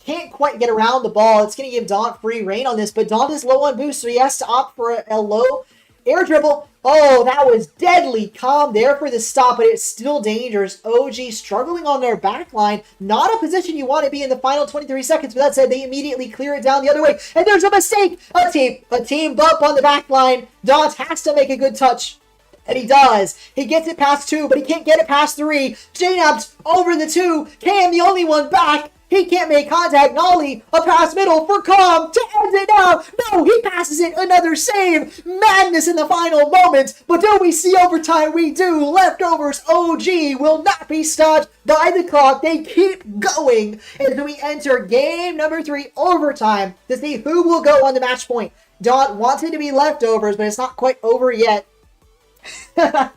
can't quite get around the ball. It's going to give Daunt free reign on this, but Daunt is low on boost, so he has to opt for a low air dribble. Oh, that was deadly. Calm there for the stop, but it's still dangerous. OG struggling on their back line. Not a position you want to be in the final 23 seconds, but that said, they immediately clear it down the other way, and there's a mistake. A team bump on the back line. Daunt has to make a good touch. And he does. He gets it past 2, but he can't get it past 3. J-Nabs over the 2. Cam, the only one back. He can't make contact. Nolly, a pass middle for Calm to end it now. No, he passes it. Another save. Madness in the final moments. But do we see overtime? We do. Leftovers OG will not be stopped by the clock. They keep going as we enter game number 3, overtime, to see who will go on the match point. Daunt wanted to be Leftovers, but it's not quite over yet. But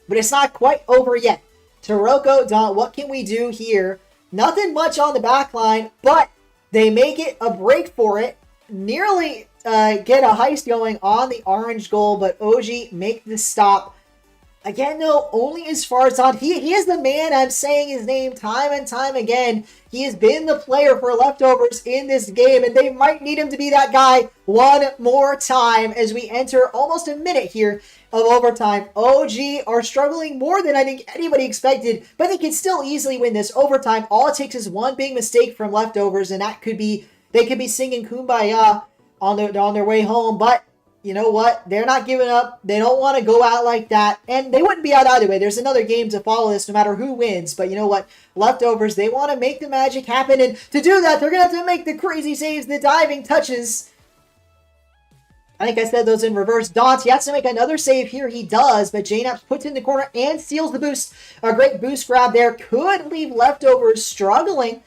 it's not quite over yet. Taroko, Daunt, what can we do here? Nothing much on the back line, but they make it a break for it. Nearly get a heist going on the orange goal, but OG make the stop. Again, though, only as far as on. He is the man. I'm saying his name time and time again. He has been the player for leftovers in this game, and they might need him to be that guy one more time as we enter almost a minute here of overtime. OG are struggling more than I think anybody expected, but they can still easily win this overtime. All it takes is one big mistake from leftovers, and that could be they could be singing Kumbaya on their way home, but you know what? They're not giving up. They don't want to go out like that. And they wouldn't be out either way. There's another game to follow this no matter who wins. But you know what? Leftovers, they want to make the magic happen. And to do that, they're going to have to make the crazy saves, the diving touches. I think I said those in reverse. Daunt, he has to make another save here. He does. But JNaps puts in the corner and steals the boost. A great boost grab there. Could leave leftovers struggling.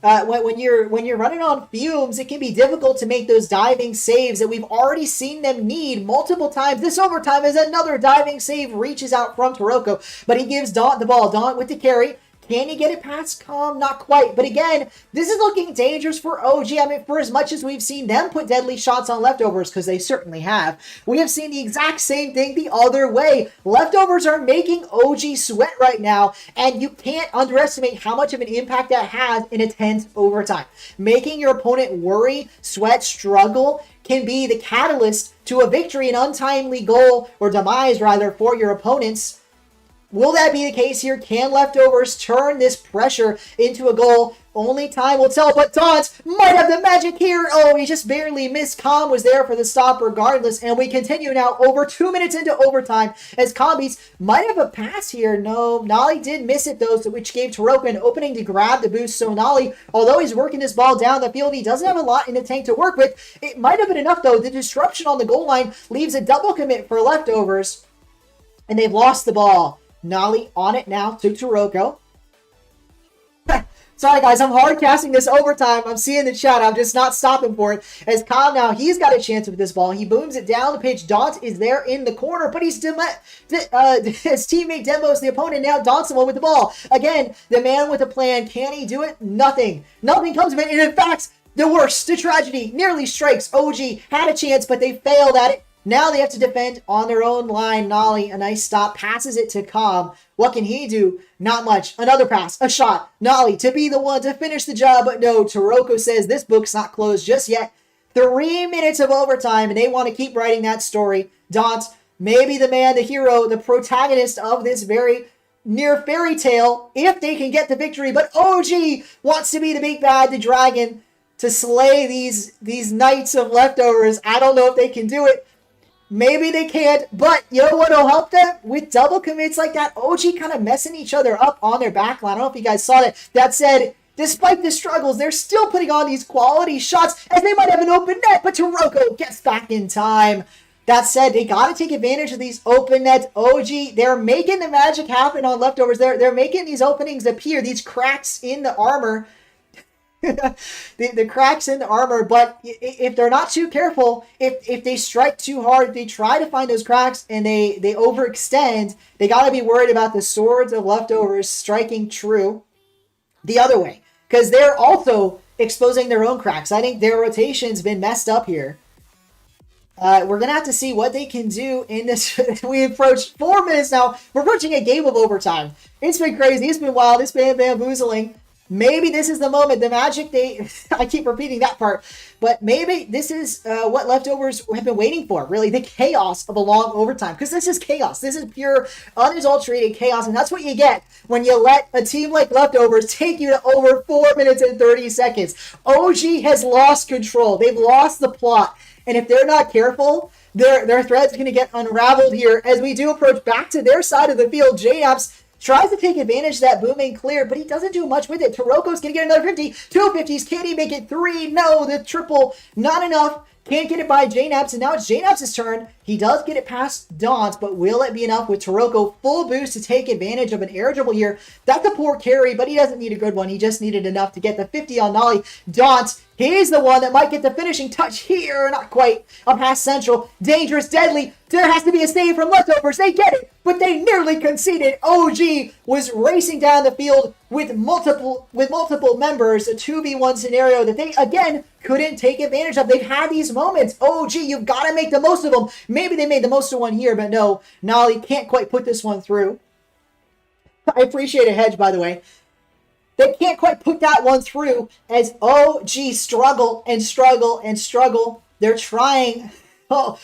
When you're running on fumes, it can be difficult to make those diving saves that we've already seen them need multiple times. This overtime is another diving save, reaches out from Taroko, but he gives Daunt the ball. Daunt with the carry. Can he get it past Calm? Not quite. But again, this is looking dangerous for OG. I mean, for as much as we've seen them put deadly shots on leftovers, because they certainly have, we have seen the exact same thing the other way. Leftovers are making OG sweat right now, and you can't underestimate how much of an impact that has in a tense overtime. Making your opponent worry, sweat, struggle can be the catalyst to a victory, an untimely goal, or demise rather, for your opponents. Will that be the case here? Can leftovers turn this pressure into a goal? Only time will tell, but Daunt might have the magic here. Oh, he just barely missed. Calm was there for the stop regardless, and we continue now over 2 minutes into overtime as Combies might have a pass here. No, Nolly did miss it though, which gave Taroko an opening to grab the boost. So Nolly, although he's working this ball down the field, he doesn't have a lot in the tank to work with. It might have been enough though. The disruption on the goal line leaves a double commit for leftovers, and they've lost the ball. Nolly on it now to Taroko. Sorry guys, I'm hard casting this overtime. I'm seeing the chat. I'm just not stopping for it. As Calm now, he's got a chance with this ball. He booms it down the pitch. Daunt is there in the corner, but his teammate demos the opponent. Now Daunt's the one with the ball. Again, the man with a plan. Can he do it? Nothing. Nothing comes of it. And in fact, the worst, the tragedy, nearly strikes. OG had a chance, but they failed at it. Now they have to defend on their own line. Nolly, a nice stop, passes it to Calm. What can he do? Not much. Another pass, a shot. Nolly to be the one to finish the job, but no, Taroko says this book's not closed just yet. 3 minutes of overtime, and they want to keep writing that story. Daunt, maybe the man, the hero, the protagonist of this very near fairy tale, if they can get the victory, but OG wants to be the big bad, the dragon, to slay these knights of leftovers. I don't know if they can do it. Maybe they can't, but you know what will help them? With double commits like that, OG kind of messing each other up on their back line. I don't know if you guys saw that. That said, despite the struggles, they're still putting on these quality shots as they might have an open net, but Taroko gets back in time. That said, they got to take advantage of these open nets. OG, they're making the magic happen on leftovers. They're making these openings appear, these cracks in the armor. the cracks in the armor, but if they're not too careful, if they strike too hard, if they try to find those cracks and they overextend, they got to be worried about the swords of leftovers striking true the other way, because they're also exposing their own cracks. I think their rotation's been messed up here. We're gonna have to see what they can do in this. We approached 4 minutes now. We're approaching a game of overtime. It's been crazy. It's been wild. It's been bamboozling. Maybe this is the moment, the magic I keep repeating that part, but maybe this is what leftovers have been waiting for, really, the chaos of a long overtime, because this is chaos. This is pure, unadulterated chaos, and that's what you get when you let a team like leftovers take you to over 4 minutes and 30 seconds. OG has lost control. They've lost the plot, and if they're not careful, their thread's going to get unraveled here as we do approach back to their side of the field. JNaps tries to take advantage of that booming clear, but he doesn't do much with it. Taroko's going to get another 50. 2 50s. Can he make it 3? No, the triple. Not enough. Can't get it by JNaps, and now it's JNaps' turn. He does get it past Daunt, but will it be enough with Taroko full boost to take advantage of an air dribble here? That's a poor carry, but he doesn't need a good one. He just needed enough to get the 50 on Nolly. Daunt, he's the one that might get the finishing touch here. Not quite. Up past Central. Dangerous, deadly. There has to be a save from leftovers. They get it, but they nearly conceded. OG was racing down the field with multiple members. A 2v1 scenario that they, again, couldn't take advantage of. They've had these moments. OG, you've got to make the most of them. maybe they made the most of one here, but no, Nolly can't quite put this one through. I appreciate a hedge, by the way. They can't quite put that one through as OG struggle and struggle and struggle. They're trying so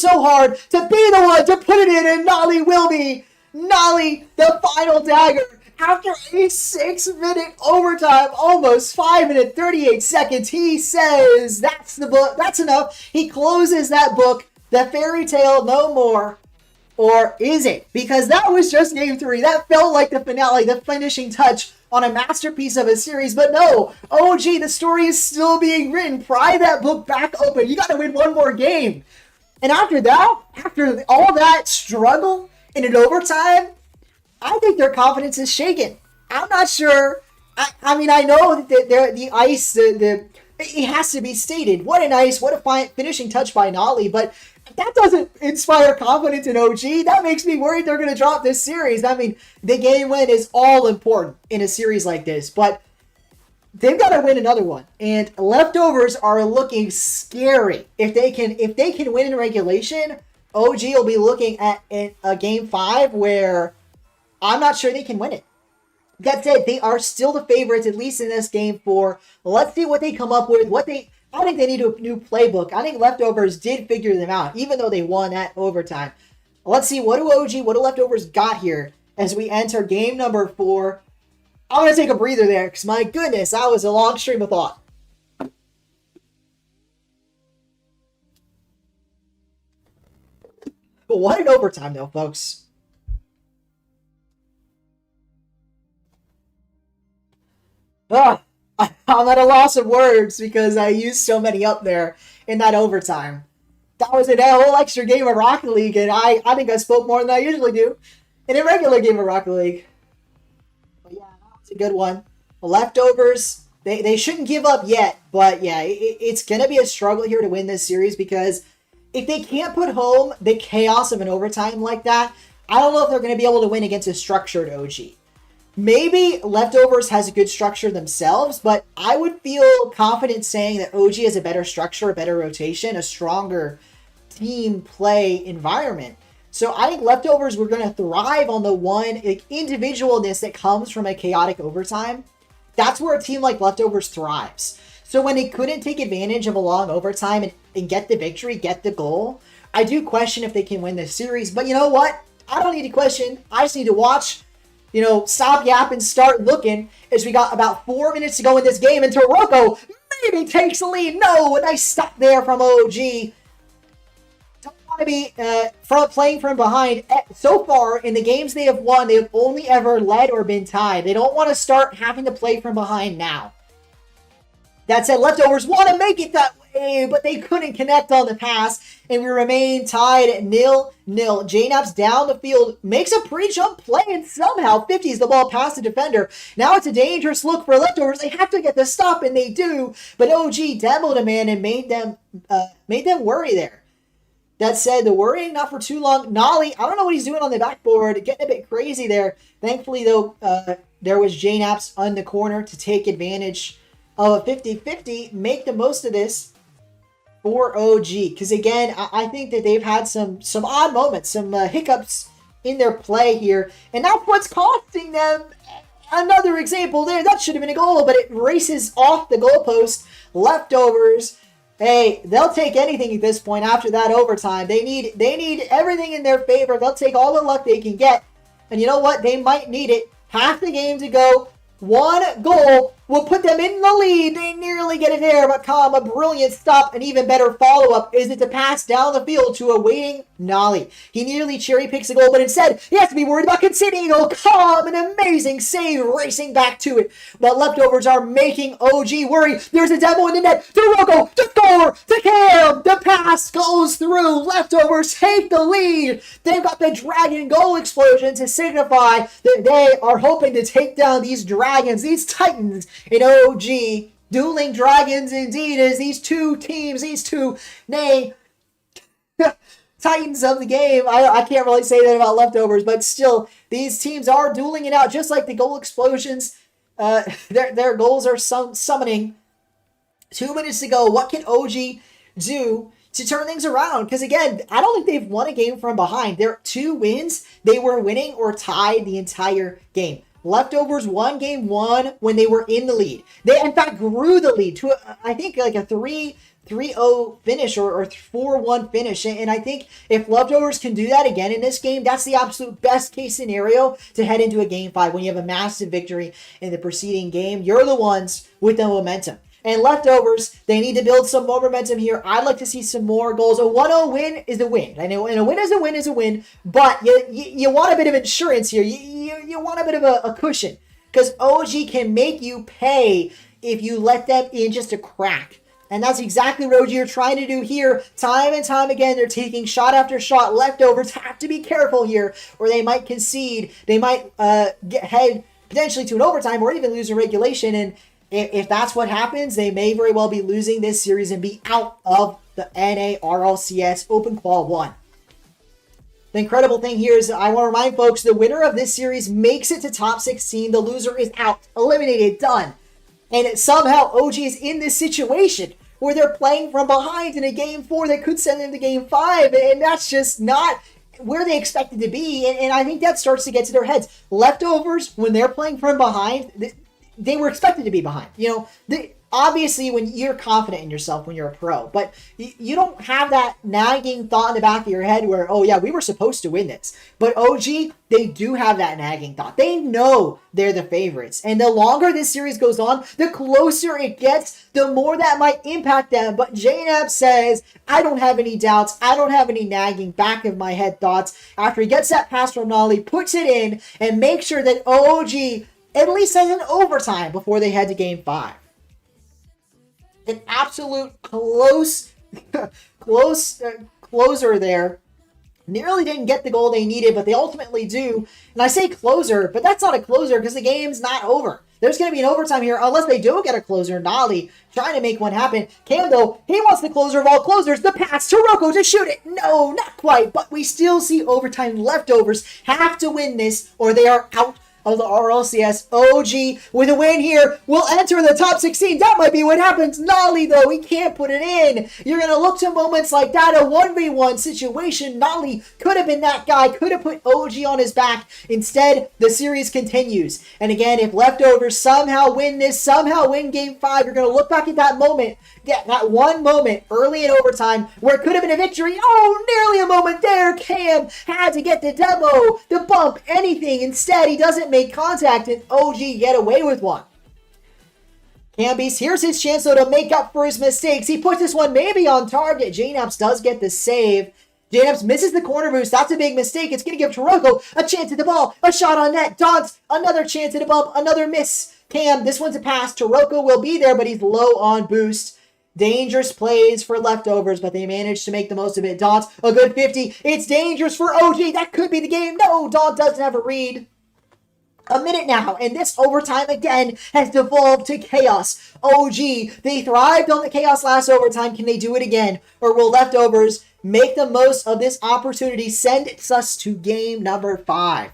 hard to be the one to put it in, and Nolly will be. Nolly, the final dagger. After a 6-minute overtime, almost 5 minutes 38 seconds, he says, that's the book, that's enough. He closes that book, the fairy tale no more. Or is it? Because that was just game 3. That felt like the finale, the finishing touch on a masterpiece of a series. But no, OG, the story is still being written. Pry that book back open. You got to win one more game. And after that, after all that struggle in an overtime, I think their confidence is shaken. I'm not sure. I mean, I know that the ice, it has to be stated. What a nice, what a finishing touch by Nolly, but that doesn't inspire confidence in OG. That makes me worried they're going to drop this series. I mean, the game win is all important in a series like this, but they've got to win another one. And leftovers are looking scary. If they can win in regulation, OG will be looking at a game 5 where I'm not sure they can win it. That said, they are still the favorites, at least in this game 4. Let's see what they come up with. I think they need a new playbook. I think leftovers did figure them out, even though they won at overtime. Let's see, what do leftovers got here as we enter game number 4. I'm going to take a breather there, because my goodness, that was a long stream of thought. But what an overtime, though, folks. I'm at a loss of words because I used so many up there in that overtime. That was a whole extra game of Rocket League, and I think I spoke more than I usually do in a regular game of Rocket League. But yeah, that was a good one. The leftovers, they shouldn't give up yet, but yeah, it's going to be a struggle here to win this series because if they can't put home the chaos of an overtime like that, I don't know if they're going to be able to win against a structured OG. Maybe Leftovers has a good structure themselves, but I would feel confident saying that OG has a better structure, a better rotation, a stronger team play environment. So I think Leftovers were going to thrive on the one individualness that comes from a chaotic overtime. That's where a team like Leftovers thrives. So when they couldn't take advantage of a long overtime and get the victory, get the goal, I do question if they can win this series. But you know what? I don't need to question. I just need to watch, stop yapping, start looking, as we got about 4 minutes to go in this game, and Toroko maybe takes the lead. No, a nice stop there from OG. Don't want to be playing from behind. So far, in the games they have won, they have only ever led or been tied. They don't want to start having to play from behind now. That said, Leftovers want to make it that way, but they couldn't connect on the pass, and we remain tied at 0-0. JNAP's down the field, makes a pre-jump play, and somehow 50s the ball past the defender. Now it's a dangerous look for Leftovers. They have to get the stop, and they do, but OG demoed a man and made them worry there. That said, the worrying not for too long. Nolly, I don't know what he's doing on the backboard, getting a bit crazy there. Thankfully, though, there was JNAP's on the corner to take advantage of a 50-50, make the most of this for OG. Because again, I think that they've had some odd moments, some hiccups in their play here. And that's what's costing them. Another example there. That should have been a goal, but it races off the goalpost. Leftovers. Hey, they'll take anything at this point after that overtime. They need everything in their favor. They'll take all the luck they can get. And you know what? They might need it. Half the game to go. One goal will put them in the lead. They nearly get it there, but a brilliant stop, an even better follow-up is it to pass down the field to a waiting Nolly. He nearly cherry-picks a goal, but instead, he has to be worried about conceding a goal. An amazing save, racing back to it. But Leftovers are making OG worry. There's a demo in the net. To Rocco, to score, to Cam. The pass goes through. Leftovers take the lead. They've got the Dragon goal explosion to signify that they are hoping to take down these Dragons, these Titans, in OG. Dueling Dragons indeed, as these two teams, Titans of the game. I can't really say that about Leftovers, but still, these teams are dueling it out, just like the goal explosions. Their goals are summoning. 2 minutes to go. What can OG do to turn things around. Because again, I don't think they've won a game from behind. Their 2 wins, they were winning or tied the entire game. Leftovers won game 1 when they were in the lead. They, in fact, grew the lead to, I think, like a 3-0 finish or 4-1 finish. And I think if Leftovers can do that again in this game, that's the absolute best case scenario to head into a game 5 when you have a massive victory in the preceding game. You're the ones with the momentum. And Leftovers, they need to build some more momentum here. I'd like to see some more goals. A 1-0 win is a win. I know, and a win is a win is a win, but you want a bit of insurance here. You want a bit of a cushion, because OG can make you pay if you let them in just a crack. And that's exactly what OG are trying to do here. Time and time again, they're taking shot after shot. Leftovers have to be careful here, or they might concede. They might head potentially to an overtime or even lose a regulation. And if that's what happens, they may very well be losing this series and be out of the NA RLCS Open Qual 1. The incredible thing here is I want to remind folks, the winner of this series makes it to top 16. The loser is out, eliminated, done. And somehow OG is in this situation where they're playing from behind in a game 4 that could send them to game 5. And that's just not where they expected to be. And I think that starts to get to their heads. Leftovers, when they're playing from behind, they were expected to be behind. You know, obviously when you're confident in yourself when you're a pro, but you don't have that nagging thought in the back of your head where, oh yeah, we were supposed to win this. But OG, they do have that nagging thought. They know they're the favorites. And the longer this series goes on, the closer it gets, the more that might impact them. But JNAB says, I don't have any doubts. I don't have any nagging back of my head thoughts. After he gets that pass from Nolly, puts it in, and makes sure that OG at least has an overtime before they head to game 5. An absolute closer there. Nearly didn't get the goal they needed, but they ultimately do. And I say closer, but that's not a closer because the game's not over. There's going to be an overtime here unless they do get a closer. Nolly trying to make one happen. Cam, though, he wants the closer of all closers. The pass to Rocco to shoot it. No, not quite, but we still see overtime. Leftovers have to win this or they are out of the RLCS. OG with a win here will enter the top 16. That might be what happens. Nolly, though, he can't put it in. You're going to look to moments like that, a 1v1 situation. Nolly could have been that guy, could have put OG on his back. Instead, the series continues. And again, if Leftovers somehow win this, somehow win game 5, you're going to look back at that moment. Yeah, that one moment early in overtime where it could have been a victory. Oh, nearly a moment there. Cam had to get the demo, the bump, anything. Instead, he doesn't make contact and OG get away with one. Cambies, here's his chance though to make up for his mistakes. He puts this one maybe on target. JNAPS does get the save. JNAPS misses the corner boost. That's a big mistake. It's going to give Taroko a chance at the ball. A shot on net. Dance, another chance at the bump. Another miss. Cam, this one's a pass. Taroko will be there, but he's low on boost. Dangerous plays for Leftovers, but they managed to make the most of it. Daunt, a good 50. It's dangerous for OG. That could be the game. No, Daunt doesn't have a read. A minute now, and this overtime again has devolved to chaos. OG, they thrived on the chaos last overtime. Can they do it again? Or will Leftovers make the most of this opportunity? Send us to game number 5.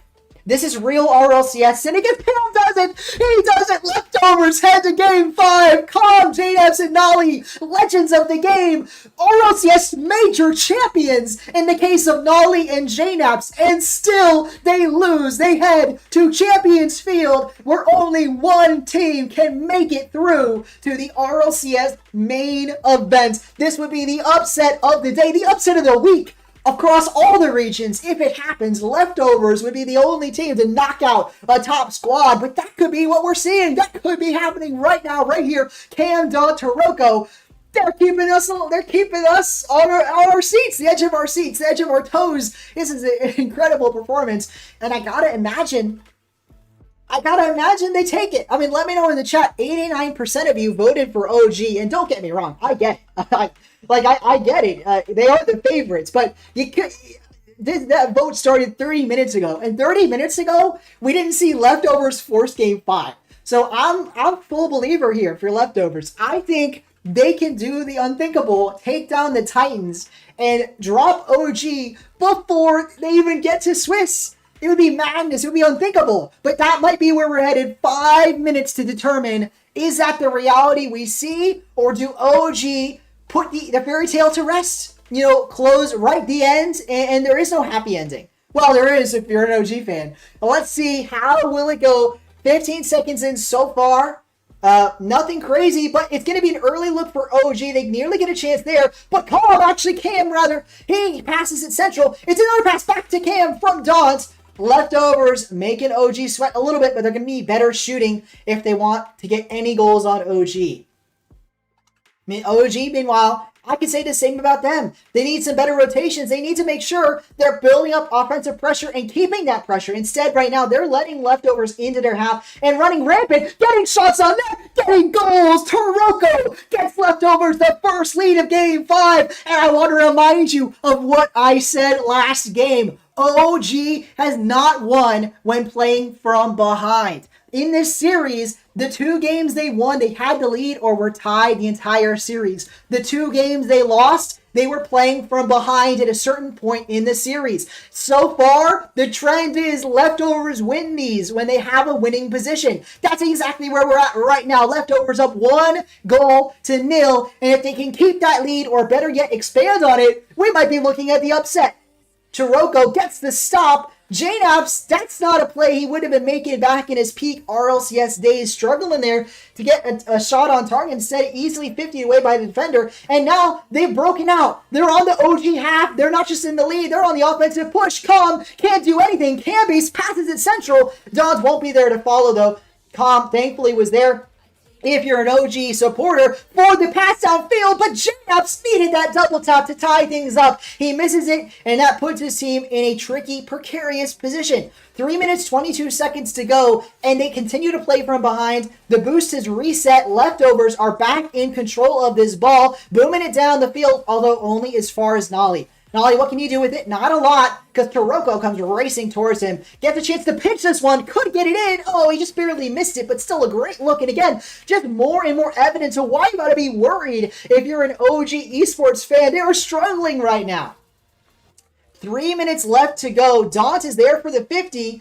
This is real RLCS, and again, Cam does it! He does it! Leftovers head to game 5! Calm, JNFs, and Nolly, legends of the game! RLCS major champions in the case of Nolly and JNAPS, and still they lose. They head to Champions Field, where only one team can make it through to the RLCS main event. This would be the upset of the day, the upset of the week. Across all the regions, if it happens, Leftovers would be the only team to knock out a top squad. But that could be what we're seeing. That could be happening right now, right here. Cam, Don, Taroko, they're keeping us on our seats, the edge of our seats, the edge of our toes. This is an incredible performance, and I gotta imagine they take it. I mean, let me know in the chat. 89% of you voted for OG, and don't get me wrong, I get it. I get it. They are the favorites, but that vote started 30 minutes ago, and 30 minutes ago we didn't see Leftovers force game 5. So I'm full believer here for Leftovers. I think they can do the unthinkable, take down the Titans, and drop OG before they even get to Swiss. It would be madness. It would be unthinkable. But that might be where we're headed. 5 minutes to determine, is that the reality we see, or do OG put the fairy tale to rest? close right at the end, and there is no happy ending. Well, there is if you're an OG fan. But let's see, how will it go? 15 seconds in so far. Nothing crazy, but it's going to be an early look for OG. They nearly get a chance there, but Cam, he passes it central. It's another pass back to Cam from Daunt. Leftovers making OG sweat a little bit, but they're going to need better shooting if they want to get any goals on OG. OG, meanwhile, I can say the same about them. They need some better rotations. They need to make sure they're building up offensive pressure and keeping that pressure. Instead, right now, they're letting Leftovers into their half and running rampant, getting shots on net, getting goals. Toroko gets Leftovers the first lead of Game 5. And I want to remind you of what I said last game. OG has not won when playing from behind. In this series, the 2 games they won, they had the lead or were tied the entire series. The 2 games they lost, they were playing from behind at a certain point in the series. So far, the trend is Leftovers win these when they have a winning position. That's exactly where we're at right now. Leftovers up 1-0, and if they can keep that lead, or better yet, expand on it, we might be looking at the upset. Toroko gets the stop. JNaps, that's not a play he would have been making back in his peak RLCS days, struggling there to get a shot on target, instead easily 50 away by the defender, and now they've broken out. They're on the OG half. They're not just in the lead, they're on the offensive push. Calm can't do anything. Cambies passes it central. Dons won't be there to follow, though. Calm, thankfully, was there if you're an OG supporter for the pass downfield, but JNaps needed that double tap to tie things up. He misses it, and that puts his team in a tricky, precarious position. 3 minutes, 22 seconds to go, and they continue to play from behind. The boost is reset. Leftovers are back in control of this ball, booming it down the field, although only as far as Nolly. Nolly, what can you do with it? Not a lot, because Toroko comes racing towards him. Gets a chance to pitch this one. Could get it in. Oh, he just barely missed it, but still a great look. And again, just more and more evidence of why you got to be worried if you're an OG Esports fan. They are struggling right now. 3 minutes left to go. Daunt is there for the 50.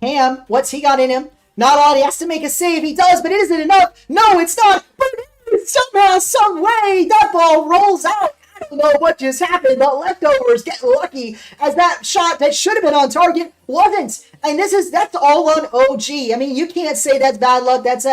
Cam, what's he got in him? Not a lot. He has to make a save. He does, but it isn't enough. No, it's not. But somehow, some way, that ball rolls out. I don't know what just happened, but Leftovers get lucky as that shot that should have been on target wasn't. And that's all on OG. I mean, you can't say that's bad luck. That's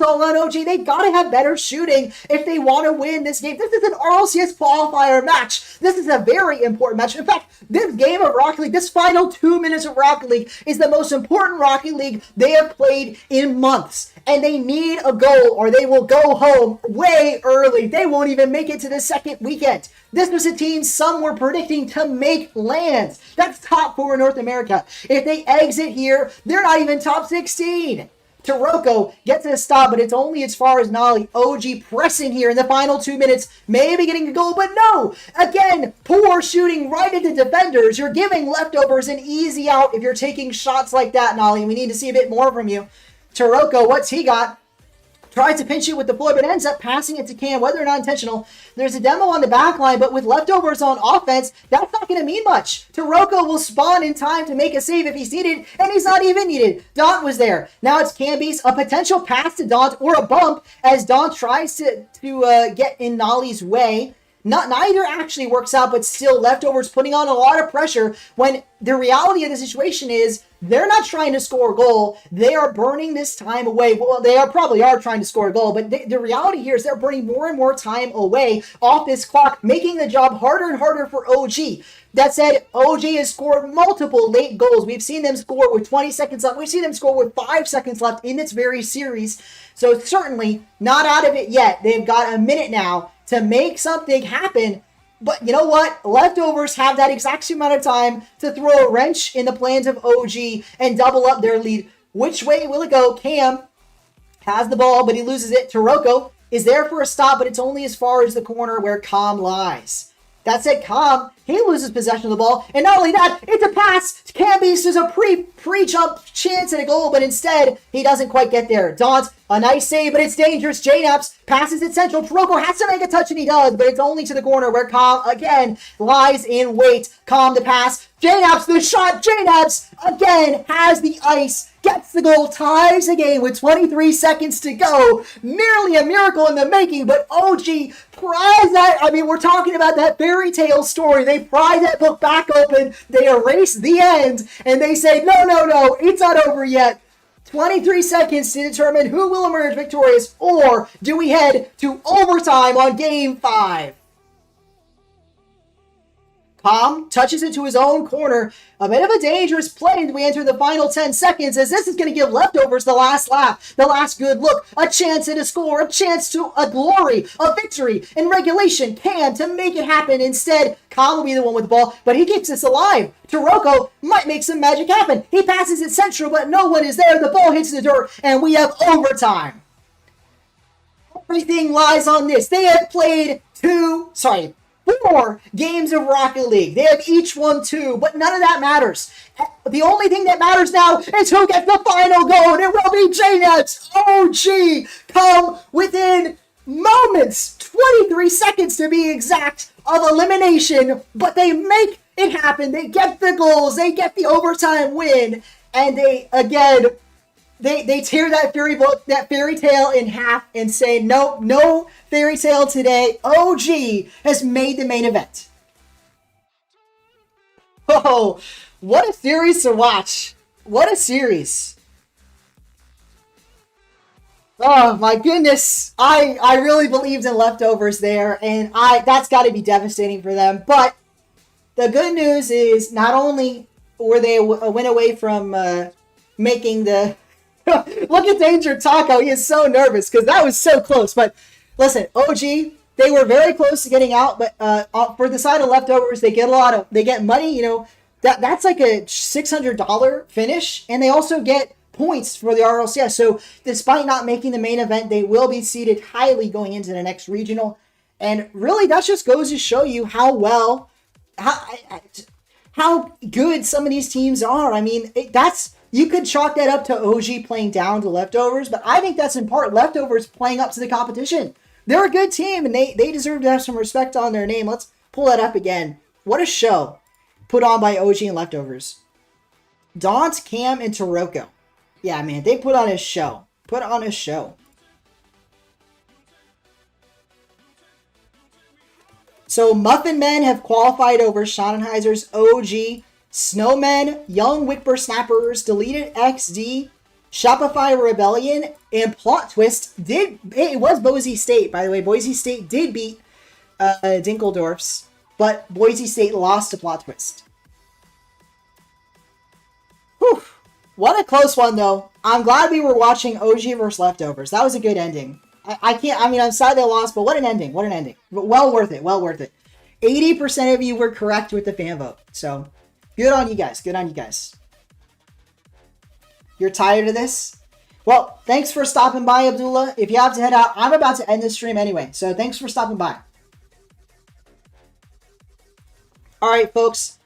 all on OG. They gotta have better shooting if they want to win this game. This is an RLCS qualifier match. This is a very important match. In fact, this game of Rocket League, this final 2 minutes of Rocket League, is the most important Rocket League they have played in months. And they need a goal or they will go home way early. They won't even make it to the second weekend. This was a team some were predicting to make lands. That's top 4 in North America. If they exit here, they're not even top 16. Toroko gets a stop, but it's only as far as Nolly. OG pressing here in the final 2 minutes, maybe getting a goal, but no! Again, poor shooting right into defenders. You're giving Leftovers an easy out if you're taking shots like that, Nolly. We need to see a bit more from you. Toroko, what's he got? Tries to pinch it with the floor, but ends up passing it to Cam, whether or not intentional. There's a demo on the back line, but with Leftovers on offense, that's not going to mean much. Toroko will spawn in time to make a save if he's needed, and he's not even needed. Daunt was there. Now it's Cambies, a potential pass to Daunt, or a bump, as Daunt tries to get in Nolly's way. Neither actually works out, but still Leftovers putting on a lot of pressure when the reality of the situation is they're not trying to score a goal. They are burning this time away. Well, they probably are trying to score a goal, but the reality here is they're burning more and more time away off this clock, making the job harder and harder for OG. That said, OG has scored multiple late goals. We've seen them score with 20 seconds left. We've seen them score with 5 seconds left in this very series. So certainly not out of it yet. They've got a minute now to make something happen. But you know what? Leftovers have that exact same amount of time to throw a wrench in the plans of OG and double up their lead. Which way will it go? Cam has the ball, but he loses it. Toroko is there for a stop, but it's only as far as the corner where Calm lies. That said, Calm, he loses possession of the ball, and not only that, it's a pass. Cambies is a pre-jump chance at a goal, but instead, he doesn't quite get there. Daunt, a nice save, but it's dangerous. JNaps passes it central. Toroko has to make a touch, and he does, but it's only to the corner where Calm, again, lies in wait. Calm the pass, JNabs the shot. JNabs again has the ice, gets the goal, ties the game with 23 seconds to go. Nearly a miracle in the making, but OG pries that. I mean, we're talking about that fairy tale story. They pry that book back open, they erase the end, and they say, no, no, no, it's not over yet. 23 seconds to determine who will emerge victorious, or do we head to overtime on Game 5? Palm touches it to his own corner. A bit of a dangerous play as we enter the final 10 seconds, as this is going to give leftovers the last lap, the last good look, a chance at a score, a chance to a glory, a victory, and regulation can to make it happen. Instead, Kyle will be the one with the ball, but he keeps us alive. Taroko might make some magic happen. He passes it central, but no one is there. The ball hits the dirt, and we have overtime. Everything lies on this. They have played 4 games of Rocket League. They have each won 2, but none of that matters. The only thing that matters now is who gets the final goal, and it will be JNabs. OG come within moments, 23 seconds to be exact, of elimination, but they make it happen. They get the goals, they get the overtime win, and they, again, they tear that fairy tale in half and say, nope, no fairy tale today. OG has made the main event. Oh, what a series to watch. What a series. Oh my goodness. I really believed in leftovers there, and that's got to be devastating for them. But the good news is not only were they a win away from making the... Look at Danger Taco. He is so nervous because that was so close. But listen, OG, they were very close to getting out. But for the side of leftovers, they get money. You know, that's like a $600 finish, and they also get points for the RLCS. So despite not making the main event, they will be seeded highly going into the next regional. And really, that just goes to show you how good some of these teams are. I mean, you could chalk that up to OG playing down to leftovers, but I think that's in part leftovers playing up to the competition. They're a good team, and they deserve to have some respect on their name. Let's pull that up again. What a show put on by OG and leftovers. Daunt, Cam, and Taroko. Yeah, man, they put on a show. Put on a show. So Muffin Men have qualified over Schottenheiser's OG, Snowmen, Young Whippersnappers, Deleted XD, Shopify Rebellion, and Plot Twist it was Boise State, by the way. Boise State did beat Dinkeldorf's, but Boise State lost to Plot Twist. Whew. What a close one, though. I'm glad we were watching OG versus Leftovers. That was a good ending. I'm sad they lost, but what an ending. What an ending. But well worth it. Well worth it. 80% of you were correct with the fan vote. So, good on you guys. Good on you guys. You're tired of this? Well, thanks for stopping by, Abdullah. If you have to head out, I'm about to end this stream anyway. So, thanks for stopping by. All right, folks.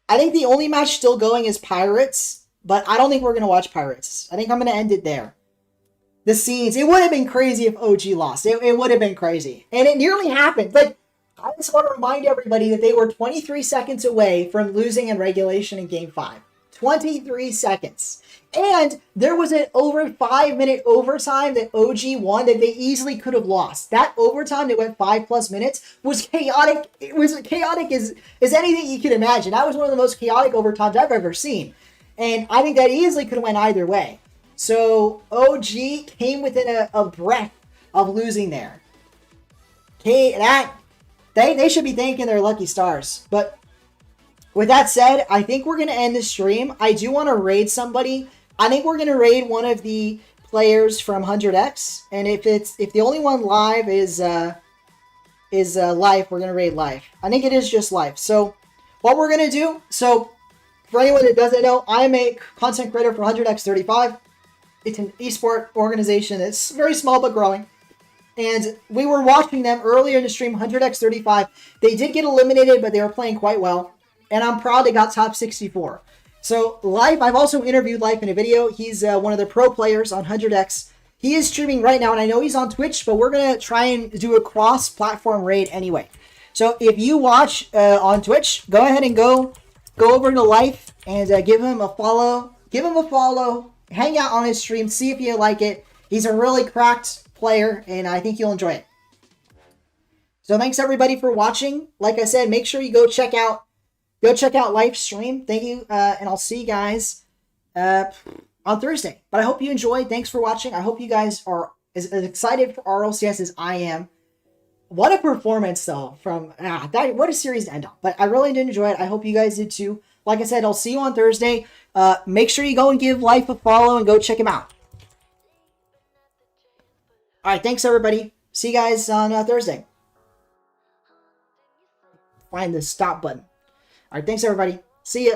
I think the only match still going is Pirates, but I don't think we're going to watch Pirates. I think I'm going to end it there. The scenes, it would have been crazy if OG lost. It would have been crazy. And it nearly happened. But I just want to remind everybody that they were 23 seconds away from losing in regulation in Game 5. 23 seconds. And there was an over 5-minute overtime that OG won that they easily could have lost. That overtime that went 5+ minutes was chaotic. It was chaotic as anything you can imagine. That was one of the most chaotic overtimes I've ever seen. And I think that easily could have went either way. So OG came within a breath of losing there. They should be thanking their lucky stars. But with that said, I think we're going to end the stream. I do want to raid somebody. I think we're going to raid one of the players from 100X. And if the only one live is Life, we're going to raid Life. I think it is just Life. So what we're going to do, so for anyone that doesn't know, I'm a content creator for 100X35. It's an esport organization that's very small but growing. And we were watching them earlier in the stream, 100X35. They did get eliminated, but they were playing quite well. And I'm proud they got top 64. So Life, I've also interviewed Life in a video. He's one of the pro players on 100X. he is streaming right now, and I know he's on Twitch, but we're going to try and do a cross-platform raid anyway. So if you watch on Twitch, go ahead and go over to Life and give him a follow. Give him a follow. Hang out on his stream. See if you like it. He's a really cracked player, and I think you'll enjoy it. So thanks everybody for watching. Like I said, make sure you go check out Life's stream. Thank you, and I'll see you guys on Thursday. But I hope you enjoyed. Thanks for watching. I hope you guys are as excited for RLCS as I am. What a performance, though, from what a series to end on. But I really did enjoy it. I hope you guys did too. Like I said, I'll see you on Thursday. Make sure you go and give Life a follow and go check him out. All right, thanks everybody. See you guys on Thursday. Find the stop button. All right, thanks everybody. See ya.